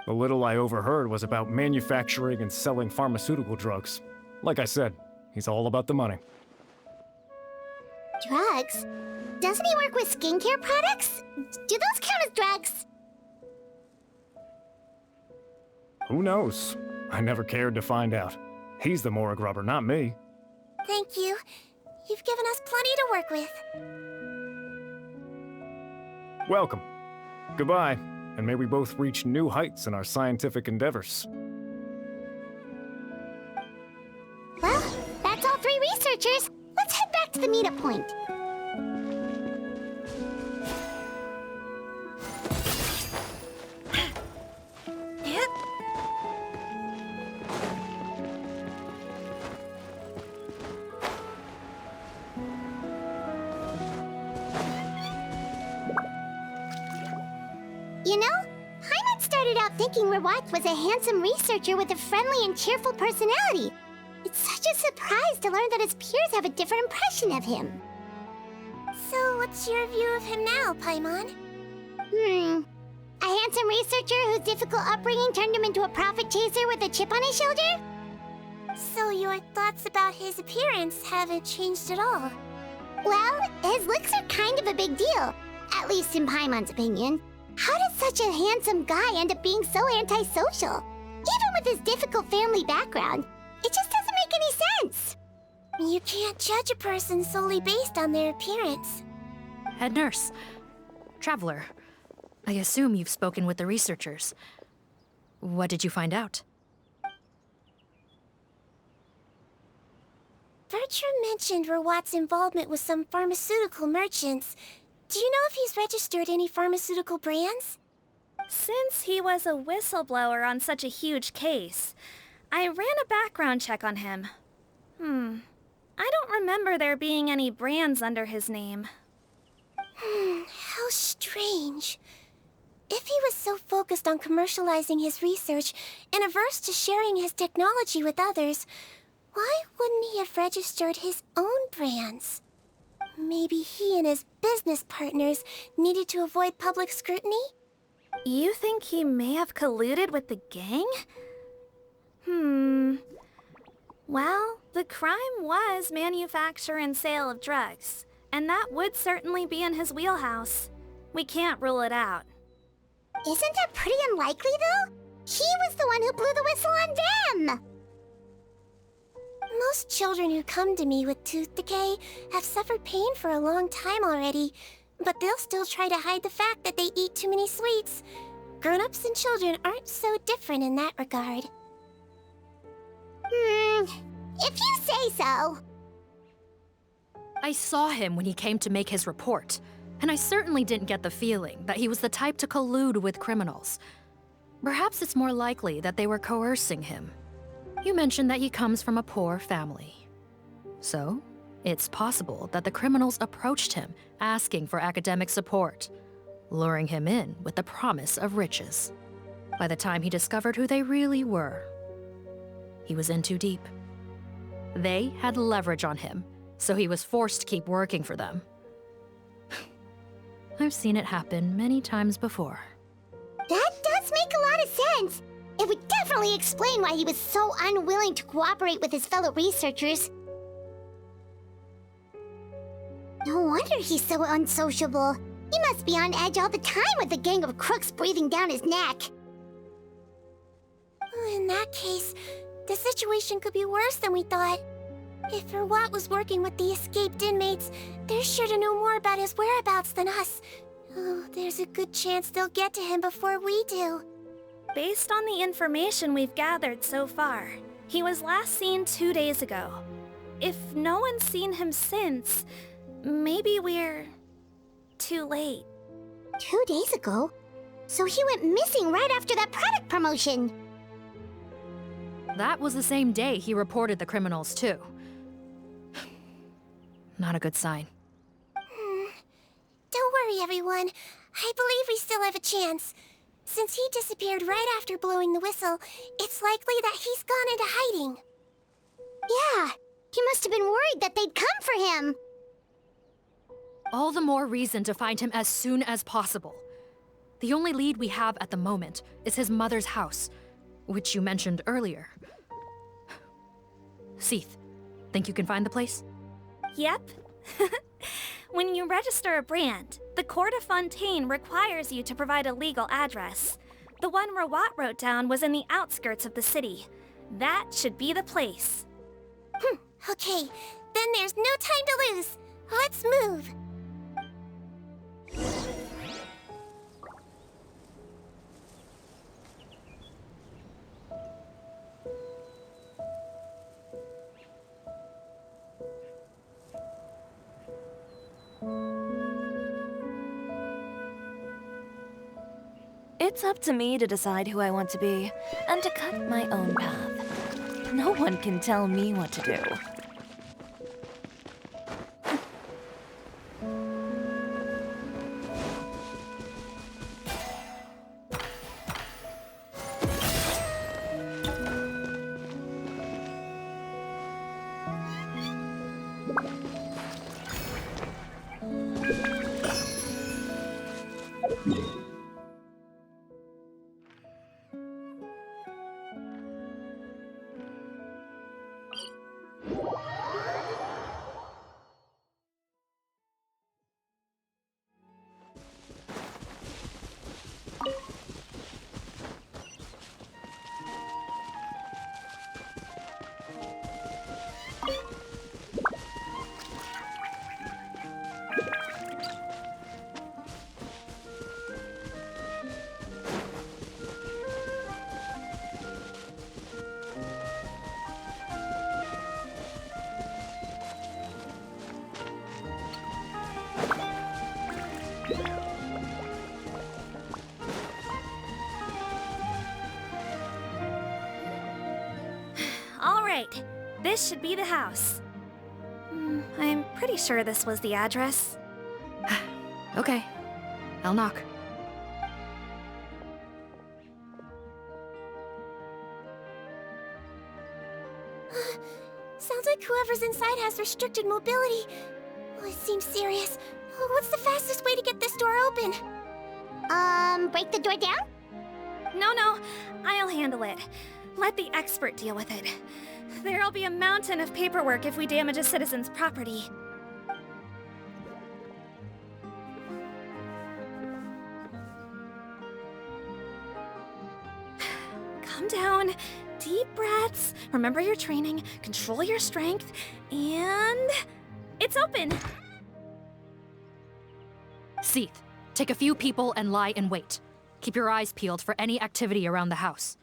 The little I overheard was about manufacturing and selling pharmaceutical drugs. Like I said, he's all about the money. Drugs? Doesn't he work with skincare products? Do those count as drugs? Who knows? I never cared to find out. He's the morgue robber, not me. Thank you. You've given us plenty to work with. Welcome. Goodbye, and may we both reach new heights in our scientific endeavors. Well, that's all 3 researchers. Let's head back to the meetup point. You know, Paimon started out thinking Rawat was a handsome researcher with a friendly and cheerful personality. It's such a surprise to learn that his peers have a different impression of him. So, what's your view of him now, Paimon? A handsome researcher whose difficult upbringing turned him into a profit chaser with a chip on his shoulder? So your thoughts about his appearance haven't changed at all? Well, his looks are kind of a big deal, at least in Paimon's opinion. How does such a handsome guy end up being so antisocial? Even with his difficult family background, it just doesn't make any sense. You can't judge a person solely based on their appearance. Head nurse. Traveler. I assume you've spoken with the researchers. What did you find out? Bertram mentioned Rawat's involvement with some pharmaceutical merchants. Do you know if he's registered any pharmaceutical brands? Since he was a whistleblower on such a huge case, I ran a background check on him. I don't remember there being any brands under his name. How strange. If he was so focused on commercializing his research and averse to sharing his technology with others, why wouldn't he have registered his own brands? Maybe he and his business partners needed to avoid public scrutiny? You think he may have colluded with the gang? Well, the crime was manufacture and sale of drugs, and that would certainly be in his wheelhouse. We can't rule it out. Isn't that pretty unlikely, though? He was the one who blew the whistle on them! Most children who come to me with tooth decay have suffered pain for a long time already, but they'll still try to hide the fact that they eat too many sweets. Grown-ups and children aren't so different in that regard. If you say so. I saw him when he came to make his report, and I certainly didn't get the feeling that he was the type to collude with criminals. Perhaps it's more likely that they were coercing him. You mentioned that he comes from a poor family. So, it's possible that the criminals approached him asking for academic support, luring him in with the promise of riches. By the time he discovered who they really were, he was in too deep. They had leverage on him, so he was forced to keep working for them. I've seen it happen many times before. That does make a lot of sense. It would definitely explain why he was so unwilling to cooperate with his fellow researchers. No wonder he's so unsociable. He must be on edge all the time with a gang of crooks breathing down his neck. In that case, the situation could be worse than we thought. If Rawat was working with the escaped inmates, they're sure to know more about his whereabouts than us. Oh, there's a good chance they'll get to him before we do. Based on the information we've gathered so far, he was last seen 2 days ago. If no one's seen him since, maybe we're too late. 2 days ago? So he went missing right after that product promotion. That was the same day he reported the criminals, too. Not a good sign. Don't worry, everyone. I believe we still have a chance. Since he disappeared right after blowing the whistle, it's likely that he's gone into hiding. Yeah, he must have been worried that they'd come for him. All the more reason to find him as soon as possible. The only lead we have at the moment is his mother's house, which you mentioned earlier. Seath, think you can find the place? Yep. When you register a brand, the Court of Fontaine requires you to provide a legal address. The one Rawat wrote down was in the outskirts of the city. That should be the place. Okay, then there's no time to lose. Let's move. It's up to me to decide who I want to be, and to cut my own path. No one can tell me what to do. Right. This should be the house. I'm pretty sure this was the address. Okay. I'll knock. Sounds like whoever's inside has restricted mobility. Oh, it seems serious. What's the fastest way to get this door open? Break the door down? No, I'll handle it. Let the expert deal with it. There'll be a mountain of paperwork if we damage a citizen's property. Calm down. Deep breaths. Remember your training. Control your strength. And... it's open! Seath, take a few people and lie in wait. Keep your eyes peeled for any activity around the house.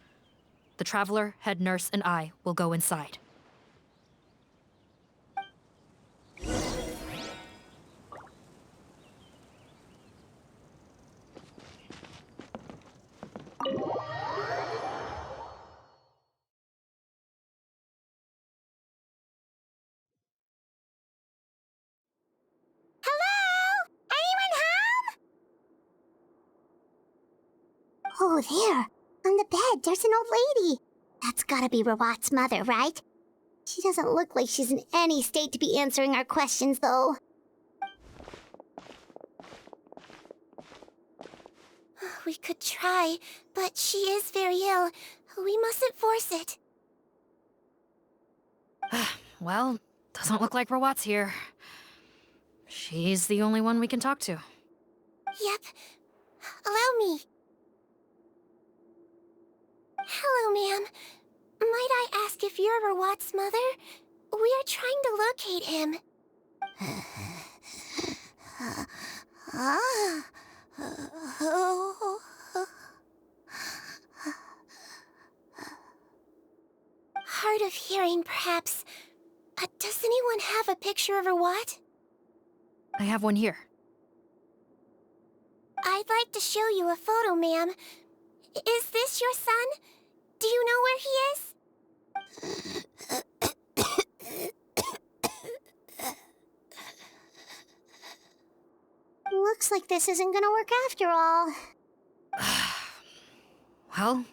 The Traveler, head nurse, and I will go inside. Oh, there. On the bed, there's an old lady. That's gotta be Rawat's mother, right? She doesn't look like she's in any state to be answering our questions, though. We could try, but she is very ill. We mustn't force it. Well, doesn't look like Rawat's here. She's the only one we can talk to. Yep. Allow me. Hello, ma'am. Might I ask if you're Rawat's mother? We are trying to locate him. Hard of hearing, perhaps. Does anyone have a picture of Rawat? I have one here. I'd like to show you a photo, ma'am. Is this your son? Do you know where he is? Looks like this isn't gonna work after all. Well,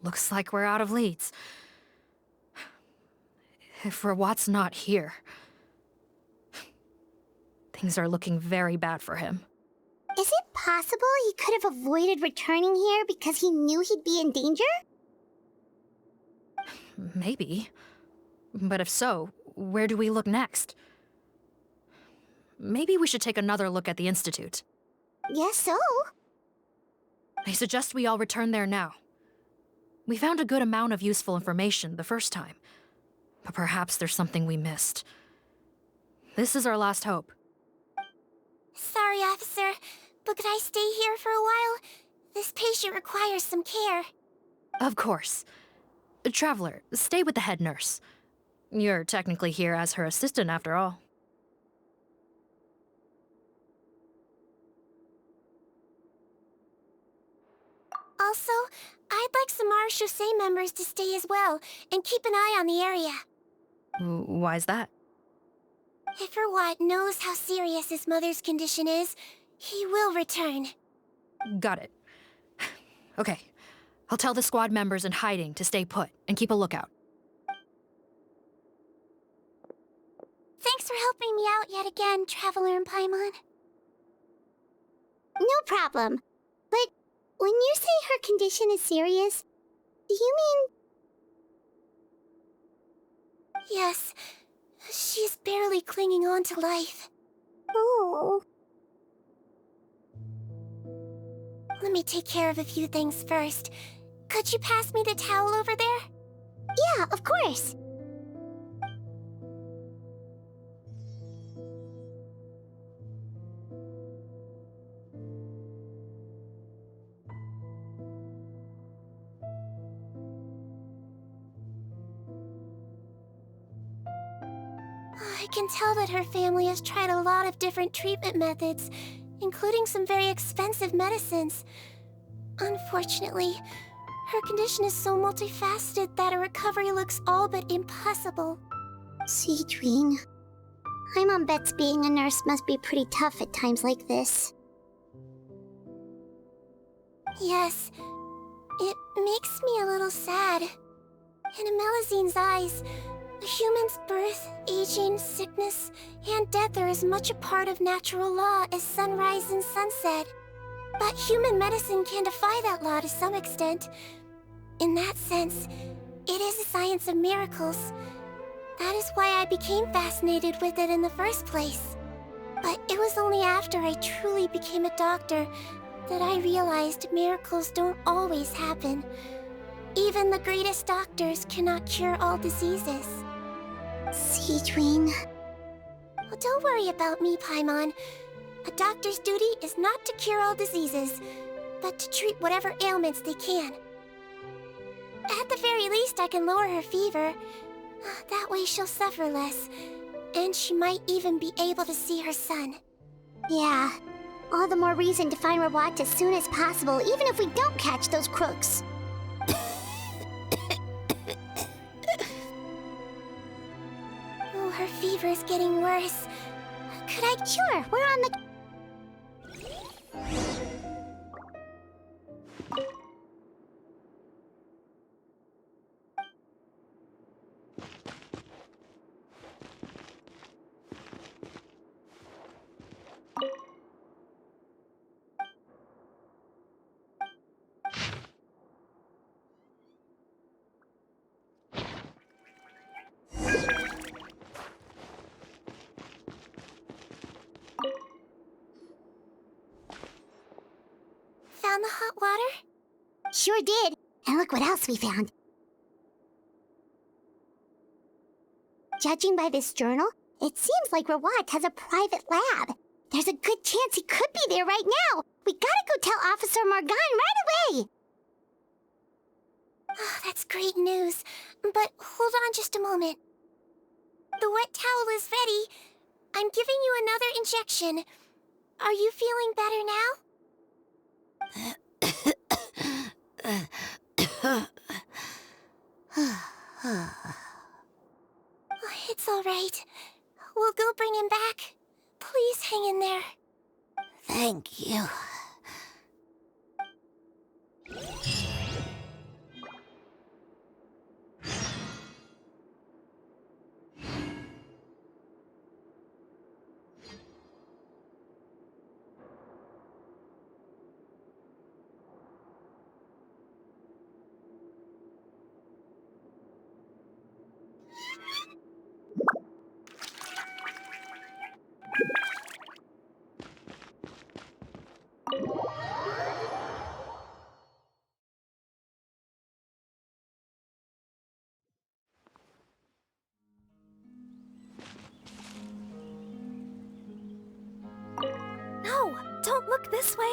looks like we're out of leads. If Rawat's not here, things are looking very bad for him. Is it possible he could have avoided returning here because he knew he'd be in danger? Maybe. But if so, where do we look next? Maybe we should take another look at the Institute. Guess so. I suggest we all return there now. We found a good amount of useful information the first time, but perhaps there's something we missed. This is our last hope. Sorry, officer, but could I stay here for a while? This patient requires some care. Of course. Traveler, stay with the head nurse. You're technically here as her assistant after all. Also, I'd like some Marechaussee members to stay as well, and keep an eye on the area. Why's that? If Rawat knows how serious his mother's condition is, he will return. Got it. Okay. I'll tell the squad members in hiding to stay put and keep a lookout. Thanks for helping me out yet again, Traveler and Paimon. No problem. But when you say her condition is serious, do you mean... Yes. She's barely clinging on to life. Oh. Let me take care of a few things first. Could you pass me the towel over there? Yeah, of course. I can tell that her family has tried a lot of different treatment methods, including some very expensive medicines. Unfortunately, her condition is so multifaceted that a recovery looks all but impossible. Seedwing. Paimon bets being a nurse must be pretty tough at times like this. Yes, it makes me a little sad. In Amelazine's eyes, a human's birth, aging, sickness, and death are as much a part of natural law as sunrise and sunset. But human medicine can defy that law to some extent. In that sense, it is a science of miracles. That is why I became fascinated with it in the first place. But it was only after I truly became a doctor that I realized miracles don't always happen. Even the greatest doctors cannot cure all diseases. Seedwing. Well, don't worry about me, Paimon. A doctor's duty is not to cure all diseases, but to treat whatever ailments they can. At the very least, I can lower her fever. That way she'll suffer less, and she might even be able to see her son. Yeah. All the more reason to find Rawat as soon as possible, even if we don't catch those crooks. Oh, her fever is getting worse. Could I... Sure, we're on the... Found the hot water? Sure did. And look what else we found. Judging by this journal, it seems like Rawat has a private lab. There's a good chance he could be there right now. We gotta go tell Officer Morgan right away. Oh, that's great news. But hold on just a moment. The wet towel is ready. I'm giving you another injection. Are you feeling better now? It's all right. We'll go bring him back. Please hang in there. Thank you. walk this way?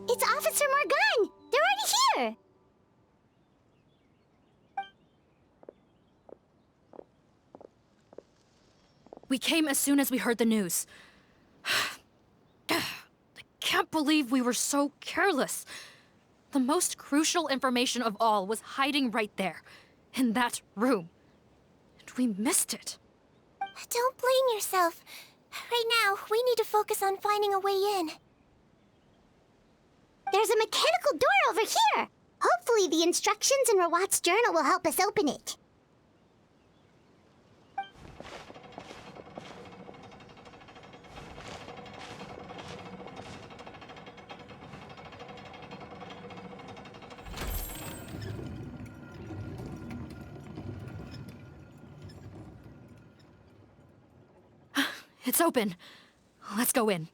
It's Officer Morgan! They're already here! We came as soon as we heard the news. I can't believe we were so careless. The most crucial information of all was hiding right there, in that room. And we missed it. Don't blame yourself. Right now, we need to focus on finding a way in. There's a mechanical door over here! Hopefully the instructions in Rawat's journal will help us open it. It's open. Let's go in.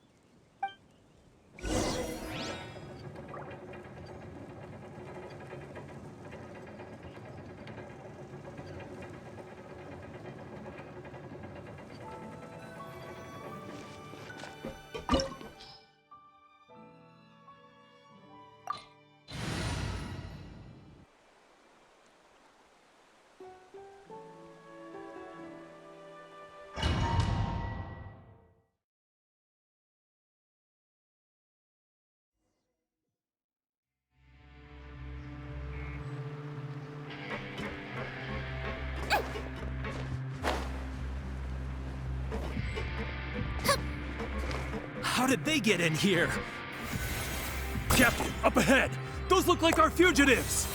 How did they get in here? Captain, up ahead! Those look like our fugitives!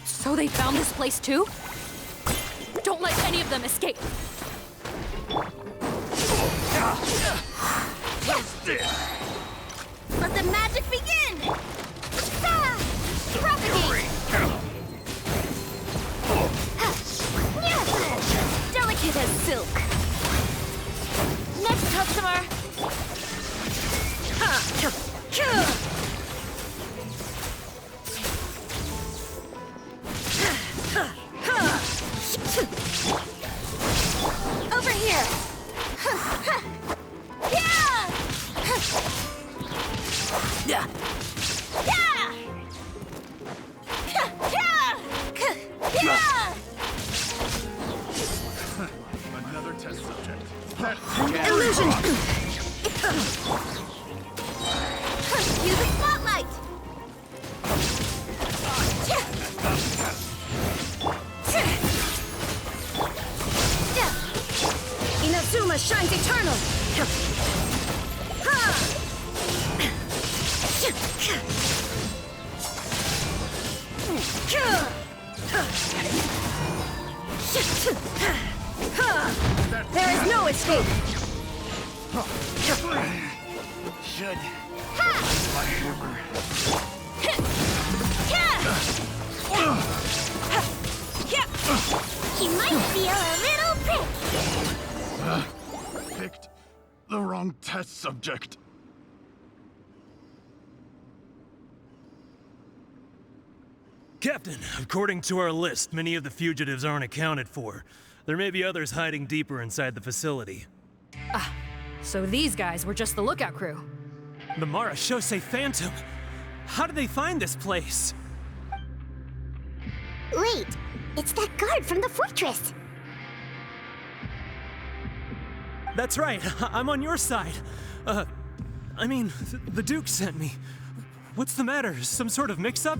So they found this place too? Don't let any of them escape! How's this? Let the magic begin! Propagate! Delicate as silk. Next customer! Over here! Yeah! Another test subject. Illusion! Use the spotlight! Inazuma shines eternal! There is no escape! Should. He might feel a little prick. Picked the wrong test subject. Captain, according to our list, many of the fugitives aren't accounted for. There may be others hiding deeper inside the facility. Ah, so these guys were just the lookout crew. The Mara Shosei Phantom! How did they find this place? Wait, it's that guard from the fortress. That's right, I'm on your side. I mean, the Duke sent me. What's the matter? Some sort of mix-up?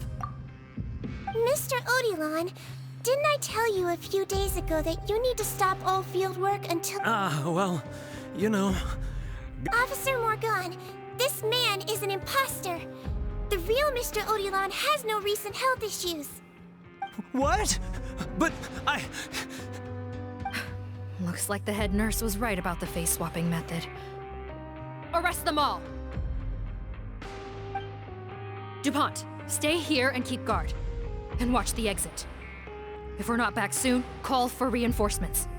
Mr. Odilon, Didn't I tell you a few days ago that you need to stop all field work until— Well, you know. Officer Morgan, this man is an imposter. The real Mr. Odilon has no recent health issues. What? But I... Looks like the head nurse was right about the face-swapping method. Arrest them all! DuPont, stay here and keep guard. And watch the exit. If we're not back soon, call for reinforcements.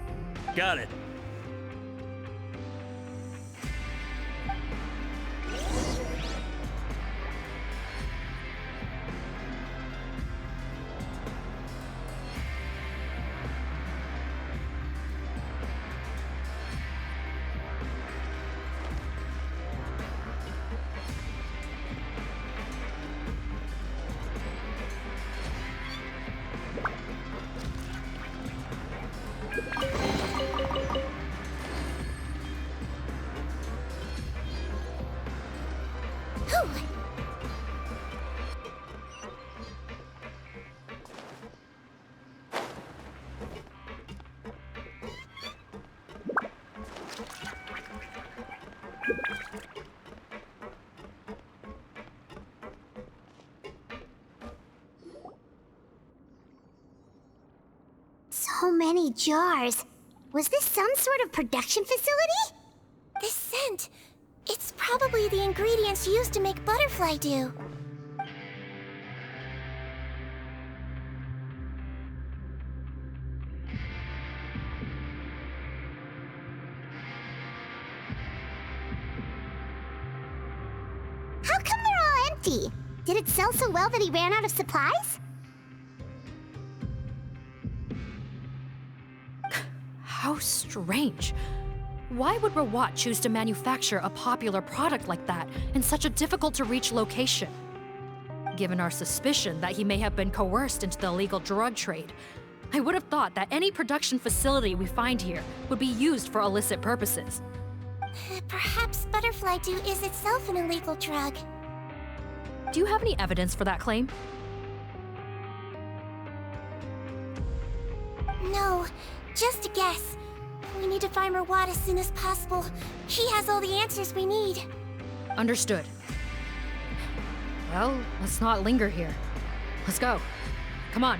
Got it. So many jars. Was this some sort of production facility? This scent, it's probably the ingredients used to make butterfly dew. How come they're all empty? Did it sell so well that he ran out of supplies? How strange. Why would Rawat choose to manufacture a popular product like that in such a difficult-to-reach location? Given our suspicion that he may have been coerced into the illegal drug trade, I would have thought that any production facility we find here would be used for illicit purposes. Perhaps butterfly dew is itself an illegal drug. Do you have any evidence for that claim? No, just a guess. We need to find Rawat as soon as possible. He has all the answers we need. Understood. Well, let's not linger here. Let's go. Come on.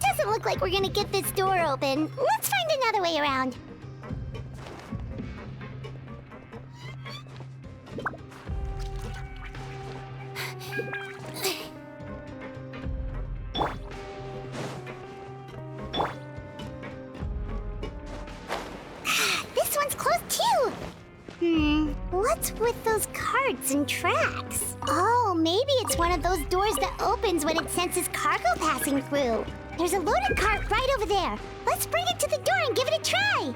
Doesn't look like we're gonna get this door open. Let's find another way around. This one's closed too. What's with those carts and tracks? Oh, maybe it's one of those doors that opens when it senses cargo passing through. There's a loaded cart right over there. Let's bring it to the door and give it a try.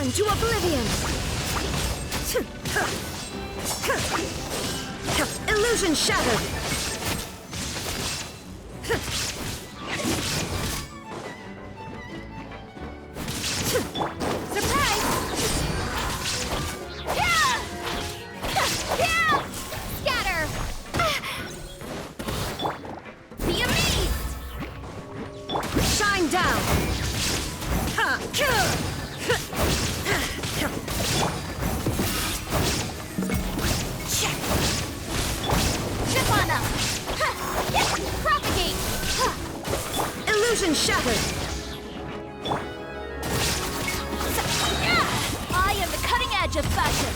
Burn to oblivion! Illusion shattered! Surprise! Scatter! Be amazed! Shine down! Nirvana! Propagate! Illusion shattered! I am the cutting edge of fashion!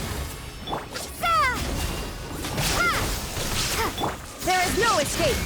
There is no escape!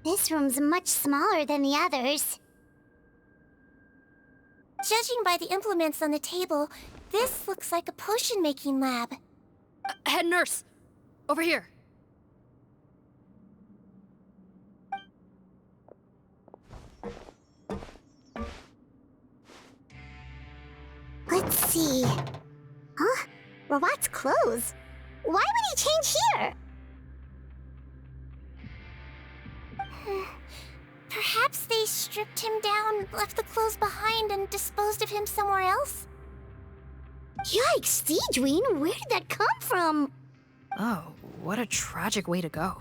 This room's much smaller than the others. Judging by the implements on the table, this looks like a potion-making lab. Head nurse! Over here. Let's see. Huh? Robot's clothes? Why would he change here? Perhaps they stripped him down, left the clothes behind, and disposed of him somewhere else? Yikes, Deedween, where did that come from? Oh, what a tragic way to go.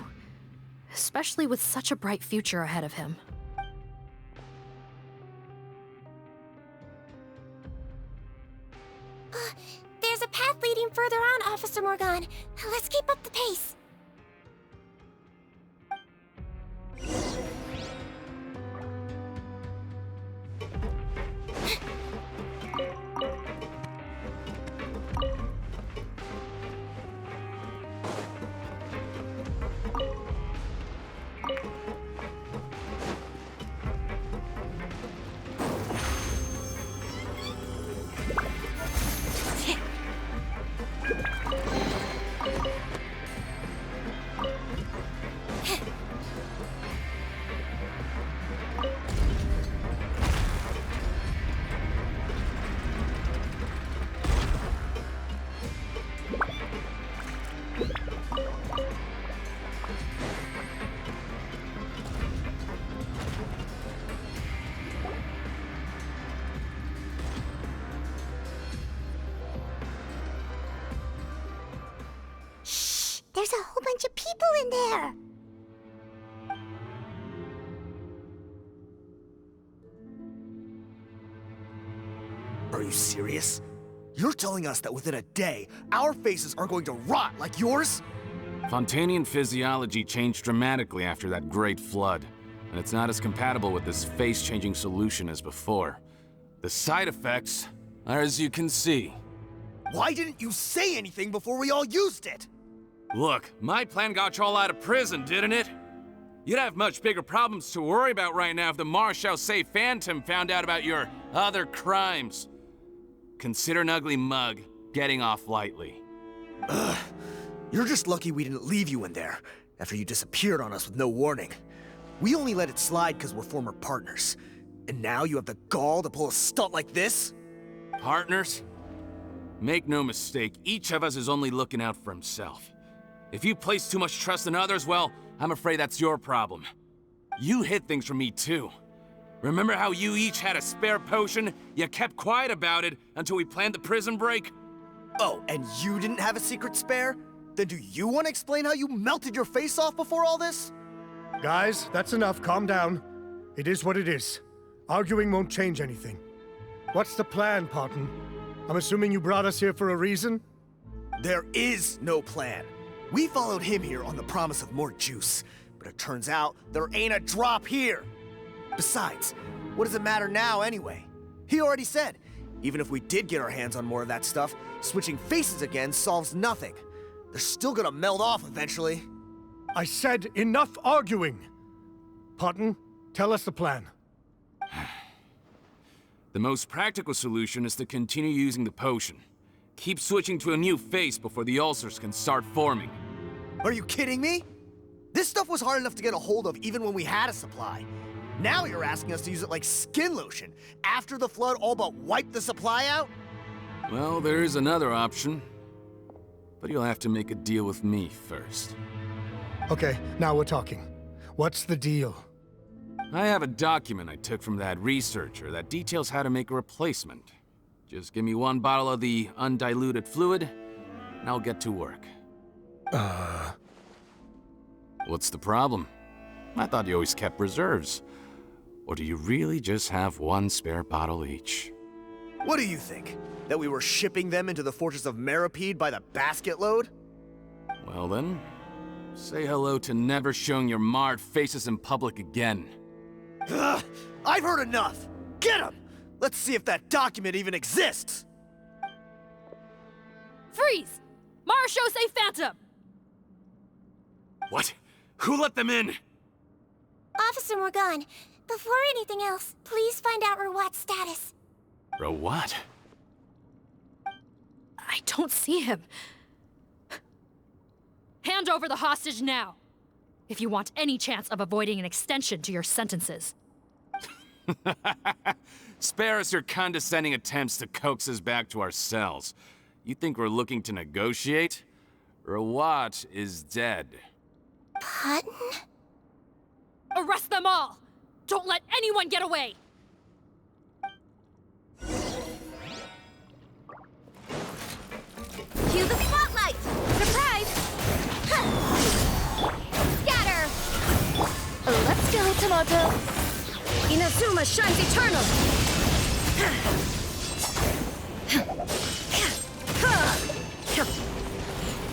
Especially with such a bright future ahead of him. There's a path leading further on, Officer Morgan. Let's keep up the pace. There's a whole bunch of people in there. Are you serious? You're telling us that within a day, our faces are going to rot like yours? Fontanian physiology changed dramatically after that great flood, and it's not as compatible with this face-changing solution as before. The side effects are as you can see. Why didn't you say anything before we all used it? Look, my plan got you all out of prison, didn't it? You'd have much bigger problems to worry about right now if the Marshal Say Phantom found out about your other crimes. Consider an ugly mug getting off lightly. Ugh. You're just lucky we didn't leave you in there after you disappeared on us with no warning. We only let it slide because we're former partners. And now you have the gall to pull a stunt like this? Partners? Make no mistake, each of us is only looking out for himself. If you place too much trust in others, well, I'm afraid that's your problem. You hid things from me too. Remember how you each had a spare potion? You kept quiet about it until we planned the prison break? Oh, and you didn't have a secret spare? Then do you want to explain how you melted your face off before all this? Guys, that's enough. Calm down. It is what it is. Arguing won't change anything. What's the plan, Parton? I'm assuming you brought us here for a reason? There is no plan. We followed him here on the promise of more juice, but it turns out there ain't a drop here. Besides, what does it matter now anyway? He already said, even if we did get our hands on more of that stuff, switching faces again solves nothing. They're still gonna melt off eventually. I said enough arguing! Parton, tell us the plan. The most practical solution is to continue using the potion. Keep switching to a new face before the ulcers can start forming. Are you kidding me? This stuff was hard enough to get a hold of even when we had a supply. Now you're asking us to use it like skin lotion, after the flood all but wiped the supply out? Well, there is another option. But you'll have to make a deal with me first. Okay, now we're talking. What's the deal? I have a document I took from that researcher that details how to make a replacement. Just give me one bottle of the undiluted fluid, and I'll get to work. What's the problem? I thought you always kept reserves. Or do you really just have one spare bottle each? What do you think? That we were shipping them into the fortress of Meripede by the basket load? Well then, say hello to never showing your marred faces in public again. Ugh, I've heard enough! Get him! Let's see if that document even exists! Freeze! Marshal Say Phantom! What? Who let them in? Officer Morgan, before anything else, please find out Rawat's status. Rawat? I don't see him. Hand over the hostage now, if you want any chance of avoiding an extension to your sentences. Spare us your condescending attempts to coax us back to our cells. You think we're looking to negotiate? Rawat is dead. Parton? Arrest them all! Don't let anyone get away! Cue the spotlight! Surprise! Scatter! Let's go, Tomato! Inazuma shines eternal!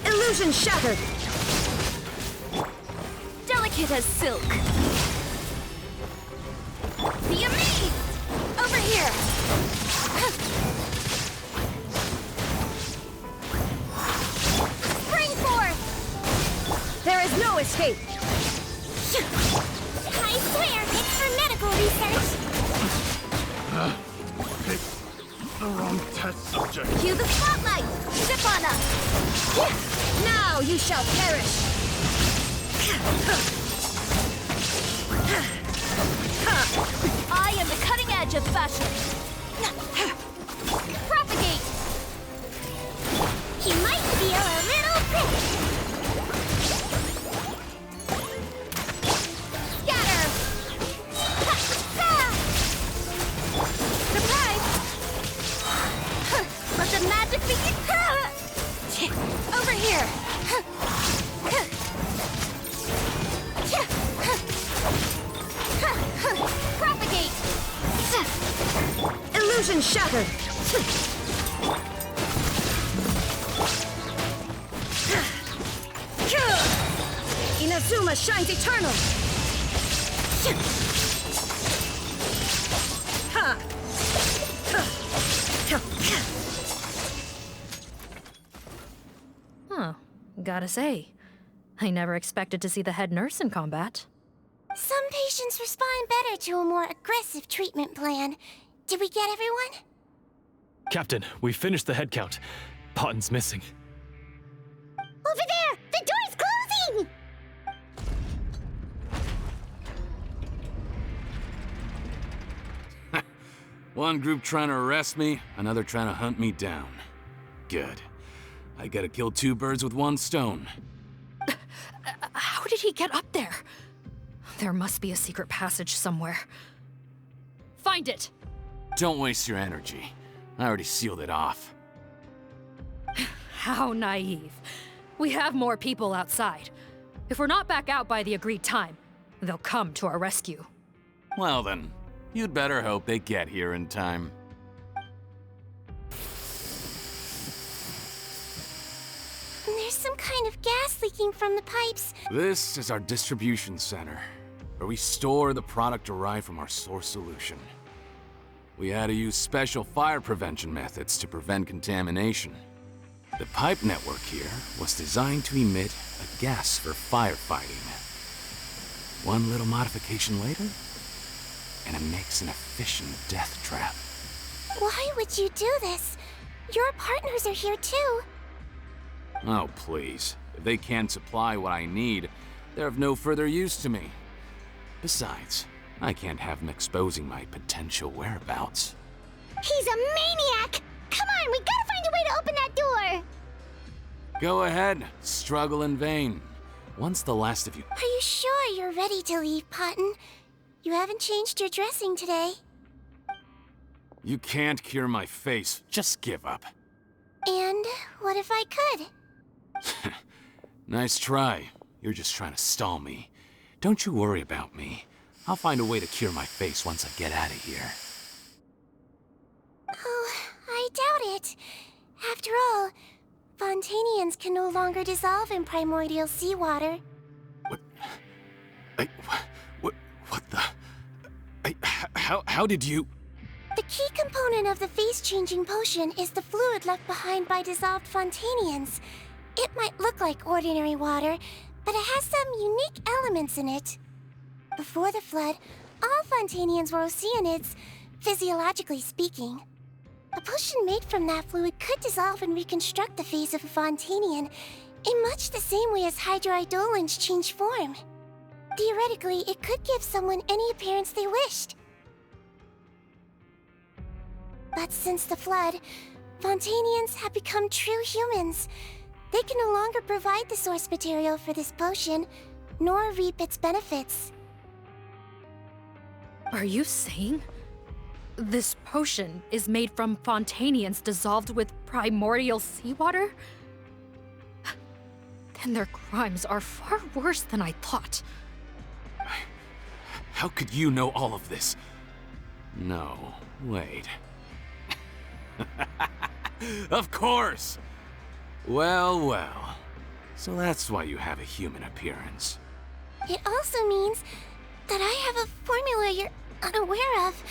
Illusion shattered! Delicate as silk! Be amazed! Over here! Spring forth! There is no escape! I swear, it's for medical research! Pick the wrong test subject. Cue the spotlight! Zip on up! Now you shall perish! I am the cutting edge of fashion! Propagate! He might feel a little bit. Scatter! Surprise! Let the magic begin! Over here! Propagate! Illusion shattered! Inazuma shines eternal! Ha! Huh. Gotta say, I never expected to see the head nurse in combat. Some patients respond better to a more aggressive treatment plan. Did we get everyone? Captain, we finished the head count. Potten's missing. Over there! The door's closing! One group trying to arrest me, another trying to hunt me down. Good. I gotta kill two birds with one stone. How did he get up there? There must be a secret passage somewhere. Find it! Don't waste your energy. I already sealed it off. How naive. We have more people outside. If we're not back out by the agreed time, they'll come to our rescue. Well then, you'd better hope they get here in time. There's some kind of gas leaking from the pipes. This is our distribution center, where we store the product derived from our source solution. We had to use special fire prevention methods to prevent contamination. The pipe network here was designed to emit a gas for firefighting. One little modification later, and it makes an efficient death trap. Why would you do this? Your partners are here too. Oh, please. If they can't supply what I need, they're of no further use to me. Besides, I can't have them exposing my potential whereabouts. He's a maniac! Come on, we gotta find a way to open that door! Go ahead, struggle in vain. Once the last of you... Are you sure you're ready to leave, Potten? You haven't changed your dressing today. You can't cure my face, just give up. And what if I could? Nice try. You're just trying to stall me. Don't you worry about me. I'll find a way to cure my face once I get out of here. Oh, I doubt it. After all, Fontanians can no longer dissolve in primordial seawater. What the... How did you... The key component of the face-changing potion is the fluid left behind by dissolved Fontanians. It might look like ordinary water, but it has some unique elements in it. Before the flood, all Fontanians were oceanids, physiologically speaking. A potion made from that fluid could dissolve and reconstruct the face of a Fontanian in much the same way as hydroidolins change form. Theoretically, it could give someone any appearance they wished. But since the flood, Fontanians have become true humans. They can no longer provide the source material for this potion, nor reap its benefits. Are you saying this potion is made from Fontanians dissolved with primordial seawater? Then their crimes are far worse than I thought. How could you know all of this? No, wait. Of course! Well. So that's why you have a human appearance. It also means that I have a formula you're unaware of.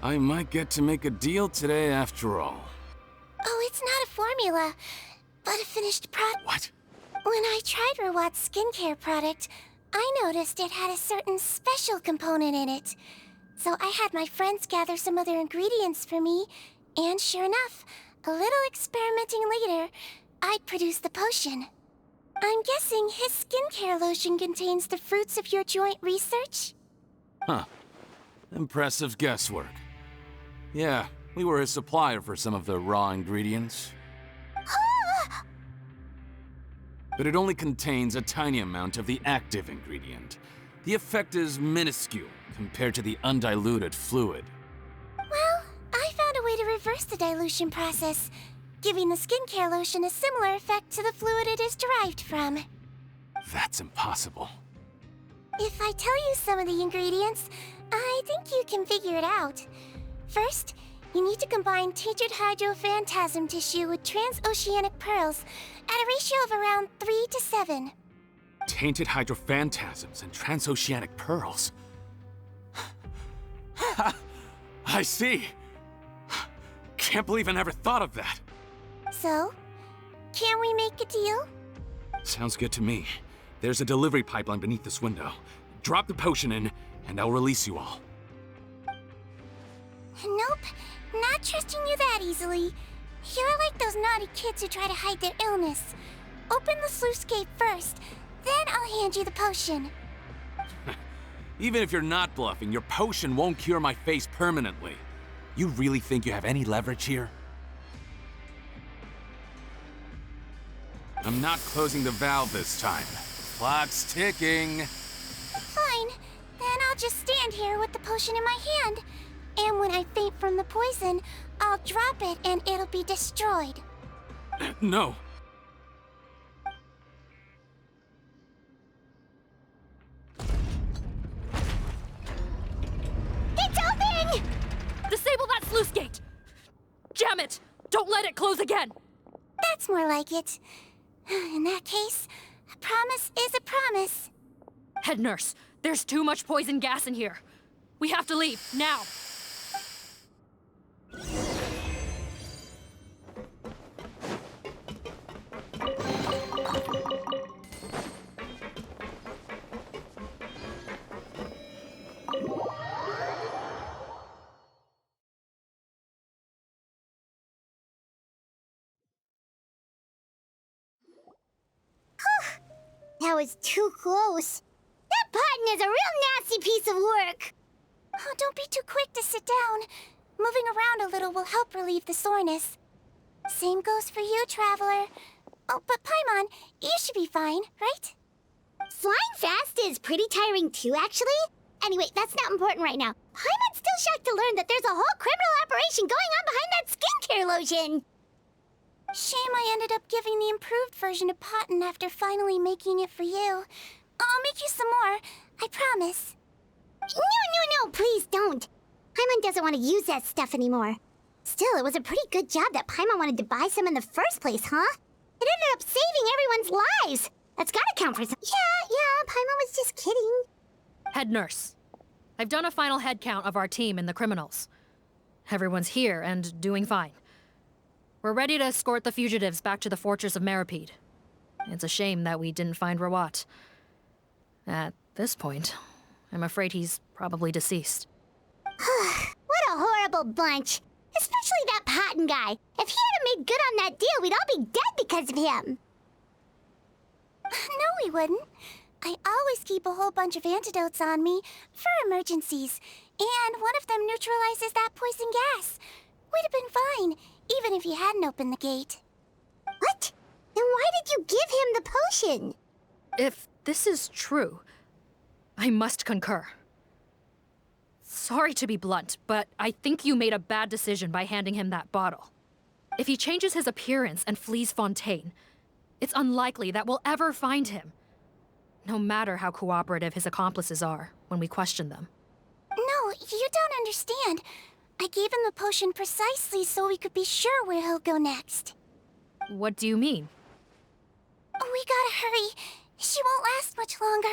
I might get to make a deal today after all. Oh, it's not a formula, but a finished product. What? When I tried Rawat's skincare product, I noticed it had a certain special component in it. So I had my friends gather some other ingredients for me, and sure enough, a little experimenting later, I'd produced the potion. I'm guessing his skincare lotion contains the fruits of your joint research? Huh. Impressive guesswork. Yeah, we were his supplier for some of the raw ingredients. But it only contains a tiny amount of the active ingredient. The effect is minuscule compared to the undiluted fluid. Well, I found a way to reverse the dilution process, giving the skincare lotion a similar effect to the fluid it is derived from. That's impossible. If I tell you some of the ingredients, I think you can figure it out. First, you need to combine tainted hydrophantasm tissue with transoceanic pearls at a ratio of around 3 to 7. Tainted hydrophantasms and transoceanic pearls. I see. Can't believe I never thought of that. So, can we make a deal? Sounds good to me. There's a delivery pipeline beneath this window. Drop the potion in, and I'll release you all. Nope, not trusting you that easily. You're like those naughty kids who try to hide their illness. Open the sluice gate first, then I'll hand you the potion. Even if you're not bluffing, your potion won't cure my face permanently. You really think you have any leverage here? I'm not closing the valve this time. Clock's ticking. Fine, then I'll just stand here with the potion in my hand. And when I faint from the poison, I'll drop it and it'll be destroyed. No. It's open! Disable that sluice gate! Jam it! Don't let it close again! That's more like it. In that case, a promise is a promise. Head nurse, there's too much poison gas in here. We have to leave, now! That was too close. That button is a real nasty piece of work. Oh, don't be too quick to sit down. Moving around a little will help relieve the soreness. Same goes for you, Traveler. Oh, but Paimon, you should be fine, right? Flying fast is pretty tiring too, actually. Anyway, that's not important right now. Paimon's still shocked to learn that there's a whole criminal operation going on behind that skincare lotion. Shame I ended up giving the improved version to Potten after finally making it for you. I'll make you some more, I promise. No, please don't. Paimon doesn't want to use that stuff anymore. Still, it was a pretty good job that Paimon wanted to buy some in the first place, huh? It ended up saving everyone's lives. That's gotta count for some. Yeah, Paimon was just kidding. Head nurse, I've done a final head count of our team and the criminals. Everyone's here and doing fine. We're ready to escort the fugitives back to the fortress of Meripede. It's a shame that we didn't find Rawat. At this point, I'm afraid he's probably deceased. What a horrible bunch. Especially that Potten guy. If he hadn't made good on that deal, we'd all be dead because of him. No, we wouldn't. I always keep a whole bunch of antidotes on me for emergencies, and one of them neutralizes that poison gas. We'd have been fine, even if you hadn't opened the gate. What? Then why did you give him the potion? If this is true, I must concur. Sorry to be blunt, but I think you made a bad decision by handing him that bottle. If he changes his appearance and flees Fontaine, it's unlikely that we'll ever find him. No matter how cooperative his accomplices are when we question them. No, you don't understand. I gave him the potion precisely so we could be sure where he'll go next. What do you mean? We gotta hurry. She won't last much longer.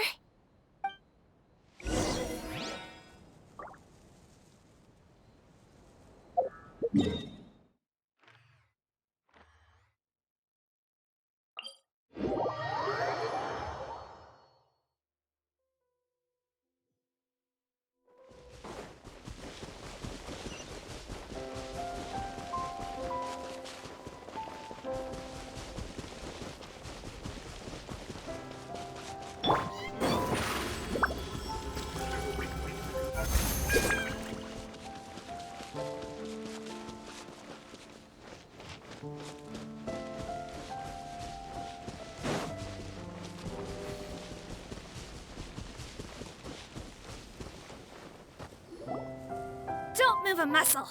Don't move a muscle.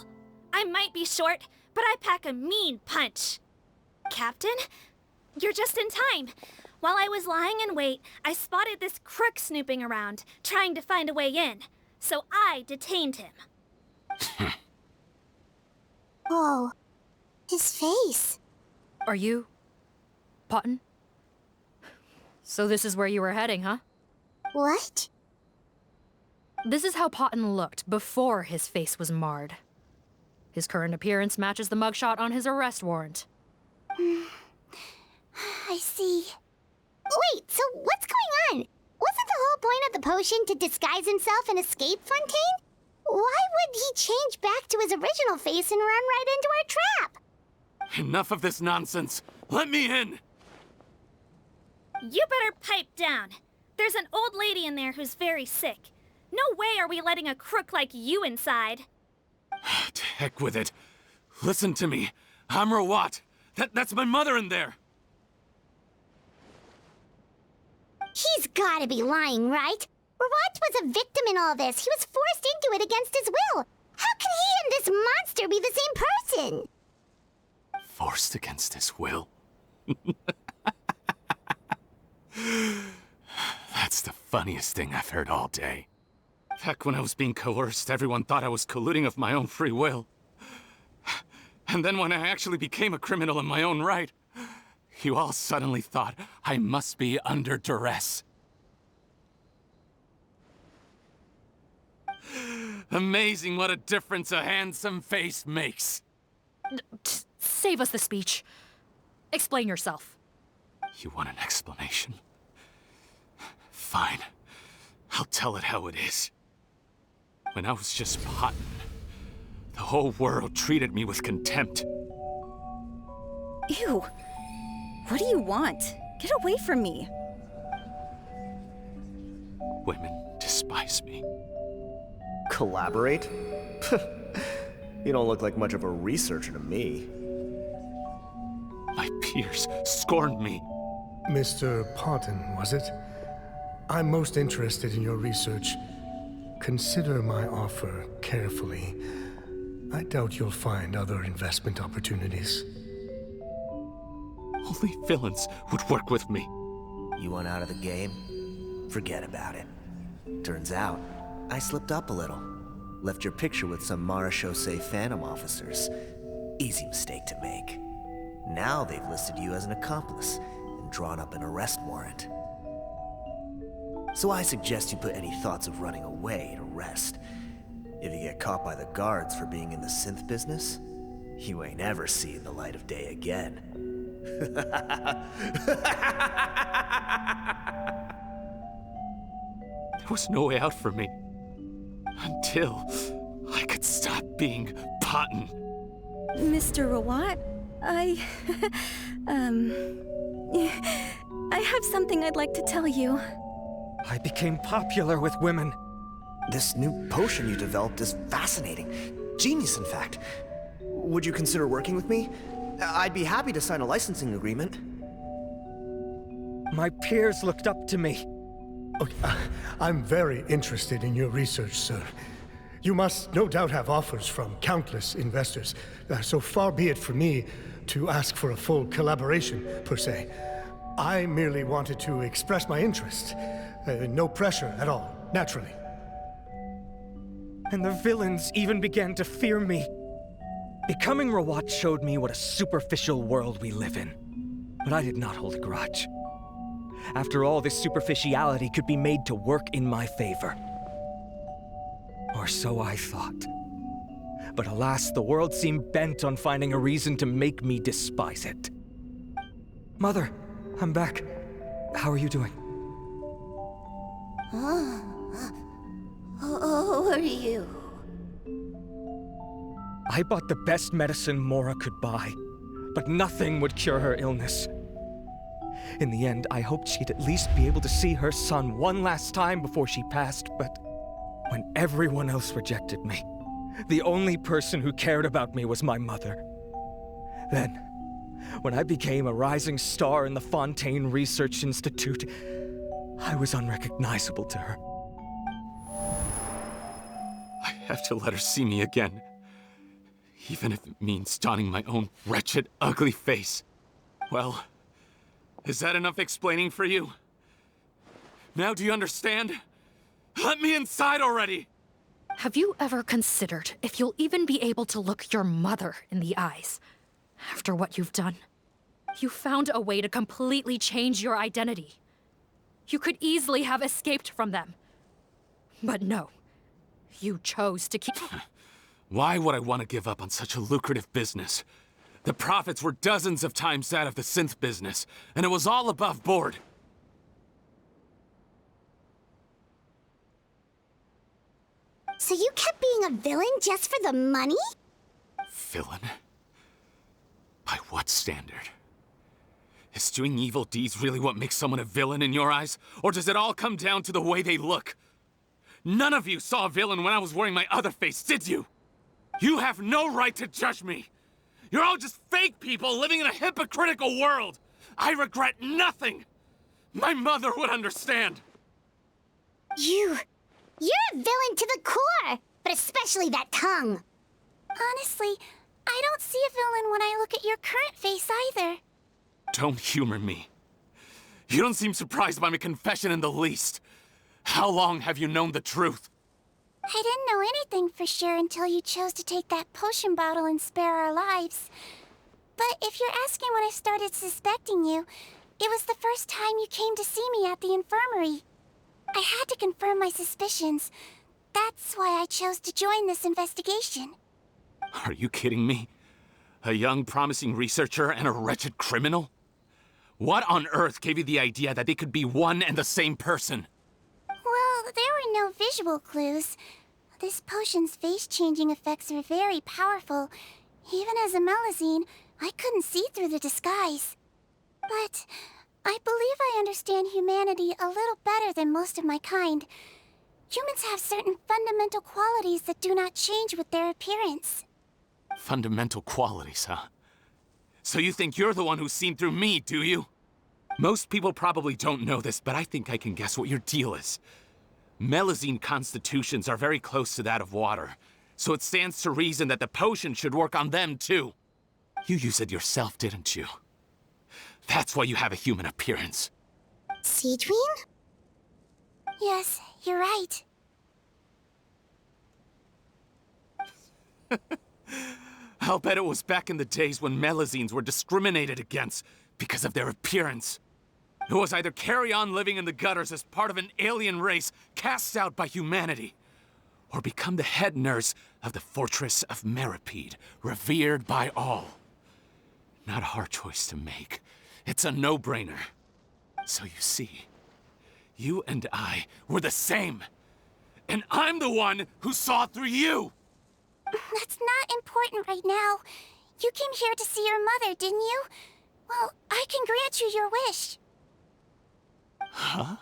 I might be short, but I pack a mean punch. Captain, you're just in time. While I was lying in wait, I spotted this crook snooping around, trying to find a way in. So I detained him. Whoa. His face. Are you... Potton? So this is where you were heading, huh? What? This is how Potton looked before his face was marred. His current appearance matches the mugshot on his arrest warrant. I see. Wait, so what's going on? Wasn't the whole point of the potion to disguise himself and escape Fontaine? Why would he change back to his original face and run right into our trap? Enough of this nonsense. Let me in! You better pipe down. There's an old lady in there who's very sick. No way are we letting a crook like you inside. To heck with it. Listen to me. I'm Rawat. That's my mother in there. He's gotta be lying, right? Rawat was a victim in all this. He was forced into it against his will. How can he and this monster be the same person? Forced against his will? That's the funniest thing I've heard all day. Back when I was being coerced, everyone thought I was colluding of my own free will. And then when I actually became a criminal in my own right, you all suddenly thought I must be under duress. Amazing what a difference a handsome face makes. Save us the speech. Explain yourself. You want an explanation? Fine. I'll tell it how it is. When I was just Potton, the whole world treated me with contempt. Ew. What do you want? Get away from me. Women despise me. Collaborate? You don't look like much of a researcher to me. My peers scorned me. Mr. Potton, was it? I'm most interested in your research. Consider my offer carefully. I doubt you'll find other investment opportunities. Only villains would work with me. You want out of the game? Forget about it. Turns out, I slipped up a little. Left your picture with some Marechaussee Phantom officers. Easy mistake to make. Now they've listed you as an accomplice and drawn up an arrest warrant. So I suggest you put any thoughts of running away to rest. If you get caught by the guards for being in the synth business, you ain't ever seen the light of day again. There was no way out for me. Until I could stop being Potton. Mr. Rawat, I have something I'd like to tell you. I became popular with women. This new potion you developed is fascinating. Genius, in fact. Would you consider working with me? I'd be happy to sign a licensing agreement. My peers looked up to me. Okay, I'm very interested in your research, sir. You must no doubt have offers from countless investors. So far be it from me to ask for a full collaboration, per se. I merely wanted to express my interest. No pressure at all, naturally. And the villains even began to fear me. Becoming Rawat showed me what a superficial world we live in. But I did not hold a grudge. After all, this superficiality could be made to work in my favor. Or so I thought. But alas, the world seemed bent on finding a reason to make me despise it. Mother, I'm back. How are you doing? Who are you? I bought the best medicine Mora could buy, but nothing would cure her illness. In the end, I hoped she'd at least be able to see her son one last time before she passed, but when everyone else rejected me, the only person who cared about me was my mother. Then, when I became a rising star in the Fontaine Research Institute, I was unrecognizable to her. I have to let her see me again. Even if it means donning my own wretched, ugly face. Well, Is that enough explaining for you? Now do you understand? Let me inside already! Have you ever considered if you'll even be able to look your mother in the eyes after what you've done? You found a way to completely change your identity. You could easily have escaped from them. But no, you chose to keep... Why would I want to give up on such a lucrative business? The profits were dozens of times that of the synth business, and it was all above board. So you kept being a villain just for the money? Villain? By what standard? Is doing evil deeds really what makes someone a villain in your eyes? Or does it all come down to the way they look? None of you saw a villain when I was wearing my other face, did you? You have no right to judge me! You're all just fake people living in a hypocritical world! I regret nothing! My mother would understand! You're a villain to the core! But especially that tongue! Honestly, I don't see a villain when I look at your current face either. Don't humor me. You don't seem surprised by my confession in the least. How long have you known the truth? I didn't know anything for sure until you chose to take that potion bottle and spare our lives. But if you're asking when I started suspecting you, it was the first time you came to see me at the infirmary. I had to confirm my suspicions. That's why I chose to join this investigation. Are you kidding me? A young, promising researcher and a wretched criminal? What on earth gave you the idea that they could be one and the same person? Well, there were no visual clues. This potion's face-changing effects are very powerful. Even as a Melazine, I couldn't see through the disguise. But I believe I understand humanity a little better than most of my kind. Humans have certain fundamental qualities that do not change with their appearance. Fundamental qualities, huh? So you think you're the one who's seen through me, do you? Most people probably don't know this, but I think I can guess what your deal is. Melazine constitutions are very close to that of water, so it stands to reason that the potion should work on them too. You use it yourself, didn't you? That's why you have a human appearance. Cedrine? Yes, you're right. I'll bet it was back in the days when Melazines were discriminated against because of their appearance. It was either carry on living in the gutters as part of an alien race cast out by humanity, or become the head nurse of the fortress of Meripede, revered by all. Not a hard choice to make. It's a no-brainer. So you see, you and I were the same. And I'm the one who saw through you! That's not important right now. You came here to see your mother, didn't you? Well, I can grant you your wish. Huh?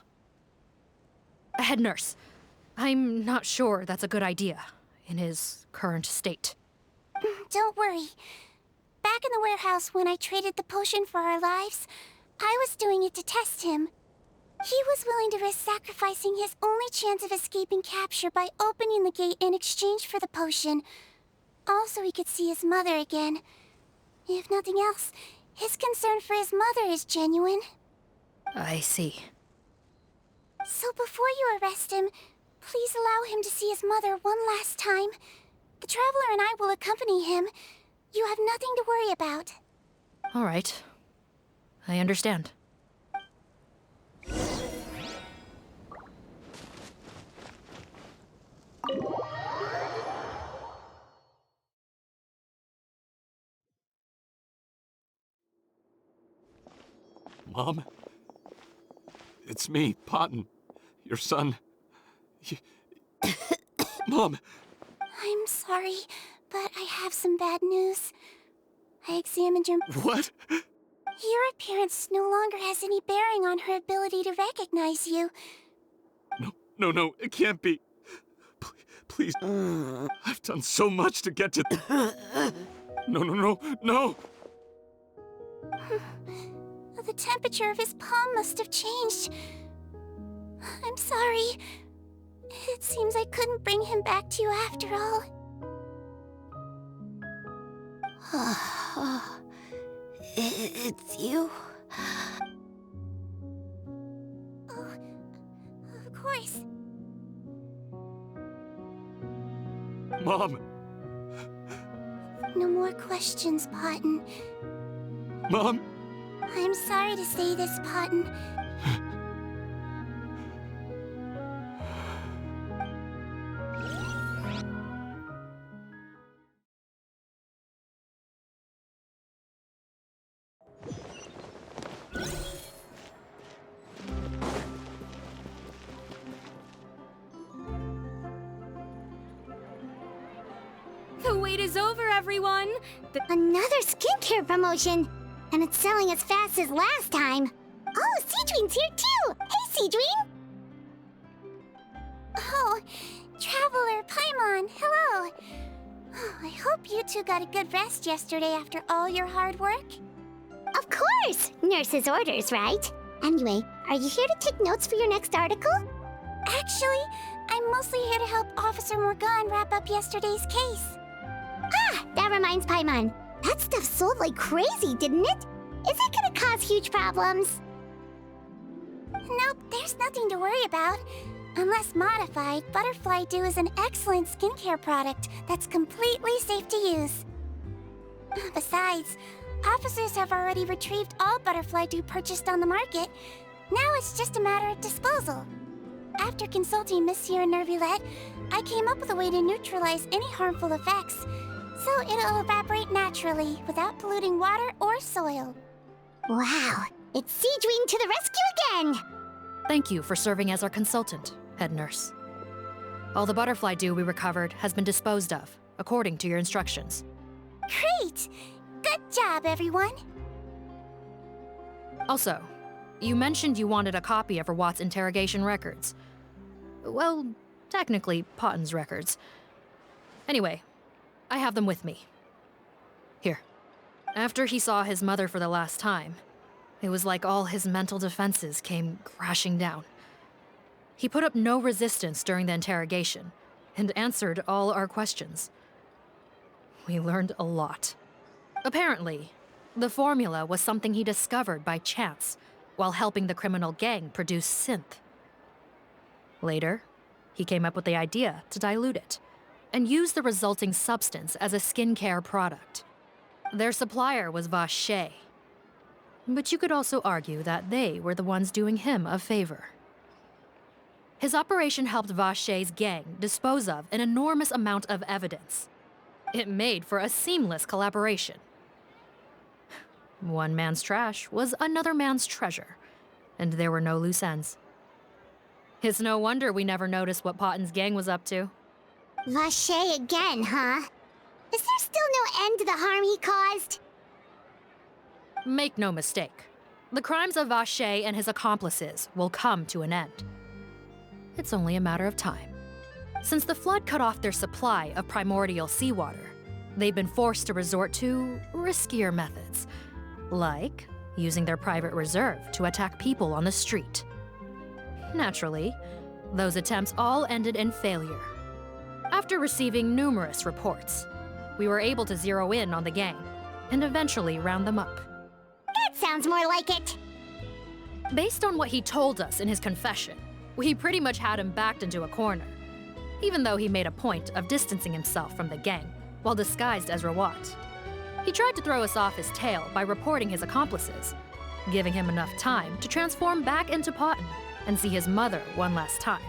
Head nurse, I'm not sure that's a good idea in his current state. Don't worry. Back in the warehouse when I traded the potion for our lives, I was doing it to test him. He was willing to risk sacrificing his only chance of escaping capture by opening the gate in exchange for the potion. Also, he could see his mother again. If nothing else, his concern for his mother is genuine. I see. So before you arrest him, please allow him to see his mother one last time. The Traveler and I will accompany him. You have nothing to worry about. All right. I understand. Mom? It's me, Potton. Your son. Mom! I'm sorry, but I have some bad news. I examined your... What? Your appearance no longer has any bearing on her ability to recognize you. No, it can't be. Please. I've done so much to get to... No! The temperature of his palm must have changed. I'm sorry. It seems I couldn't bring him back to you after all. It's you? course. Mom! No more questions, Potton. Mom! I'm sorry to say this, Potton. The wait is over, everyone! Another skincare promotion! And it's selling as fast as last time! Oh, Seedween's here too! Hey, Seedween! Oh, Traveler, Paimon, hello! Oh, I hope you two got a good rest yesterday after all your hard work. Of course! Nurse's orders, right? Anyway, are you here to take notes for your next article? Actually, I'm mostly here to help Officer Morgan wrap up yesterday's case. Ah, that reminds Paimon. That stuff sold like crazy, didn't it? Is it gonna cause huge problems? Nope, there's nothing to worry about. Unless modified, Butterfly Dew is an excellent skincare product that's completely safe to use. Besides, officers have already retrieved all Butterfly Dew purchased on the market. Now it's just a matter of disposal. After consulting Monsieur Nervulette, I came up with a way to neutralize any harmful effects, so it'll evaporate naturally without polluting water or soil. Wow, it's Seedween to the rescue again! Thank you for serving as our consultant, head nurse. All the butterfly dew we recovered has been disposed of, according to your instructions. Great! Good job, everyone! Also, you mentioned you wanted a copy of Rawat's interrogation records. Well, technically, Potton's records. Anyway, I have them with me. Here. After he saw his mother for the last time, it was like all his mental defenses came crashing down. He put up no resistance during the interrogation and answered all our questions. We learned a lot. Apparently, the formula was something he discovered by chance while helping the criminal gang produce synth. Later, he came up with the idea to dilute it and use the resulting substance as a skincare product. Their supplier was Vache. But you could also argue that they were the ones doing him a favor. His operation helped Vache's gang dispose of an enormous amount of evidence. It made for a seamless collaboration. One man's trash was another man's treasure, and there were no loose ends. It's no wonder we never noticed what Potton's gang was up to. Vache again, huh? Is there still no end to the harm he caused? Make no mistake. The crimes of Vache and his accomplices will come to an end. It's only a matter of time. Since the flood cut off their supply of primordial seawater, they've been forced to resort to riskier methods, like using their private reserve to attack people on the street. Naturally, those attempts all ended in failure. After receiving numerous reports, we were able to zero in on the gang and eventually round them up. That sounds more like it. Based on what he told us in his confession, we pretty much had him backed into a corner, even though he made a point of distancing himself from the gang while disguised as Rawat. He tried to throw us off his tail by reporting his accomplices, giving him enough time to transform back into Potton and see his mother one last time.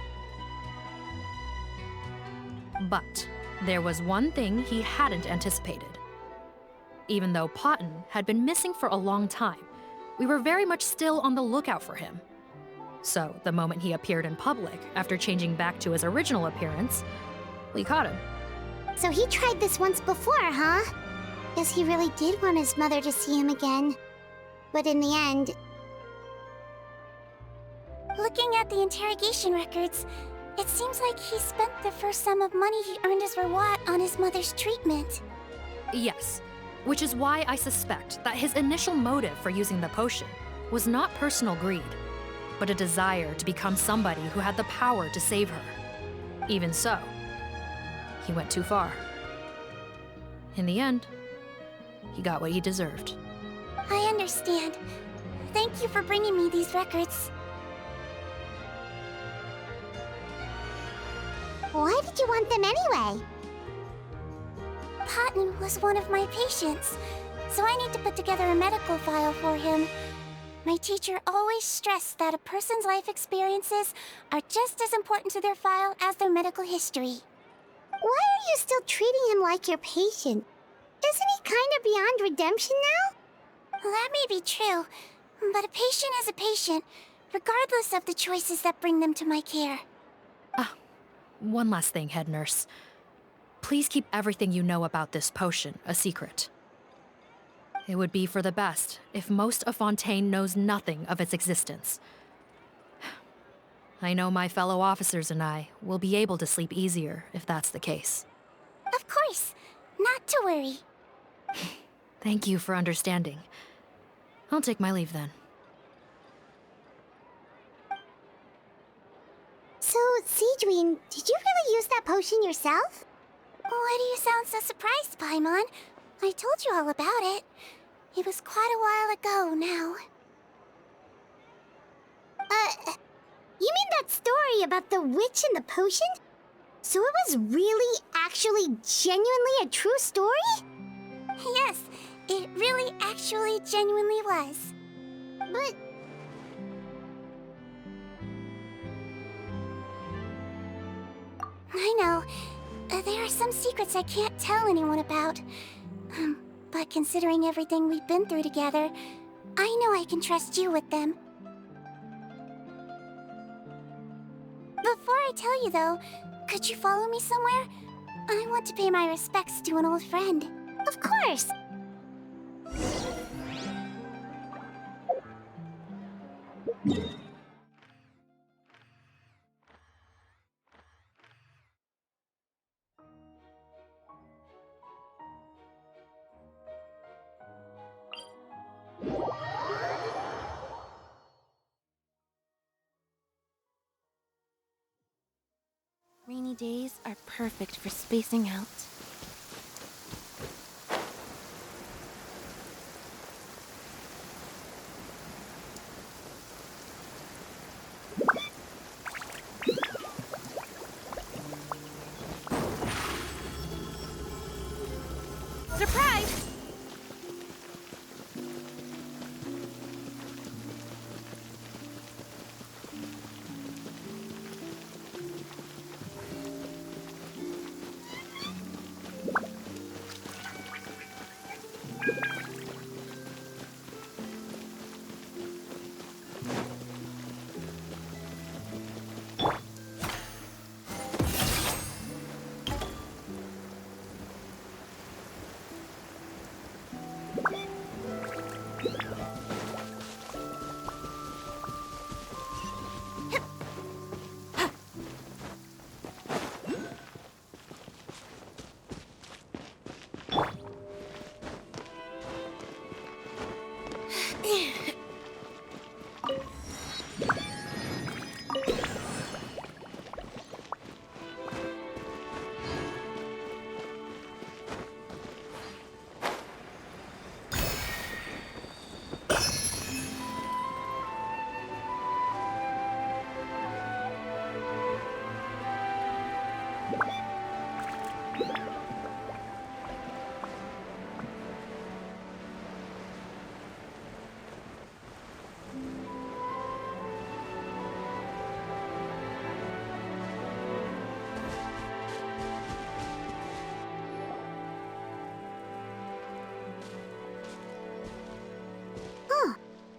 But there was one thing he hadn't anticipated. Even though Potton had been missing for a long time, we were very much still on the lookout for him. So the moment he appeared in public after changing back to his original appearance, we caught him. So he tried this once before, huh? Guess he really did want his mother to see him again. But in the end... Looking at the interrogation records, it seems like he spent the first sum of money he earned as Rawat on his mother's treatment. Yes, which is why I suspect that his initial motive for using the potion was not personal greed, but a desire to become somebody who had the power to save her. Even so, he went too far. In the end, he got what he deserved. I understand. Thank you for bringing me these records. Why did you want them anyway? Patton was one of my patients, so I need to put together a medical file for him. My teacher always stressed that a person's life experiences are just as important to their file as their medical history. Why are you still treating him like your patient? Isn't he kind of beyond redemption now? That may be true, but a patient is a patient, regardless of the choices that bring them to my care. One last thing, head nurse. Please keep everything you know about this potion a secret. It would be for the best if most of Fontaine knows nothing of its existence. I know my fellow officers and I will be able to sleep easier if that's the case. Of course, not to worry. Thank you for understanding. I'll take my leave then. So, Cedrine, did you really use that potion yourself? Why do you sound so surprised, Paimon? I told you all about it. It was quite a while ago now. You mean that story about the witch and the potion? So it was really, actually, genuinely a true story? Yes, it really, actually, genuinely was. But... I know. There are some secrets I can't tell anyone about. But considering everything we've been through together, I know I can trust you with them. Before I tell you, though, could you follow me somewhere? I want to pay my respects to an old friend. Of course! Rainy days are perfect for spacing out. Surprise!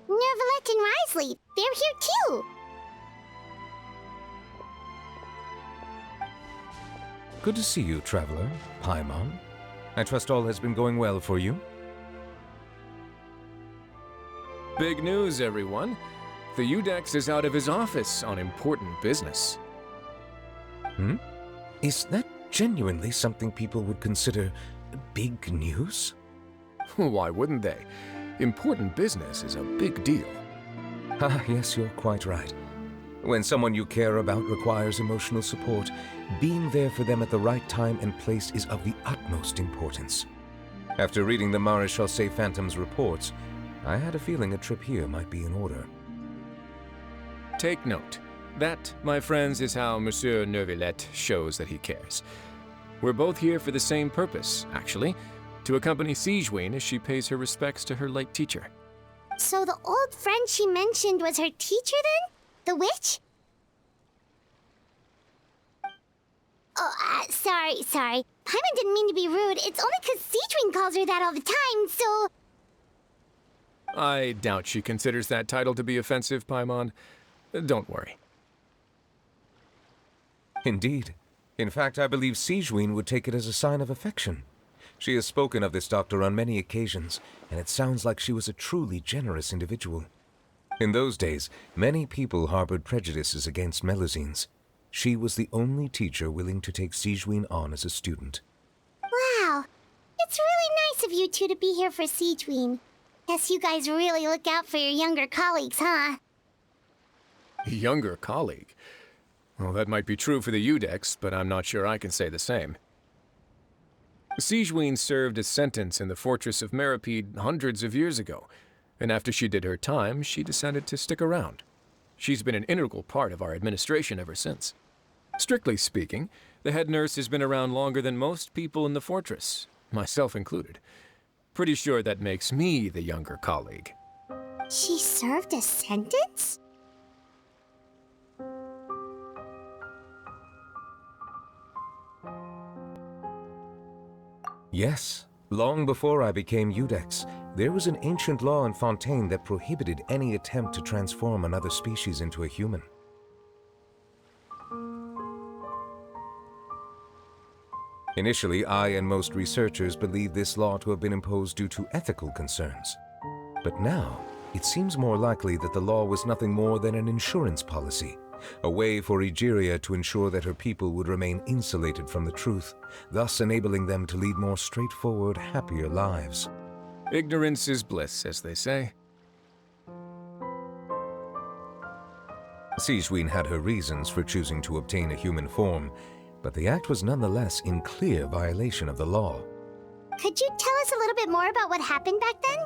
Nervalette and Risley, they're here too! Good to see you, Traveler. Paimon. I trust all has been going well for you? Big news, everyone. The Udex is out of his office on important business. Is that genuinely something people would consider big news? Why wouldn't they? Important business is a big deal. Ah, yes, you're quite right. When someone you care about requires emotional support, being there for them at the right time and place is of the utmost importance. After reading the Maréchal Phantom's reports, I had a feeling a trip here might be in order. Take note. That, my friends, is how Monsieur Neuvillette shows that he cares. We're both here for the same purpose, actually, to accompany Sigewinne as she pays her respects to her late teacher. So the old friend she mentioned was her teacher then? The witch? Oh, sorry. Paimon didn't mean to be rude. It's only 'cause Sigewinne calls her that all the time, so... I doubt she considers that title to be offensive, Paimon. Don't worry. Indeed. In fact, I believe Sigewinne would take it as a sign of affection. She has spoken of this doctor on many occasions, and it sounds like she was a truly generous individual. In those days, many people harbored prejudices against Melusines. She was the only teacher willing to take Sigewinne on as a student. Wow. It's really nice of you two to be here for Sigewinne. Guess you guys really look out for your younger colleagues, huh? Younger colleague? Well, that might be true for the Udex, but I'm not sure I can say the same. Sigewinne served a sentence in the fortress of Meripede hundreds of years ago, and after she did her time, she decided to stick around. She's been an integral part of our administration ever since. Strictly speaking, the head nurse has been around longer than most people in the fortress, myself included. Pretty sure that makes me the younger colleague. She served a sentence? Yes. Long before I became Udex, there was an ancient law in Fontaine that prohibited any attempt to transform another species into a human. Initially, I and most researchers believed this law to have been imposed due to ethical concerns. But now, it seems more likely that the law was nothing more than an insurance policy, a way for Egeria to ensure that her people would remain insulated from the truth, thus enabling them to lead more straightforward, happier lives. Ignorance is bliss, as they say. Sigewinne had her reasons for choosing to obtain a human form, but the act was nonetheless in clear violation of the law. Could you tell us a little bit more about what happened back then?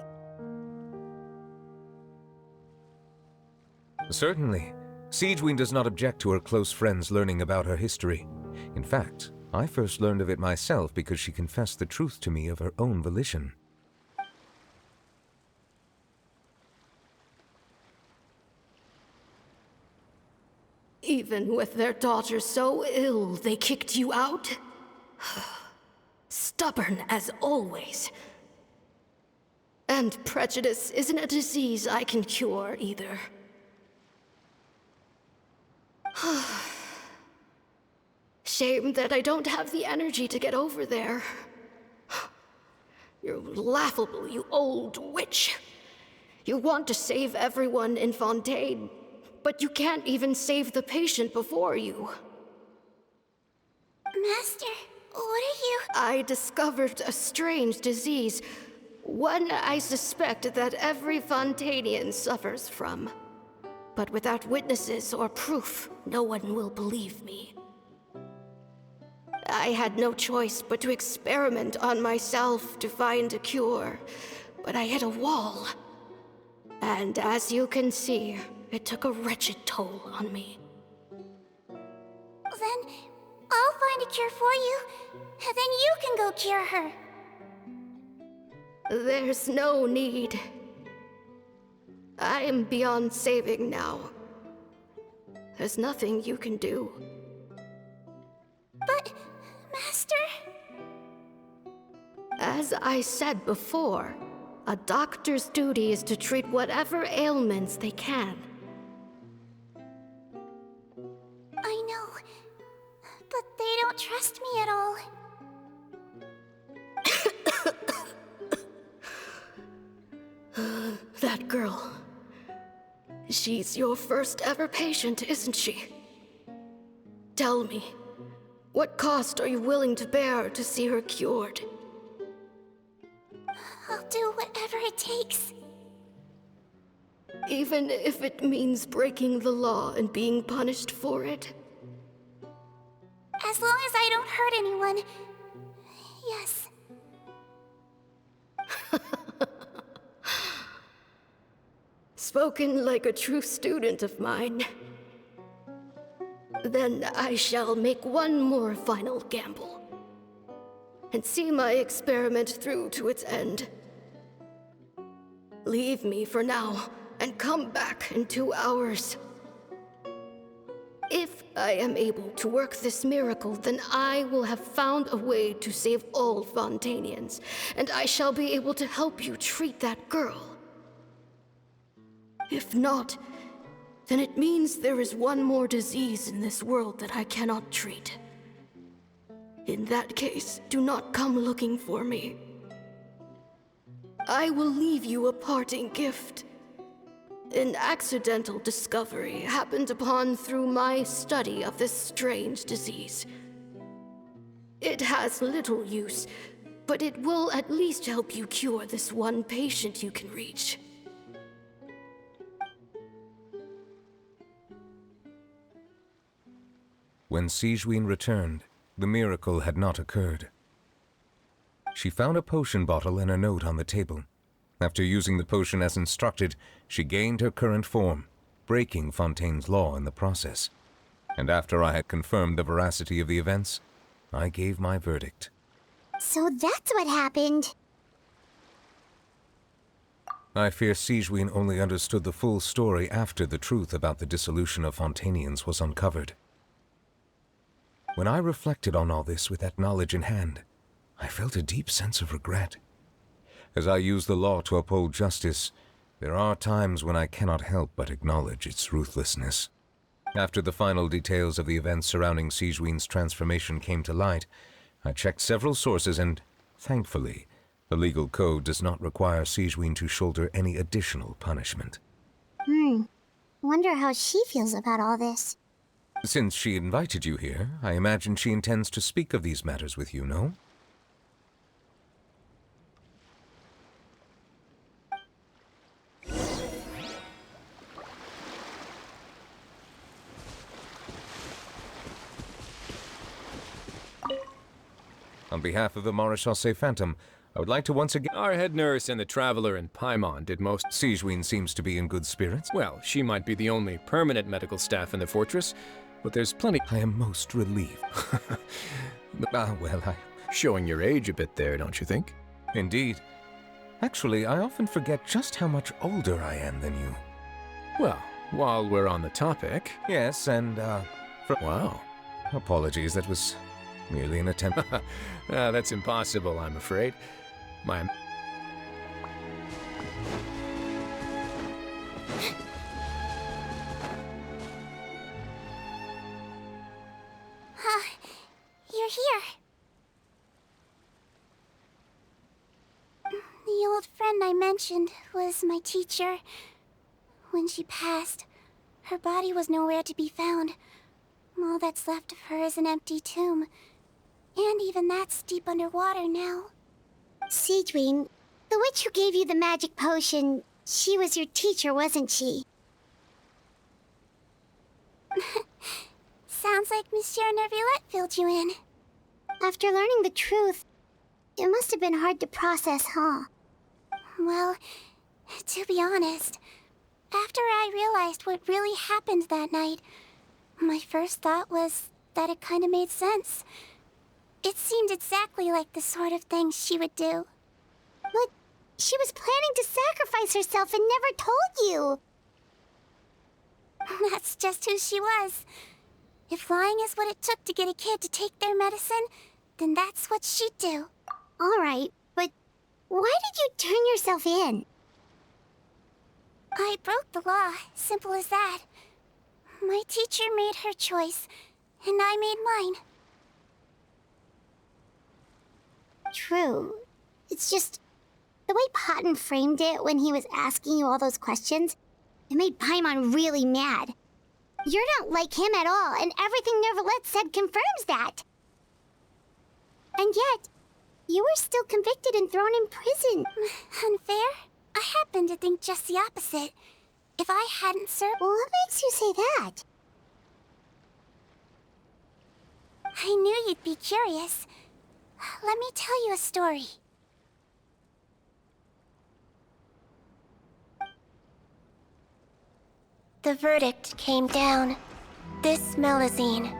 Certainly. Sigewinne does not object to her close friends learning about her history. In fact, I first learned of it myself because she confessed the truth to me of her own volition. Even with their daughter so ill, they kicked you out? Stubborn as always. And prejudice isn't a disease I can cure either. Shame that I don't have the energy to get over there. You're laughable, you old witch. You want to save everyone in Fontaine, but you can't even save the patient before you. Master, what are you... I discovered a strange disease, one I suspect that every Fontainian suffers from. But without witnesses or proof, no one will believe me. I had no choice but to experiment on myself to find a cure, but I hit a wall. And as you can see, it took a wretched toll on me. Then I'll find a cure for you, and then you can go cure her. There's no need. I am beyond saving now. There's nothing you can do. But, Master... As I said before, a doctor's duty is to treat whatever ailments they can. I know, but they don't trust me at all. That girl. She's your first ever patient, isn't she? Tell me, what cost are you willing to bear to see her cured? I'll do whatever it takes. Even if it means breaking the law and being punished for it? As long as I don't hurt anyone. Yes. Spoken like a true student of mine. Then I shall make one more final gamble and see my experiment through to its end. Leave me for now and come back in 2 hours. If I am able to work this miracle, then I will have found a way to save all Fontanians, and I shall be able to help you treat that girl. If not, then it means there is one more disease in this world that I cannot treat. In that case, do not come looking for me. I will leave you a parting gift. An accidental discovery happened upon through my study of this strange disease. It has little use, but it will at least help you cure this one patient you can reach. When Sigewinne returned, the miracle had not occurred. She found a potion bottle and a note on the table. After using the potion as instructed, she gained her current form, breaking Fontaine's law in the process. And after I had confirmed the veracity of the events, I gave my verdict. So that's what happened. I fear Sigewinne only understood the full story after the truth about the dissolution of Fontanians was uncovered. When I reflected on all this with that knowledge in hand, I felt a deep sense of regret. As I use the law to uphold justice, there are times when I cannot help but acknowledge its ruthlessness. After the final details of the events surrounding Sigewinne's transformation came to light, I checked several sources and, thankfully, the legal code does not require Sigewinne to shoulder any additional punishment. Wonder how she feels about all this. Since she invited you here, I imagine she intends to speak of these matters with you, no? On behalf of the Maréchaussée Phantom, I would like to once again— Our head nurse and the traveler in Paimon did most— Sigewinne seems to be in good spirits. Well, she might be the only permanent medical staff in the fortress, but there's plenty— I am most relieved. Well, Showing your age a bit there, don't you think? Indeed. Actually, I often forget just how much older I am than you. Well, while we're on the topic— Yes, and, Wow. Apologies, that was merely an attempt. That's impossible, I'm afraid. My... You're here. The old friend I mentioned was my teacher. When she passed, her body was nowhere to be found. All that's left of her is an empty tomb. And even that's deep underwater now. Sigewinne, the witch who gave you the magic potion, she was your teacher, wasn't she? Sounds like Monsieur Neuvillette filled you in. After learning the truth, it must have been hard to process, huh? Well, to be honest, after I realized what really happened that night, my first thought was that it kind of made sense. It seemed exactly like the sort of thing she would do. But she was planning to sacrifice herself and never told you. That's just who she was. If lying is what it took to get a kid to take their medicine, then that's what she'd do. All right, but why did you turn yourself in? I broke the law, simple as that. My teacher made her choice, and I made mine. True. It's just the way Potton framed it when he was asking you all those questions, it made Paimon really mad. You're not like him at all, and everything Neuvillette said confirms that. And yet, you were still convicted and thrown in prison. Unfair? I happen to think just the opposite. If I hadn't served... Well, what makes you say that? I knew you'd be curious. Let me tell you a story. The verdict came down. This Melazine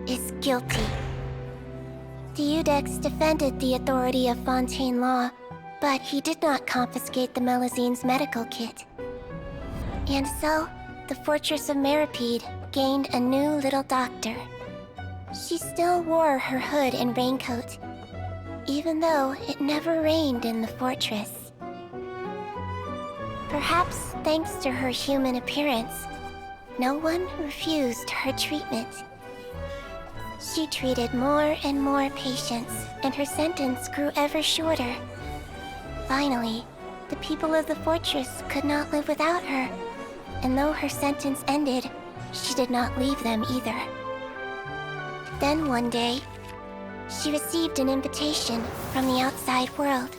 is guilty. The Eudex defended the authority of Fontaine law, but he did not confiscate the Melazine's medical kit. And so, the Fortress of Meripede gained a new little doctor. She still wore her hood and raincoat, even though it never rained in the fortress. Perhaps thanks to her human appearance, no one refused her treatment. She treated more and more patients, and her sentence grew ever shorter. Finally, the people of the fortress could not live without her, and though her sentence ended, she did not leave them either. Then one day, she received an invitation from the outside world.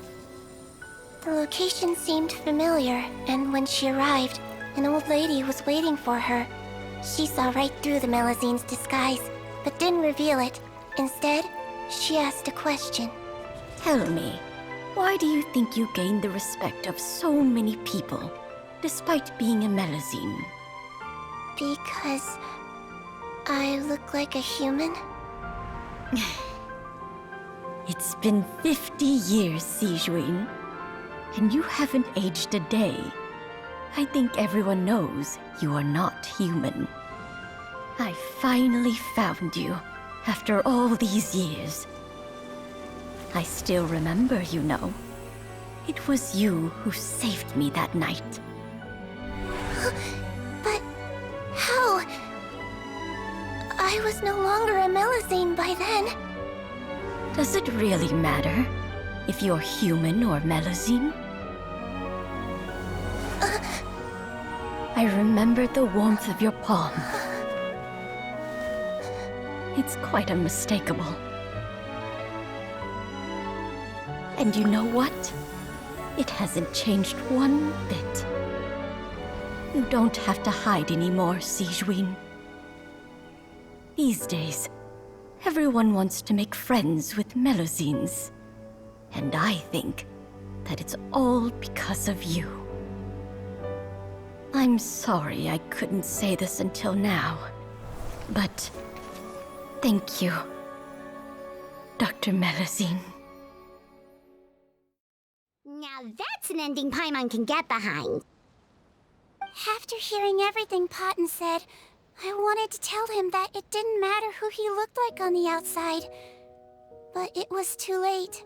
The location seemed familiar, and when she arrived, an old lady was waiting for her. She saw right through the Melazine's disguise, but didn't reveal it. Instead, she asked a question. Tell me, why do you think you gained the respect of so many people, despite being a Melazine? Because I look like a human? It's been 50 years, Sijuin, and you haven't aged a day. I think everyone knows you are not human. I finally found you, after all these years. I still remember, you know. It was you who saved me that night. But how? I was no longer a Melazine by then. Does it really matter if you're human or Melazine? I remember the warmth of your palm. It's quite unmistakable. And you know what? It hasn't changed one bit. You don't have to hide anymore, Sijuin. These days, everyone wants to make friends with Melazines. And I think that it's all because of you. I'm sorry I couldn't say this until now, but thank you, Dr. Melazine. Now that's an ending Paimon can get behind. After hearing everything Potton said, I wanted to tell him that it didn't matter who he looked like on the outside. But it was too late.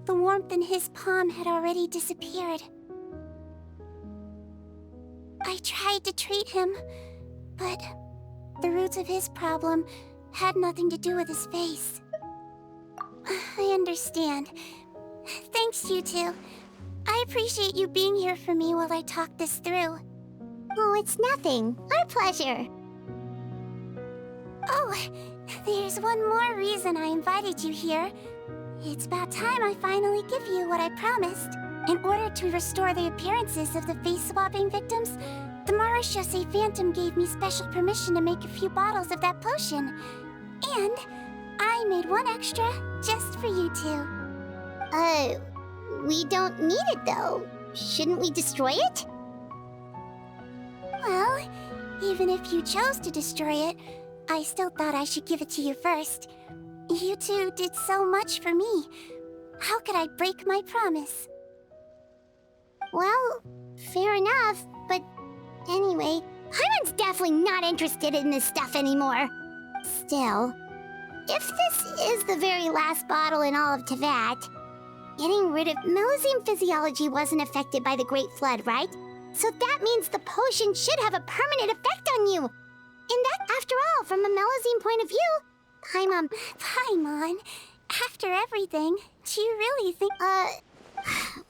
The warmth in his palm had already disappeared. I tried to treat him, but the roots of his problem had nothing to do with his face. I understand. Thanks, you two. I appreciate you being here for me while I talk this through. Oh, it's nothing. Our pleasure. Oh, there's one more reason I invited you here. It's about time I finally give you what I promised. In order to restore the appearances of the face-swapping victims, the Marechaussee Phantom gave me special permission to make a few bottles of that potion. And I made one extra just for you two. We don't need it though. Shouldn't we destroy it? Well, even if you chose to destroy it, I still thought I should give it to you first. You two did so much for me. How could I break my promise? Well, fair enough, but anyway, Paimon's definitely not interested in this stuff anymore. Still, if this is the very last bottle in all of Teyvat, getting rid of Melazine physiology wasn't affected by the Great Flood, right? So that means the potion should have a permanent effect on you. And that, after all, from a Melazine point of view, Paimon, after everything, do you really think...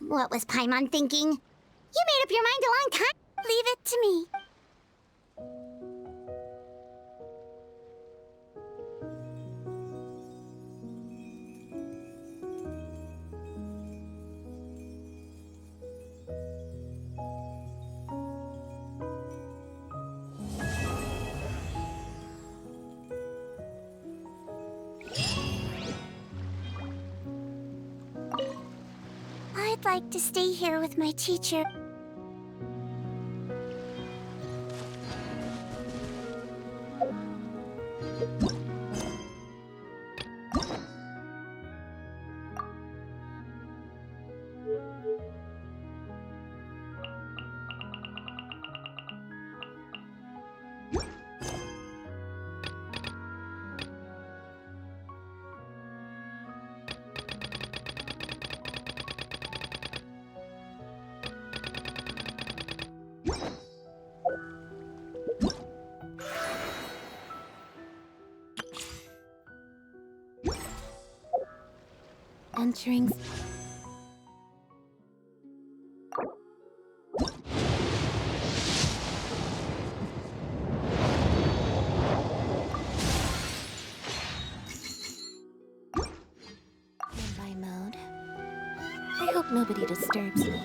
What was Paimon thinking? You made up your mind a long time. Leave it to me. I'd like to stay here with my teacher. venturing. Standby mode. I hope nobody disturbs me.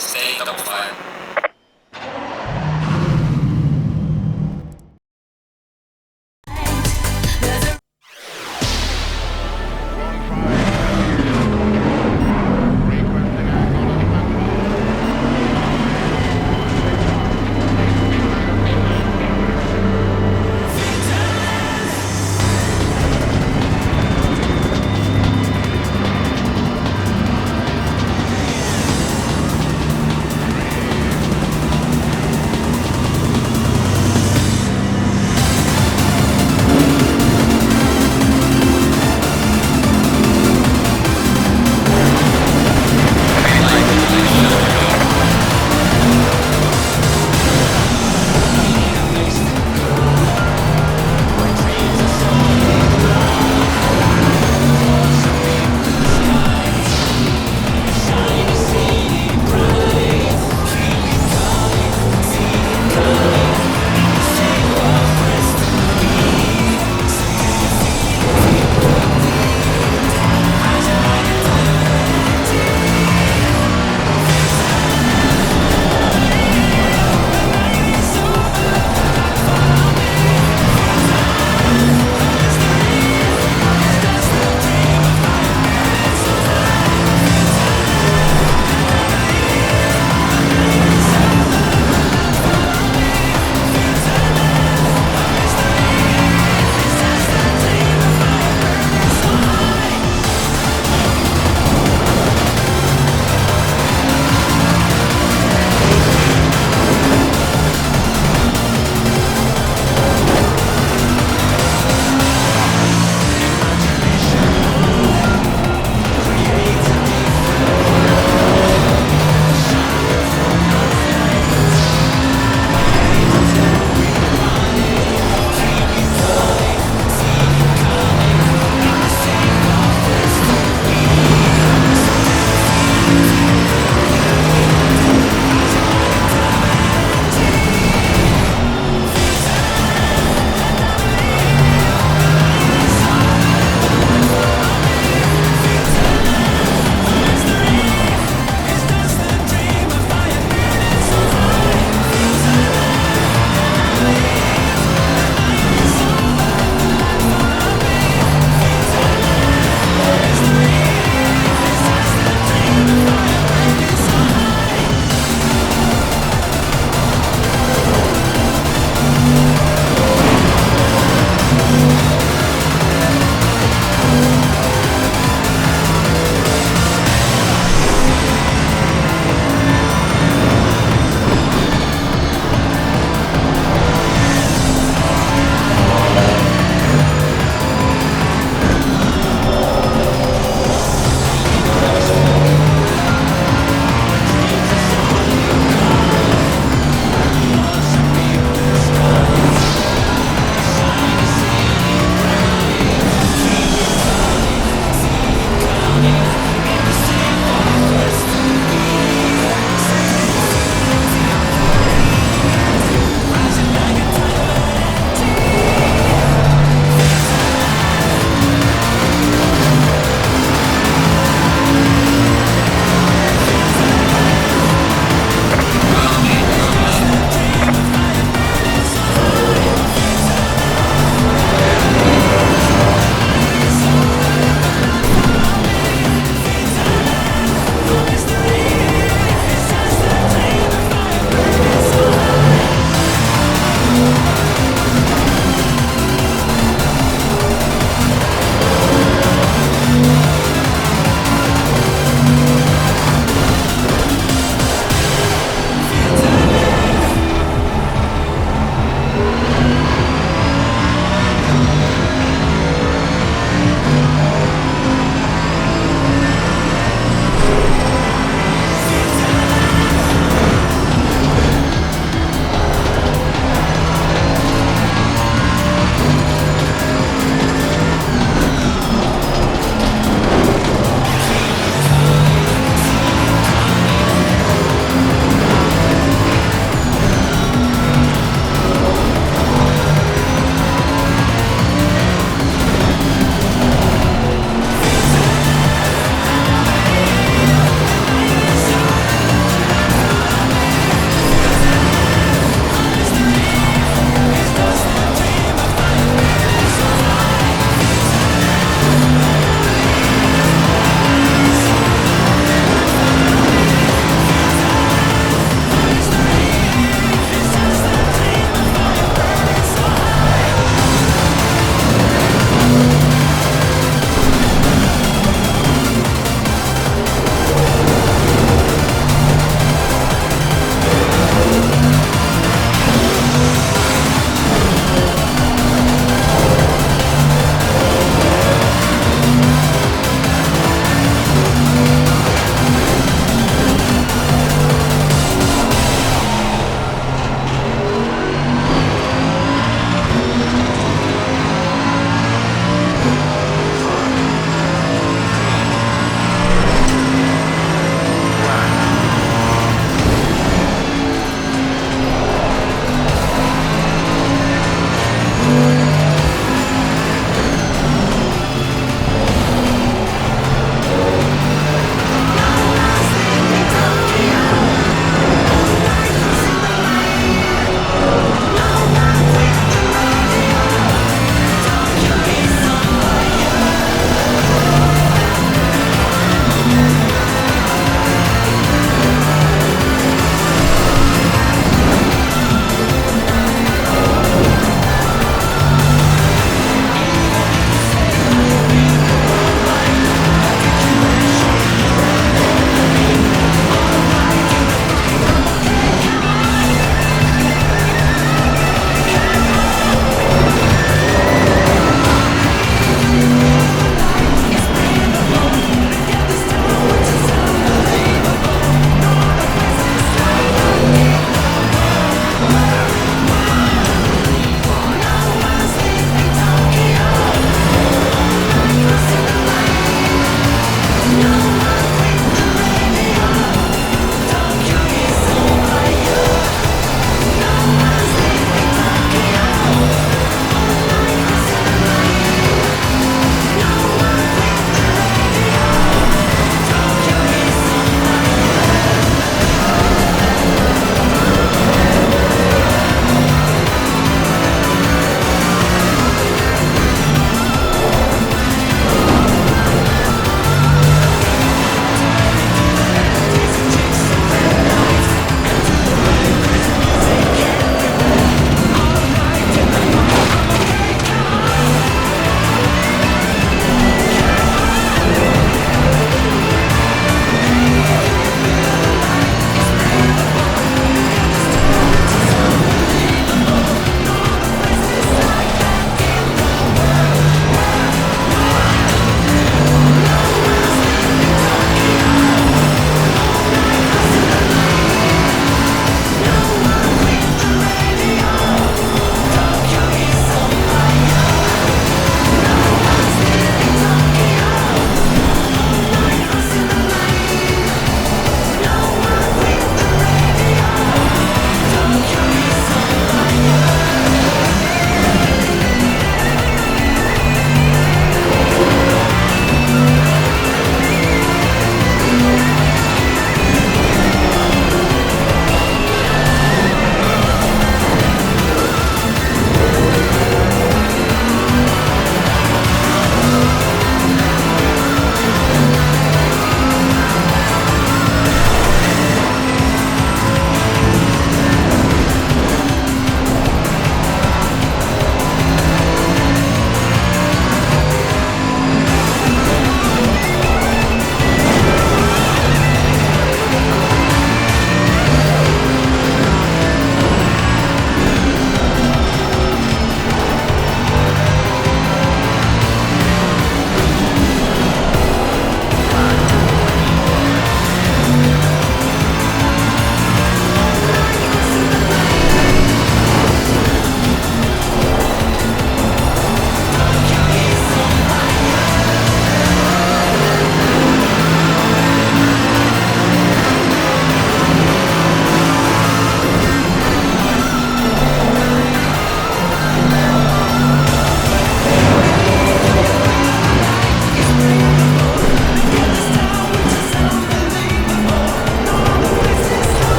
Stay double fire.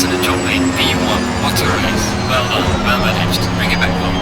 to the job mate. B1, authorize. Well done, well managed. Bring it back home.